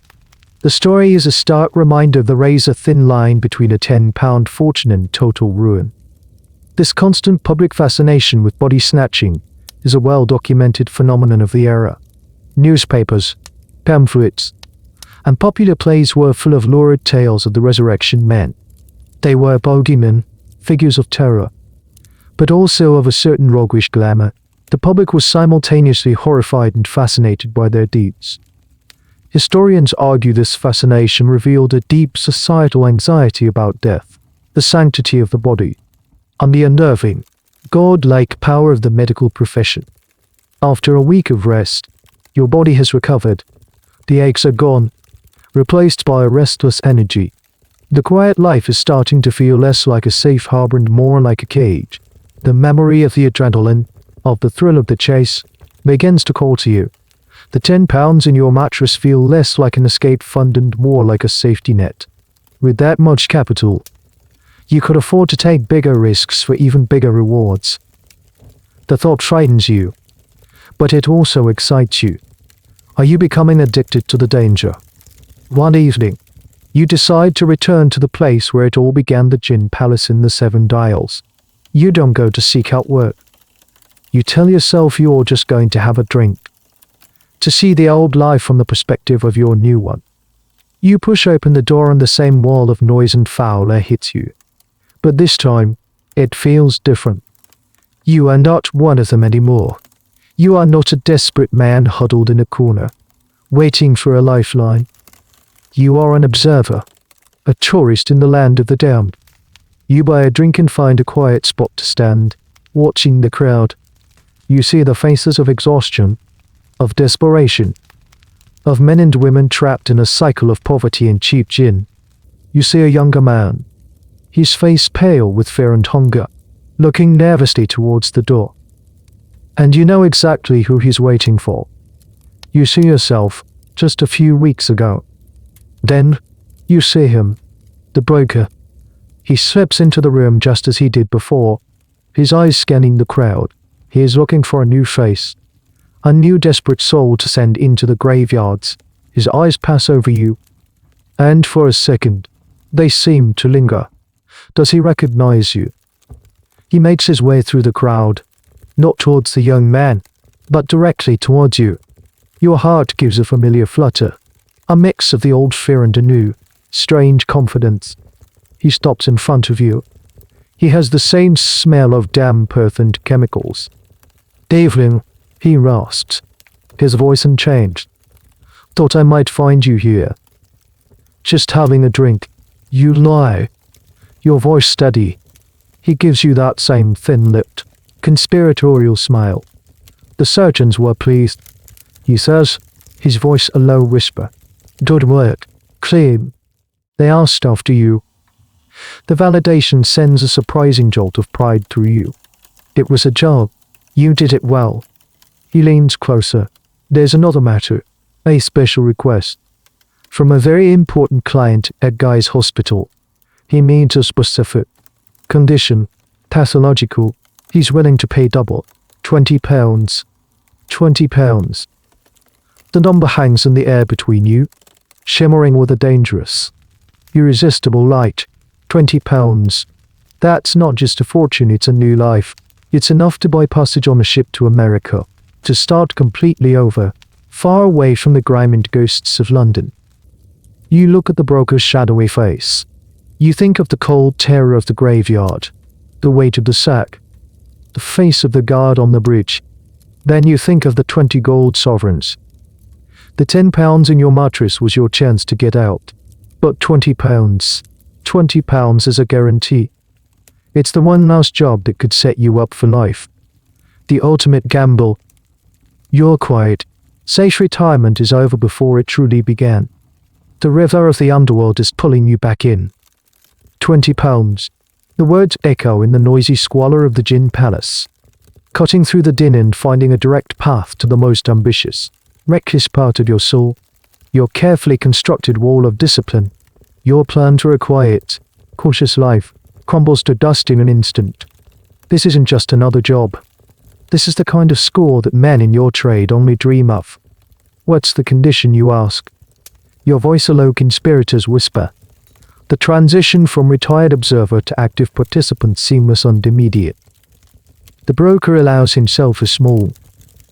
The story is a stark reminder of the razor-thin line between a £10 fortune and total ruin. This constant public fascination with body snatching is a well-documented phenomenon of the era. Newspapers, pamphlets, and popular plays were full of lurid tales of the resurrection men. They were bogeymen, figures of terror, but also of a certain roguish glamour. The public was simultaneously horrified and fascinated by their deeds. Historians argue this fascination revealed a deep societal anxiety about death, the sanctity of the body, and the unnerving, god-like power of the medical profession. After a week of rest, your body has recovered. The aches are gone, replaced by a restless energy. The quiet life is starting to feel less like a safe harbor and more like a cage. The memory of the adrenaline, of the thrill of the chase, begins to call to you. The £10 in your mattress feel less like an escape fund and more like a safety net. With that much capital, you could afford to take bigger risks for even bigger rewards. The thought frightens you, but it also excites you. Are you becoming addicted to the danger? One evening, you decide to return to the place where it all began, the gin palace in the 7 Dials. You don't go to seek out work. You tell yourself you're just going to have a drink, to see the old life from the perspective of your new one. You push open the door and the same wall of noise and foul air hits you. But this time, it feels different. You are not one of them anymore. You are not a desperate man huddled in a corner, waiting for a lifeline. You are an observer, a tourist in the land of the damned. You buy a drink and find a quiet spot to stand, watching the crowd. You see the faces of exhaustion, of desperation, of men and women trapped in a cycle of poverty and cheap gin. You see a younger man, his face pale with fear and hunger, looking nervously towards the door. And you know exactly who he's waiting for. You see yourself just a few weeks ago. Then, you see him, the broker. He slips into the room just as he did before, his eyes scanning the crowd. He is looking for a new face, a new desperate soul to send into the graveyards. His eyes pass over you. And for a second, they seem to linger. Does he recognize you? He makes his way through the crowd, not towards the young man, but directly towards you. Your heart gives a familiar flutter, a mix of the old fear and a new, strange confidence. He stops in front of you. He has the same smell of damp earth and chemicals. "Evening," he rasps, his voice unchanged. "Thought I might find you here." "Just having a drink." "You lie." Your voice steady. He gives you that same thin-lipped, conspiratorial smile. "The surgeons were pleased," he says, his voice a low whisper. "Good work. Clean. They asked after you." The validation sends a surprising jolt of pride through you. It was a job. You did it well. He leans closer. "There's another matter. A special request. From a very important client at Guy's Hospital. He means a specific condition. Pathological. He's willing to pay double. £20. £20. The number hangs in the air between you, shimmering with a dangerous, irresistible light. £20. That's not just a fortune, it's a new life. It's enough to buy passage on a ship to America, to start completely over, far away from the grime and ghosts of London. You look at the broker's shadowy face. You think of the cold terror of the graveyard, the weight of the sack, the face of the guard on the bridge. Then you think of the 20 gold sovereigns. The £10 in your mattress was your chance to get out. But £20. £20 is a guarantee. It's the one last job that could set you up for life. The ultimate gamble. You're quiet. Safe retirement is over before it truly began. The river of the underworld is pulling you back in. £20. The words echo in the noisy squalor of the gin palace, cutting through the din and finding a direct path to the most ambitious, reckless part of your soul, your carefully constructed wall of discipline. Your plan to a quiet, cautious life crumbles to dust in an instant. This isn't just another job. This is the kind of score that men in your trade only dream of. What's the condition, you ask? Your voice a low conspirator's whisper. The transition from retired observer to active participant seamless and immediate. The broker allows himself a small,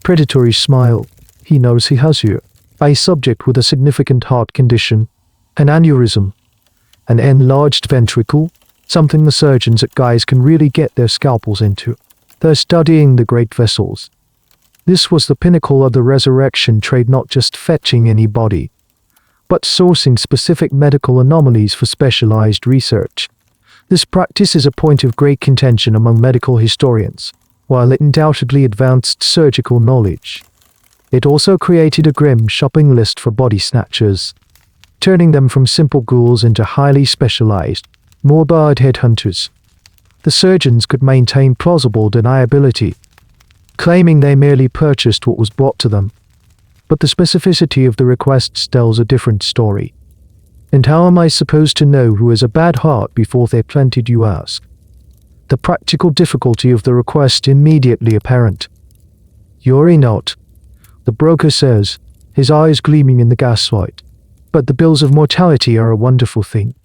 predatory smile. He knows he has you, a subject with a significant heart condition, an aneurysm, an enlarged ventricle, something the surgeons at Guy's can really get their scalpels into. They're studying the great vessels. This was the pinnacle of the resurrection trade, not just fetching any body, but sourcing specific medical anomalies for specialized research. This practice is a point of great contention among medical historians. While it undoubtedly advanced surgical knowledge, it also created a grim shopping list for body snatchers, turning them from simple ghouls into highly specialized, morbid headhunters. The surgeons could maintain plausible deniability, claiming they merely purchased what was brought to them. But the specificity of the requests tells a different story. And how am I supposed to know who has a bad heart before they're planted, you ask? The practical difficulty of the request immediately apparent. "You're not," the broker says, his eyes gleaming in the gaslight. "But the bills of mortality are a wonderful thing."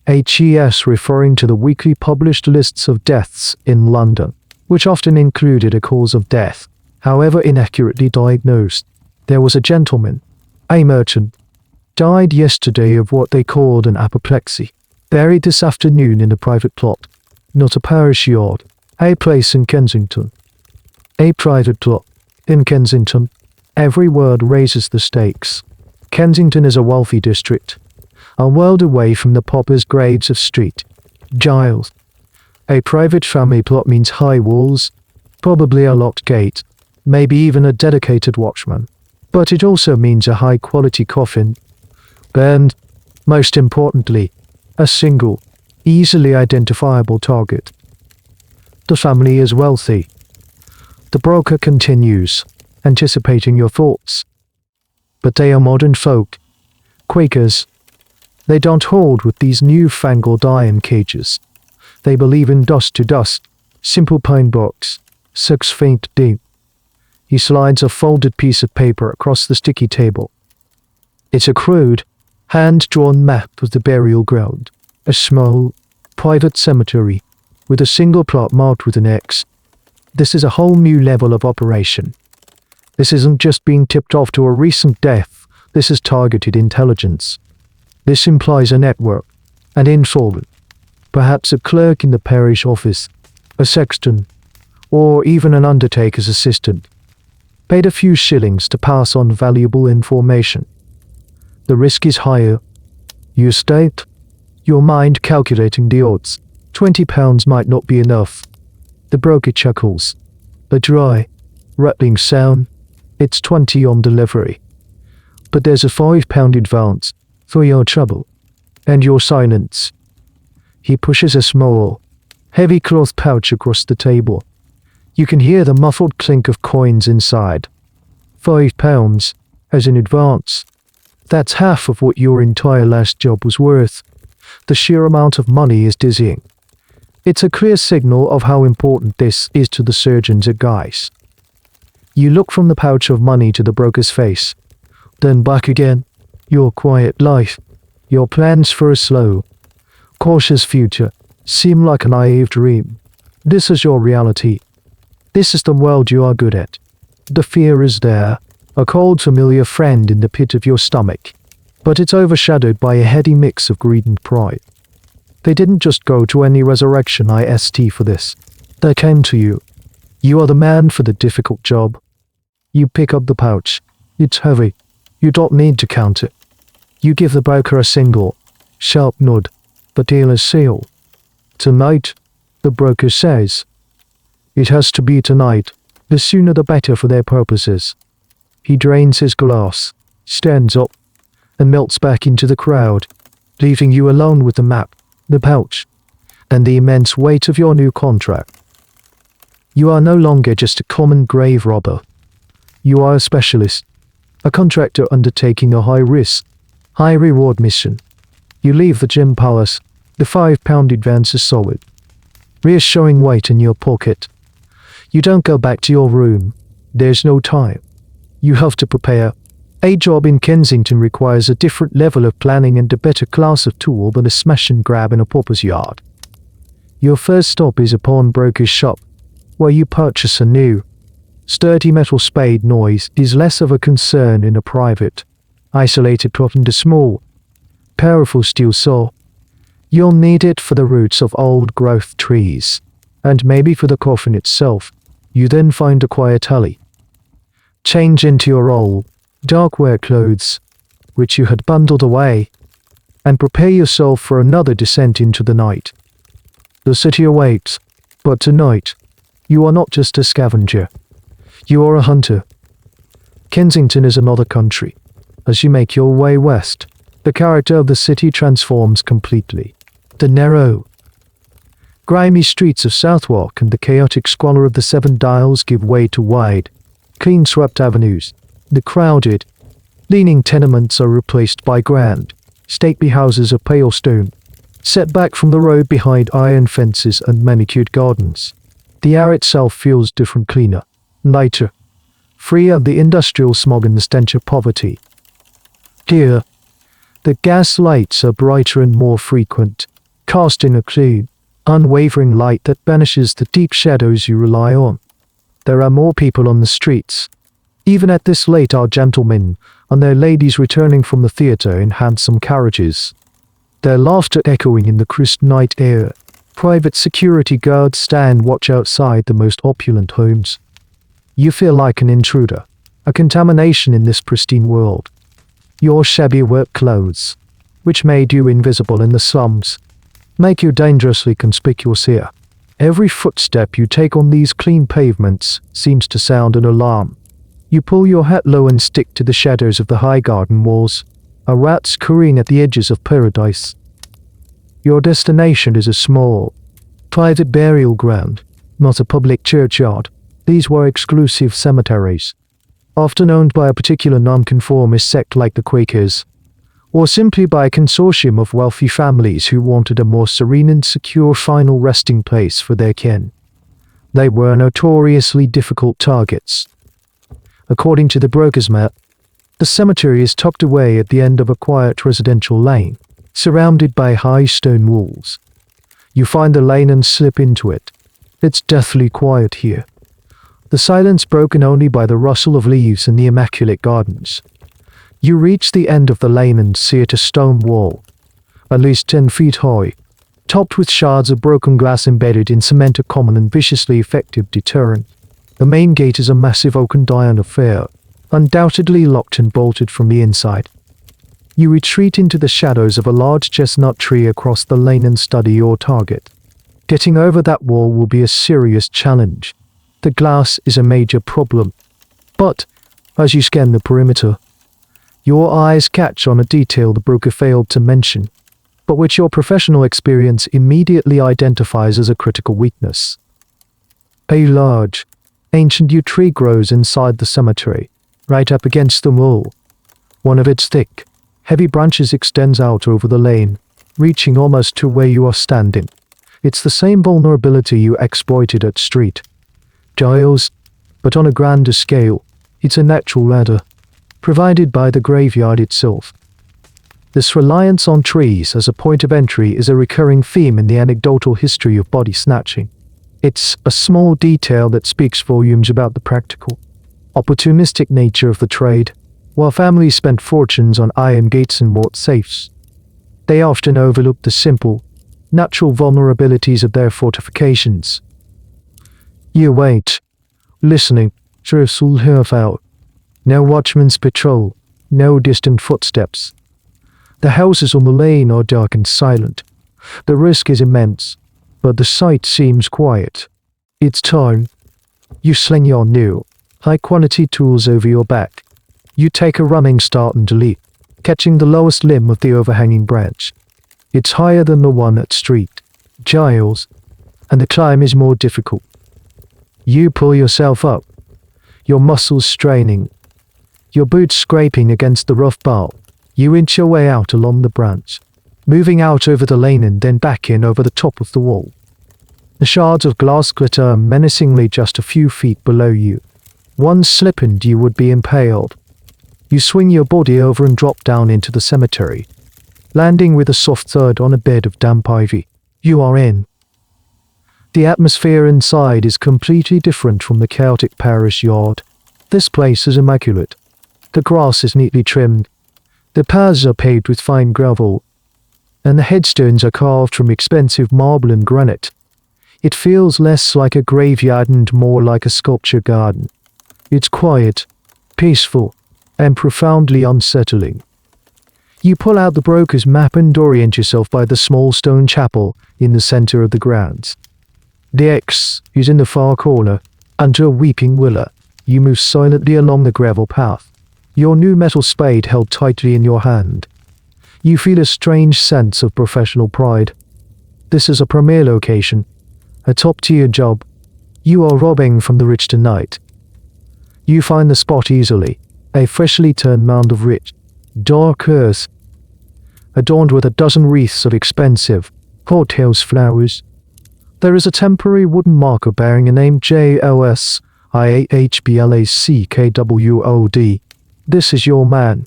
HES referring to the weekly published lists of deaths in London, which often included a cause of death, however inaccurately diagnosed. There was a gentleman, a merchant, died yesterday of what they called an apoplexy, buried this afternoon in a private plot, not a parish yard, a place in Kensington. A private plot in Kensington. Every word raises the stakes. Kensington is a wealthy district, a world away from the paupers' grades of Street Giles. A private family plot means high walls, probably a locked gate, maybe even a dedicated watchman. But it also means a high-quality coffin, and, most importantly, a single, easily identifiable target. The family is wealthy. The broker continues, anticipating your thoughts. But they are modern folk, Quakers. They don't hold with these newfangled iron cages. They believe in dust to dust, simple pine box, 6 feet deep. He slides a folded piece of paper across the sticky table. It's a crude, Hand-drawn map of the burial ground. A small, private cemetery, with a single plot marked with an X. This is a whole new level of operation. This isn't just being tipped off to a recent death, this is targeted intelligence. This implies a network, an informant, perhaps a clerk in the parish office, a sexton, or even an undertaker's assistant, paid a few shillings to pass on valuable information. The risk is higher. You state, your mind calculating the odds. £20 might not be enough. The broker chuckles. A dry, rattling sound. It's 20 on delivery. But there's a £5 advance for your trouble and your silence. He pushes a small, heavy cloth pouch across the table. You can hear the muffled clink of coins inside. £5 as an advance. That's half of what your entire last job was worth. The sheer amount of money is dizzying. It's a clear signal of how important this is to the surgeons at Guy's. You look from the pouch of money to the broker's face, then back again. Your quiet life, your plans for a slow, cautious future seem like a naive dream. This is your reality. This is the world you are good at. The fear is there, a cold familiar friend in the pit of your stomach, but it's overshadowed by a heady mix of greed and pride. They didn't just go to any Resurrectionist for this. They came to you. You are the man for the difficult job. You pick up the pouch. It's heavy. You don't need to count it. You give the broker a single, sharp nod. The deal is sealed. Tonight, the broker says. It has to be tonight. The sooner the better for their purposes. He drains his glass, stands up, and melts back into the crowd, leaving you alone with the map, the pouch, and the immense weight of your new contract. You are no longer just a common grave robber. You are a specialist, a contractor undertaking a high-risk, high-reward mission. You leave the gym palace, the £5 advance is solid, reassuring weight in your pocket. You don't go back to your room. There's no time. You have to prepare. A job in Kensington requires a different level of planning and a better class of tool than a smash and grab in a pauper's yard. Your first stop is a pawnbroker's shop, where you purchase a new, sturdy metal spade. Noise is less of a concern in a private, isolated plot and a small, powerful steel saw. You'll need it for the roots of old-growth trees, and maybe for the coffin itself. You then find a quiet alley. Change into your old, dark wear clothes, which you had bundled away, and prepare yourself for another descent into the night. The city awaits, but tonight, you are not just a scavenger. You are a hunter. Kensington is another country. As you make your way west, the character of the city transforms completely. The narrow, grimy streets of Southwark and the chaotic squalor of the Seven Dials give way to wide, clean-swept avenues. The crowded, leaning tenements are replaced by grand, stately houses of pale stone, set back from the road behind iron fences and manicured gardens. The air itself feels different, cleaner, lighter, free of the industrial smog and the stench of poverty. Here, the gas lights are brighter and more frequent, casting a clean, unwavering light that banishes the deep shadows you rely on. There are more people on the streets. Even at this late hour, gentlemen and their ladies returning from the theatre in handsome carriages, their laughter echoing in the crisp night air. Private security guards stand watch outside the most opulent homes. You feel like an intruder, a contamination in this pristine world. Your shabby work clothes, which made you invisible in the slums, make you dangerously conspicuous here. Every footstep you take on these clean pavements seems to sound an alarm. You pull your hat low and stick to the shadows of the high garden walls, a rat scurrying at the edges of paradise. Your destination is a small, private burial ground, not a public churchyard. These were exclusive cemeteries, often owned by a particular nonconformist sect like the Quakers, or simply by a consortium of wealthy families who wanted a more serene and secure final resting place for their kin. They were notoriously difficult targets. According to the broker's map, The cemetery is tucked away at the end of a quiet residential lane, surrounded by high stone walls. You find the lane and slip into it. It's deathly quiet here. The silence broken only by the rustle of leaves in the immaculate gardens. You reach the end of the lane and see it a stone wall, at least 10 feet high, topped with shards of broken glass embedded in cement, a common and viciously effective deterrent. The main gate is a massive oaken iron affair, undoubtedly locked and bolted from the inside. You retreat into the shadows of a large chestnut tree across the lane and study your target. Getting over that wall will be a serious challenge. The glass is a major problem. But, as you scan the perimeter, your eyes catch on a detail the broker failed to mention, but which your professional experience immediately identifies as a critical weakness. A large, ancient yew tree grows inside the cemetery, right up against the wall. One of its thick, heavy branches extends out over the lane, reaching almost to where you are standing. It's the same vulnerability you exploited at Street Giles, but on a grander scale. It's a natural ladder, provided by the graveyard itself. This reliance on trees as a point of entry is a recurring theme in the anecdotal history of body snatching. It's a small detail that speaks volumes about the practical, opportunistic nature of the trade. While families spent fortunes on iron gates and wrought safes, they often overlooked the simple, natural vulnerabilities of their fortifications. You wait, listening, Restful half out. No watchman's patrol, no distant footsteps. The houses on the lane are dark and silent. The risk is immense, but the sight seems quiet. It's time. You sling your new, high-quality tools over your back. You take a running start and leap, catching the lowest limb of the overhanging branch. It's higher than the one at Street Giles, and the climb is more difficult. You pull yourself up, your muscles straining, your boots scraping against the rough bark. You inch your way out along the branch, moving out over the lane and then back in over the top of the wall. The shards of glass glitter menacingly just a few feet below you. One slip and you would be impaled. You swing your body over and drop down into the cemetery, landing with a soft thud on a bed of damp ivy. You are in. The atmosphere inside is completely different from the chaotic parish yard. This place is immaculate. The grass is neatly trimmed. The paths are paved with fine gravel, and the headstones are carved from expensive marble and granite. It feels less like a graveyard and more like a sculpture garden. It's quiet, peaceful, and profoundly unsettling. You pull out the broker's map and orient yourself by the small stone chapel in the center of the grounds. The X is in the far corner, under a weeping willow. You move silently along the gravel path, your new metal spade held tightly in your hand. You feel a strange sense of professional pride. This is a premier location, a top-tier job. You are robbing from the rich tonight. You find the spot easily, a freshly turned mound of rich, dark earth, adorned with a dozen wreaths of expensive, hothouse flowers. There is a temporary wooden marker bearing a name JOSIAHBLACKWOD. This is your man.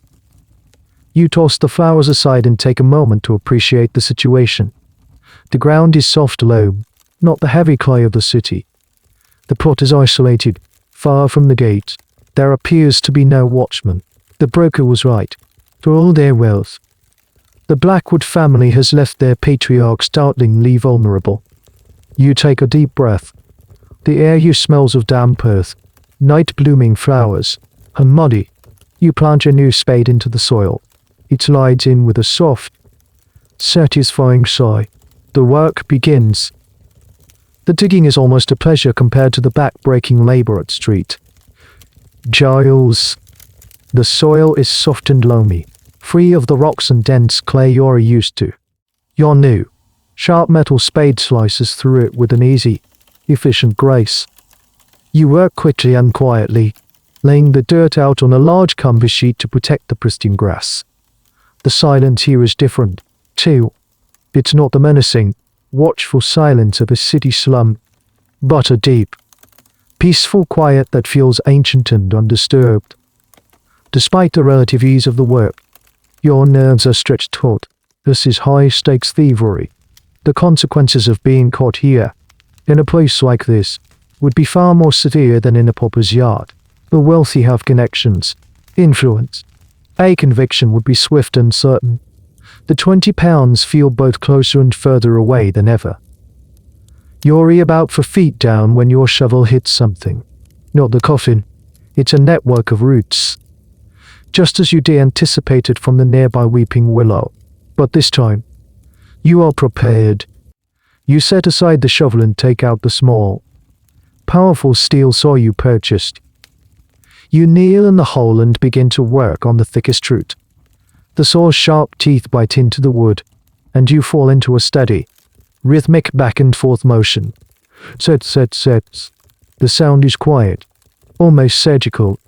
You toss the flowers aside and take a moment to appreciate the situation. The ground is soft loam, not the heavy clay of the city. The plot is isolated, far from the gate. There appears to be no watchman. The broker was right. For all their wealth, the Blackwood family has left their patriarch startlingly vulnerable. You take a deep breath. The air here smells of damp earth, night-blooming flowers, and muddy. You plant your new spade into the soil. It slides in with a soft, satisfying sigh. The work begins. The digging is almost a pleasure compared to the back-breaking labor at Street Giles. The soil is soft and loamy, free of the rocks and dense clay you're used to. Your new, sharp metal spade slices through it with an easy, efficient grace. You work quickly and quietly, laying the dirt out on a large canvas sheet to protect the pristine grass. The silence here is different, too. It's not the menacing, watchful silence of a city slum, but a deep, peaceful quiet that feels ancient and undisturbed. Despite the relative ease of the work, your nerves are stretched taut. This is high-stakes thievery. The consequences of being caught here, in a place like this, would be far more severe than in a pauper's yard. The wealthy have connections, influence. A conviction would be swift and certain. The 20 pounds feel both closer and further away than ever. You're about 4 feet down when your shovel hits something. Not the coffin. It's a network of roots. Just as you anticipated from the nearby weeping willow. But this time, you are prepared. You set aside the shovel and take out the small, powerful steel saw you purchased. You kneel in the hole and begin to work on the thickest root. The saw's sharp teeth bite into the wood, and you fall into a steady, rhythmic back and forth motion. Sets. The sound is quiet, almost surgical.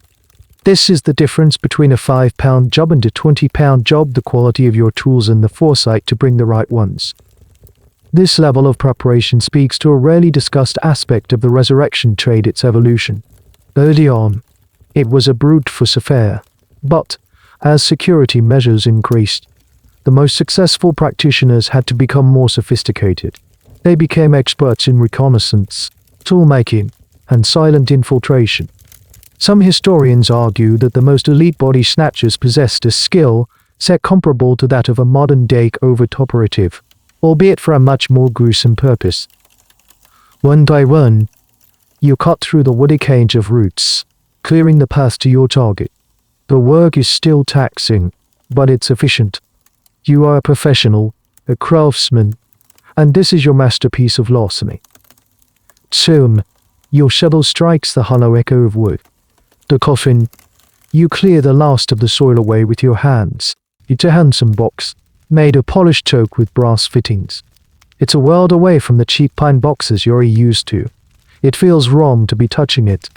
This is the difference between a £5 job and a £20 job, the quality of your tools and the foresight to bring the right ones. This level of preparation speaks to a rarely discussed aspect of the resurrection trade, its evolution. Early on, it was a brute force affair, but, as security measures increased, the most successful practitioners had to become more sophisticated. They became experts in reconnaissance, tool-making, and silent infiltration. Some historians argue that the most elite body snatchers possessed a skill set comparable to that of a modern-day covert operative, albeit for a much more gruesome purpose. One by one, you cut through the woody cage of roots, clearing the path to your target. The work is still taxing, but it's efficient. You are a professional, a craftsman, and this is your masterpiece of larceny. Soon, your shovel strikes the hollow echo of wood. The coffin. You clear the last of the soil away with your hands. It's a handsome box, made of polished oak with brass fittings. It's a world away from the cheap pine boxes you're used to. It feels wrong to be touching it.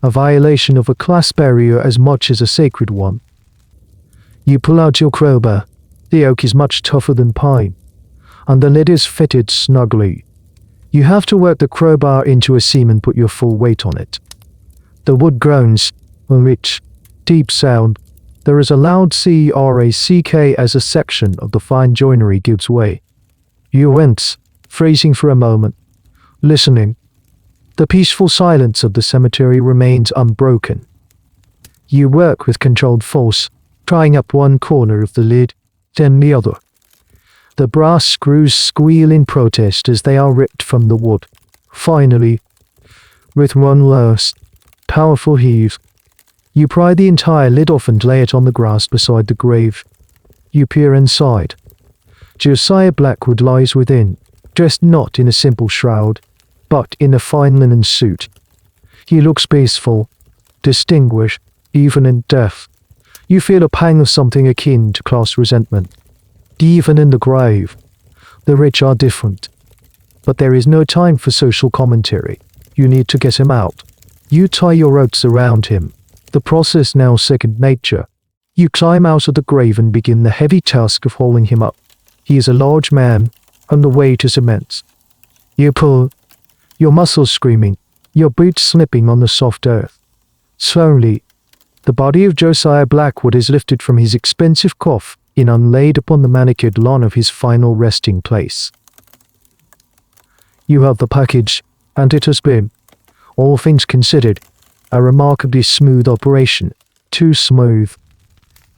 A violation of a class barrier as much as a sacred one. You pull out your crowbar. The oak is much tougher than pine, and the lid is fitted snugly. You have to work the crowbar into a seam and put your full weight on it. The wood groans, a rich, deep sound. There is a loud crack as a section of the fine joinery gives way. You wince, freezing for a moment, listening. The peaceful silence of the cemetery remains unbroken. You work with controlled force, prying up one corner of the lid, then the other. The brass screws squeal in protest as they are ripped from the wood. Finally, with one last, powerful heave, you pry the entire lid off and lay it on the grass beside the grave. You peer inside. Josiah Blackwood lies within, dressed not in a simple shroud, but in a fine linen suit. He looks peaceful, distinguished, even in death. You feel a pang of something akin to class resentment. Even in the grave, the rich are different. But there is no time for social commentary. You need to get him out. You tie your ropes around him, the process now second nature. You climb out of the grave and begin the heavy task of hauling him up. He is a large man, and the weight is immense. You pull, your muscles screaming, your boots slipping on the soft earth. Slowly, the body of Josiah Blackwood is lifted from his expensive coffin and laid upon the manicured lawn of his final resting place. You have the package, and it has been, all things considered, a remarkably smooth operation. Too smooth.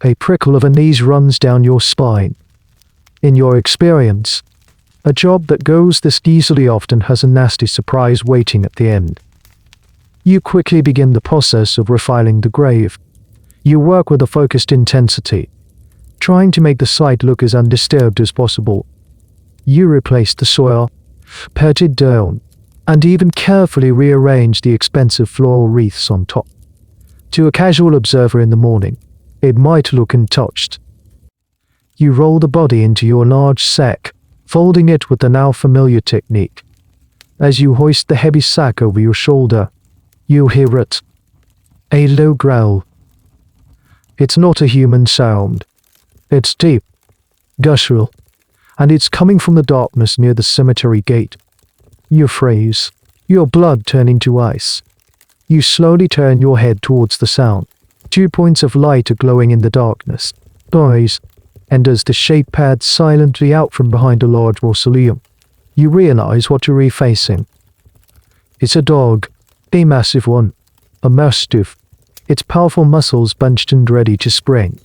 A prickle of unease runs down your spine. In your experience, a job that goes this easily often has a nasty surprise waiting at the end. You quickly begin the process of refiling the grave. You work with a focused intensity, trying to make the site look as undisturbed as possible. You replace the soil, pat it down, and even carefully rearrange the expensive floral wreaths on top. To a casual observer in the morning, it might look untouched. You roll the body into your large sack, folding it with the now familiar technique. As you hoist the heavy sack over your shoulder, you hear it. A low growl. It's not a human sound. It's deep, guttural, and it's coming from the darkness near the cemetery gate. You freeze, your blood turning to ice. You slowly turn your head towards the sound. 2 points of light are glowing in the darkness. Eyes. And as the shape pads silently out from behind a large mausoleum, you realize what you're facing. It's a dog. A massive one. A mastiff. Its powerful muscles bunched and ready to spring.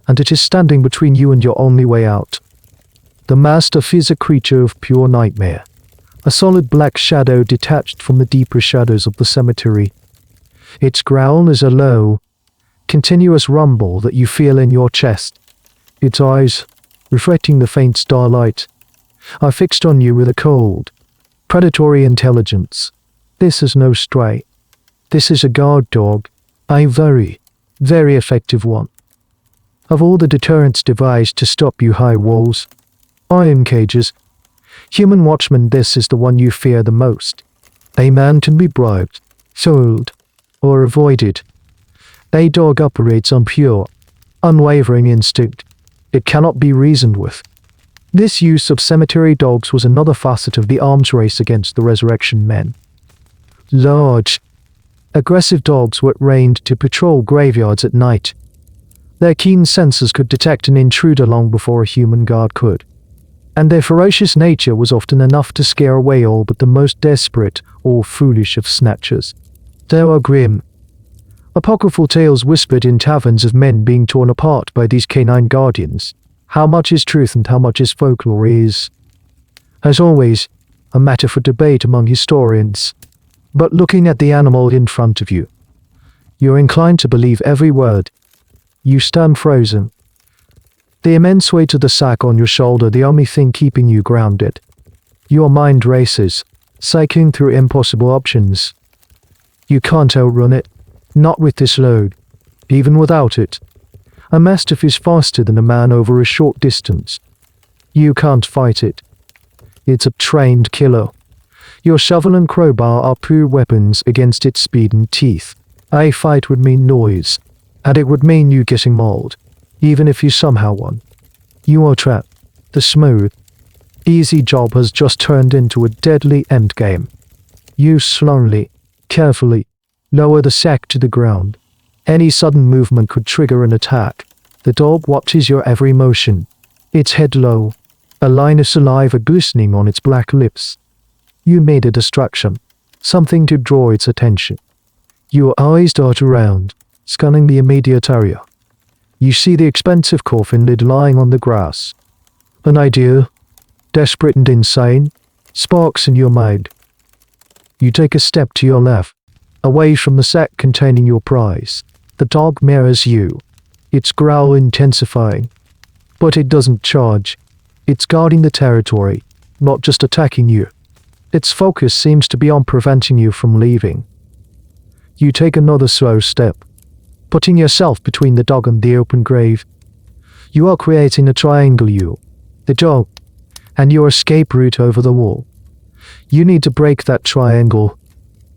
And it is standing between you and your only way out. The mastiff is a creature of pure nightmare. A solid black shadow detached from the deeper shadows of the cemetery. Its growl is a low, continuous rumble that you feel in your chest. Its eyes, reflecting the faint starlight, are fixed on you with a cold, predatory intelligence. This is no stray. This is a guard dog, a very, very effective one. Of all the deterrents devised to stop you high walls, iron cages, human watchman, this is the one you fear the most. A man can be bribed, sold, or avoided. A dog operates on pure, unwavering instinct. It cannot be reasoned with. This use of cemetery dogs was another facet of the arms race against the resurrection men. Large, aggressive dogs were trained to patrol graveyards at night. Their keen senses could detect an intruder long before a human guard could, and their ferocious nature was often enough to scare away all but the most desperate or foolish of snatchers. They were grim. Apocryphal tales whispered in taverns of men being torn apart by these canine guardians. How much is truth and how much is folklore is, as always, a matter for debate among historians. But looking at the animal in front of you, you're inclined to believe every word. You stand frozen. The immense weight of the sack on your shoulder, the only thing keeping you grounded. Your mind races, cycling through impossible options. You can't outrun it, not with this load, even without it. A mastiff is faster than a man over a short distance. You can't fight it. It's a trained killer. Your shovel and crowbar are pure weapons against its speed and teeth. A fight would mean noise, and it would mean you getting mauled, even if you somehow won. You are trapped. The smooth, easy job has just turned into a deadly endgame. You slowly, carefully, lower the sack to the ground. Any sudden movement could trigger an attack. The dog watches your every motion, its head low, a line of saliva glistening on its black lips. You made a distraction, something to draw its attention. Your eyes dart around, scanning the immediate area. You see the expensive coffin lid lying on the grass. An idea, desperate and insane, sparks in your mind. You take a step to your left, away from the sack containing your prize. The dog mirrors you, its growl intensifying. But it doesn't charge. It's guarding the territory, not just attacking you. Its focus seems to be on preventing you from leaving. You take another slow step, putting yourself between the dog and the open grave. You are creating a triangle, you, the dog, and your escape route over the wall. You need to break that triangle.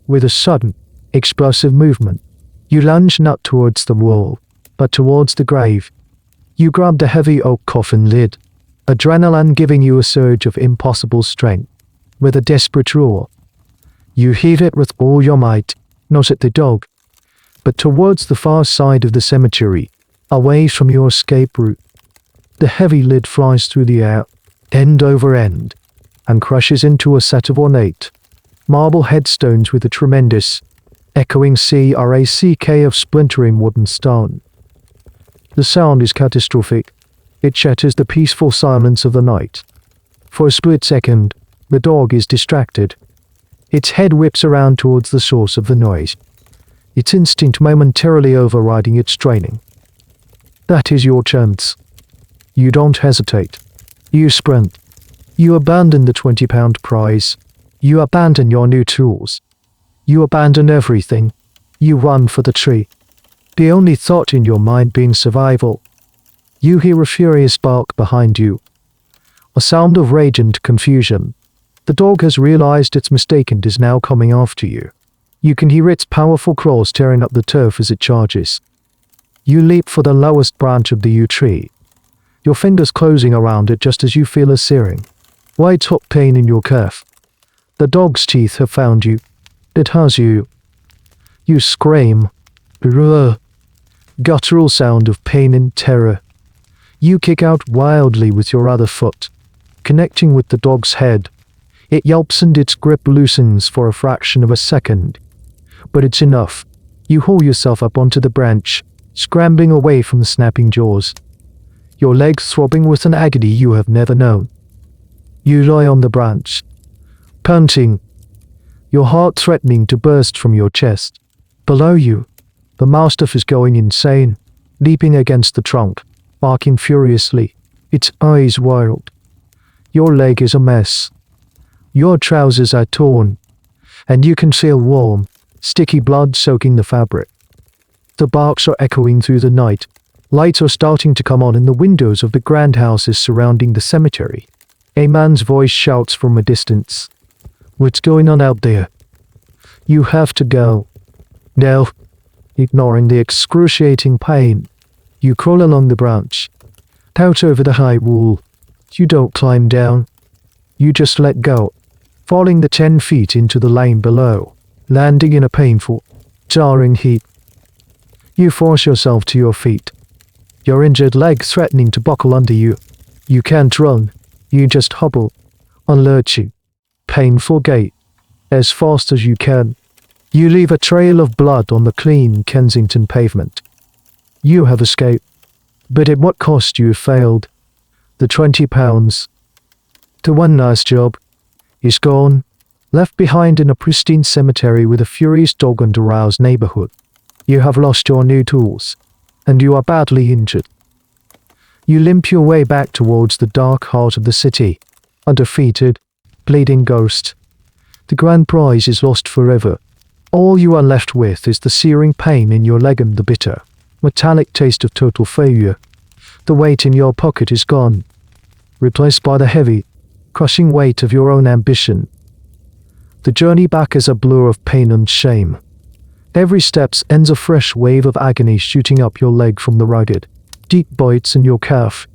With a sudden, explosive movement, you lunge not towards the wall, but towards the grave. You grab the heavy oak coffin lid, adrenaline giving you a surge of impossible strength. With a desperate roar, you heave it with all your might, not at the dog, but towards the far side of the cemetery, away from your escape route. The heavy lid flies through the air, end over end, and crashes into a set of ornate marble headstones with a tremendous, echoing crack of splintering wooden stone. The sound is catastrophic. It shatters the peaceful silence of the night. For a split second, the dog is distracted. Its head whips around towards the source of the noise, its instinct momentarily overriding its training. That is your chance. You don't hesitate. You sprint. You abandon the 20-pound prize. You abandon your new tools. You abandon everything. You run for the tree. The only thought in your mind being survival. You hear a furious bark behind you. A sound of rage and confusion. The dog has realized its mistake and is now coming after you. You can hear its powerful claws tearing up the turf as it charges. You leap for the lowest branch of the yew tree, your fingers closing around it just as you feel a searing, white-hot pain in your calf. The dog's teeth have found you. It has you. You scream. Ugh. guttural sound of pain and terror. You kick out wildly with your other foot, connecting with the dog's head. It yelps and its grip loosens for a fraction of a second. But it's enough. You haul yourself up onto the branch, scrambling away from the snapping jaws, your legs throbbing with an agony you have never known. You lie on the branch, panting, your heart threatening to burst from your chest. Below you, the mastiff is going insane, leaping against the trunk, barking furiously, its eyes wild. Your leg is a mess. Your trousers are torn, and you can feel warm, sticky blood soaking the fabric. The barks are echoing through the night. Lights are starting to come on in the windows of the grand houses surrounding the cemetery. A man's voice shouts from a distance. "What's going on out there?" "You have to go." "No." Ignoring the excruciating pain, you crawl along the branch, out over the high wall. You don't climb down. You just let go, falling the 10 feet into the lane below, landing in a painful, jarring heap. You force yourself to your feet, your injured leg threatening to buckle under you. You can't run. You just hobble, on lurching, painful gait, as fast as you can. You leave a trail of blood on the clean Kensington pavement. You have escaped, but at what cost? You have failed. The £20, the one nice job, is gone, left behind in a pristine cemetery with a furious dog and aroused neighborhood. You have lost your new tools, and you are badly injured. You limp your way back towards the dark heart of the city, a defeated, bleeding ghost. The grand prize is lost forever. All you are left with is the searing pain in your leg and the bitter, metallic taste of total failure. The weight in your pocket is gone, replaced by the heavy, crushing weight of your own ambition. The journey back is a blur of pain and shame. Every step ends a fresh wave of agony shooting up your leg from the rugged, deep bites in your calf.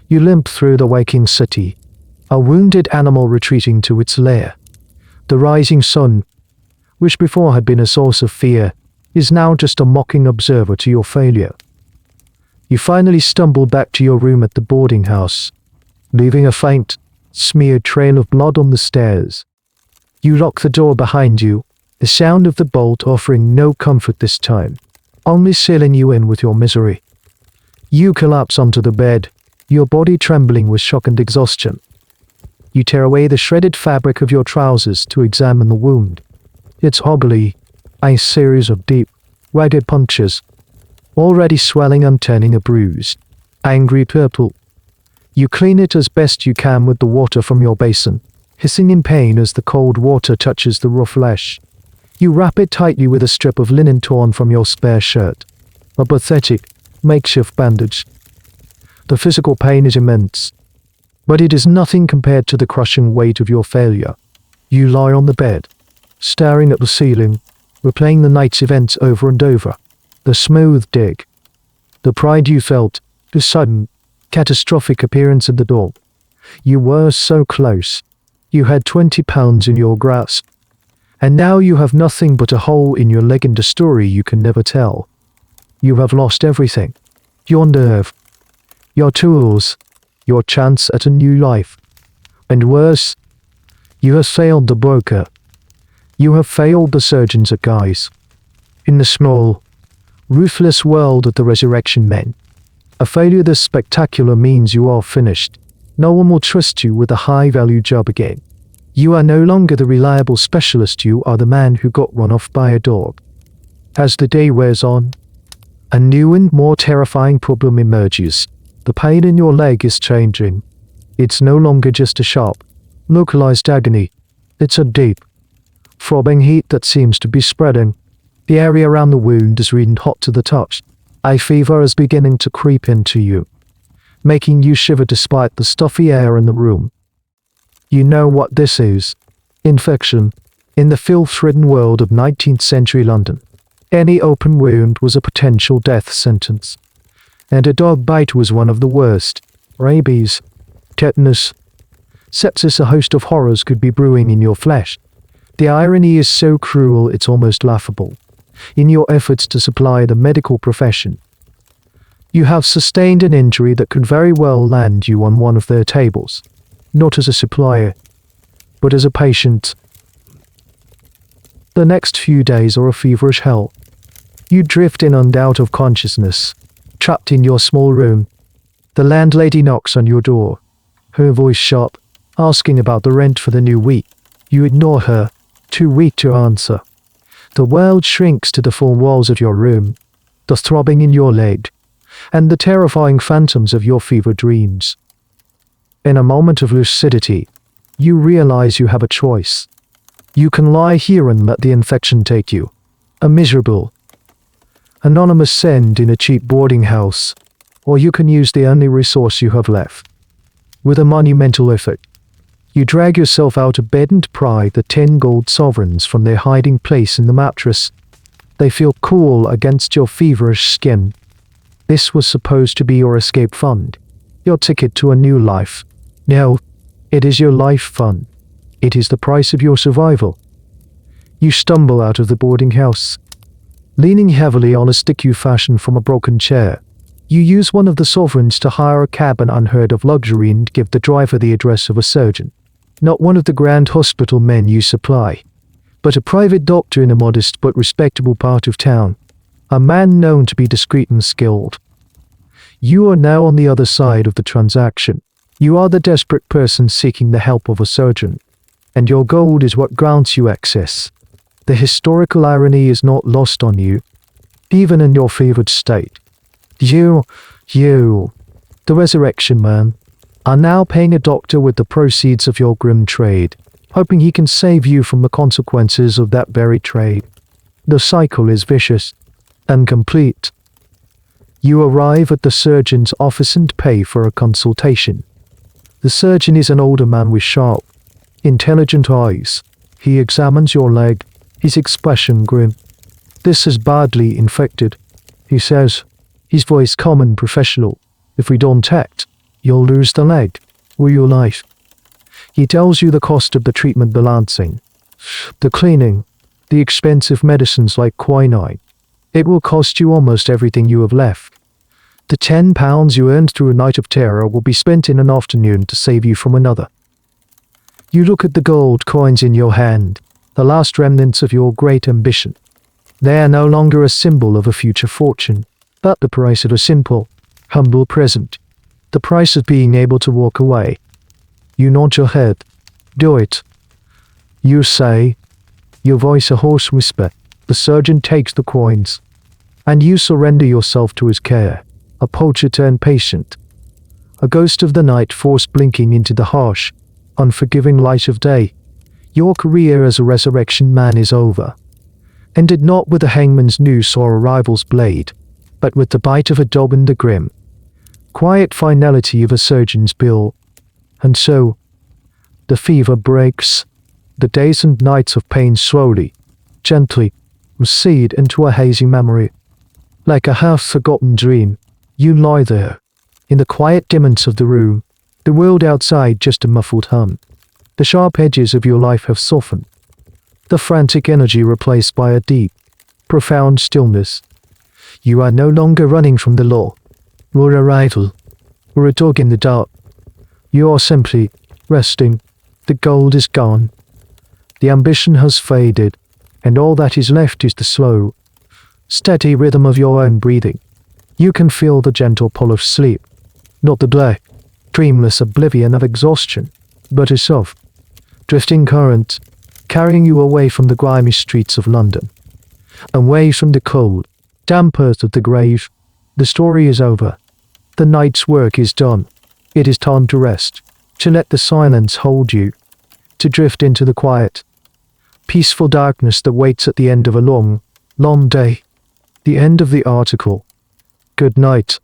You limp through the waking city, a wounded animal retreating to its lair. The rising sun, which before had been a source of fear, is now just a mocking observer to your failure. You finally stumble back to your room at the boarding house, leaving a faint, smeared trail of blood on the stairs. You lock the door behind you, the sound of the bolt offering no comfort this time, only sealing you in with your misery. You collapse onto the bed, your body trembling with shock and exhaustion. You tear away the shredded fabric of your trousers to examine the wound. It's ugly, a series of deep, ragged punctures, already swelling and turning a bruised, angry purple. You clean it as best you can with the water from your basin, hissing in pain as the cold water touches the rough flesh. You wrap it tightly with a strip of linen torn from your spare shirt, a pathetic, makeshift bandage. The physical pain is immense, but it is nothing compared to the crushing weight of your failure. You lie on the bed, staring at the ceiling, replaying the night's events over and over. The smooth dig, the pride you felt, the sudden, catastrophic appearance of the dog. You were so close. You had £20 in your grasp. And now you have nothing but a hole in your leg and a story you can never tell. You have lost everything. Your nerve, your tools, your chance at a new life. And worse, you have failed the broker. You have failed the surgeons at Guy's. In the small, ruthless world of the resurrection men, a failure this spectacular means you are finished. No one will trust you with a high-value job again. You are no longer the reliable specialist, you are the man who got run off by a dog. As the day wears on, a new and more terrifying problem emerges. The pain in your leg is changing. It's no longer just a sharp, localized agony. It's a deep, throbbing heat that seems to be spreading. The area around the wound is red hot to the touch. A fever is beginning to creep into you, making you shiver despite the stuffy air in the room. You know what this is. Infection. In the filth-ridden world of 19th century London, any open wound was a potential death sentence. And a dog bite was one of the worst. Rabies, tetanus, sepsis, a host of horrors could be brewing in your flesh. The irony is so cruel it's almost laughable. In your efforts to supply the medical profession, You have sustained an injury that could very well land you on one of their tables, not as a supplier, but as a patient. The next few days are a feverish hell. You drift in and out of consciousness, trapped in your small room. The landlady knocks on your door, her voice sharp, asking about the rent for the new week. You ignore her, too weak to answer. The world shrinks to the four walls of your room, the throbbing in your leg, and the terrifying phantoms of your fever dreams. In a moment of lucidity, you realize you have a choice. You can lie here and let the infection take you, a miserable, anonymous send in a cheap boarding house, or you can use the only resource you have left. With a monumental effort, you drag yourself out of bed and pry the 10 gold sovereigns from their hiding place in the mattress. They feel cool against your feverish skin. This was supposed to be your escape fund, your ticket to a new life. No, it is your life fund. It is the price of your survival. You stumble out of the boarding house, leaning heavily on a stick you fashioned from a broken chair. You use one of the sovereigns to hire a cab, an unheard of luxury, and give the driver the address of a surgeon. Not one of the grand hospital men you supply, but a private doctor in a modest but respectable part of town, a man known to be discreet and skilled. You are now on the other side of the transaction. You are the desperate person seeking the help of a surgeon, and your gold is what grants you access. The historical irony is not lost on you, even in your fevered state. You, the resurrection man, are now paying a doctor with the proceeds of your grim trade, hoping he can save you from the consequences of that very trade. The cycle is vicious and complete. You arrive at the surgeon's office and pay for a consultation. The surgeon is an older man with sharp, intelligent eyes. He examines your leg, his expression grim. "This is badly infected," he says, his voice calm and professional. "If we don't act, you'll lose the leg, or your life." He tells you the cost of the treatment, the lancing, the cleaning, the expensive medicines like quinine. It will cost you almost everything you have left. The £10 you earned through a night of terror will be spent in an afternoon to save you from another. You look at the gold coins in your hand, the last remnants of your great ambition. They are no longer a symbol of a future fortune, but the price of a simple, humble present. The price of being able to walk away. You nod your head. "Do it," you say, your voice a hoarse whisper. The surgeon takes the coins, and you surrender yourself to his care, a poacher turned patient, a ghost of the night force blinking into the harsh, unforgiving light of day. Your career as a resurrection man is over, ended not with a hangman's noose or a rival's blade, but with the bite of a dog and the grim, quiet finality of a surgeon's bill. And so, the fever breaks. The days and nights of pain slowly, gently, recede into a hazy memory. Like a half-forgotten dream, you lie there, in the quiet dimness of the room, the world outside just a muffled hum. The sharp edges of your life have softened, the frantic energy replaced by a deep, profound stillness. You are no longer running from the law, or a rival, or a dog in the dark. You are simply resting. The gold is gone. The ambition has faded, and all that is left is the slow, steady rhythm of your own breathing. You can feel the gentle pull of sleep, not the black, dreamless oblivion of exhaustion, but a soft, drifting current, carrying you away from the grimy streets of London, away from the cold, damp earth of the grave. The story is over. The night's work is done. It is time to rest, to let the silence hold you, to drift into the quiet, peaceful darkness that waits at the end of a long, long day. The end of the article. Good night.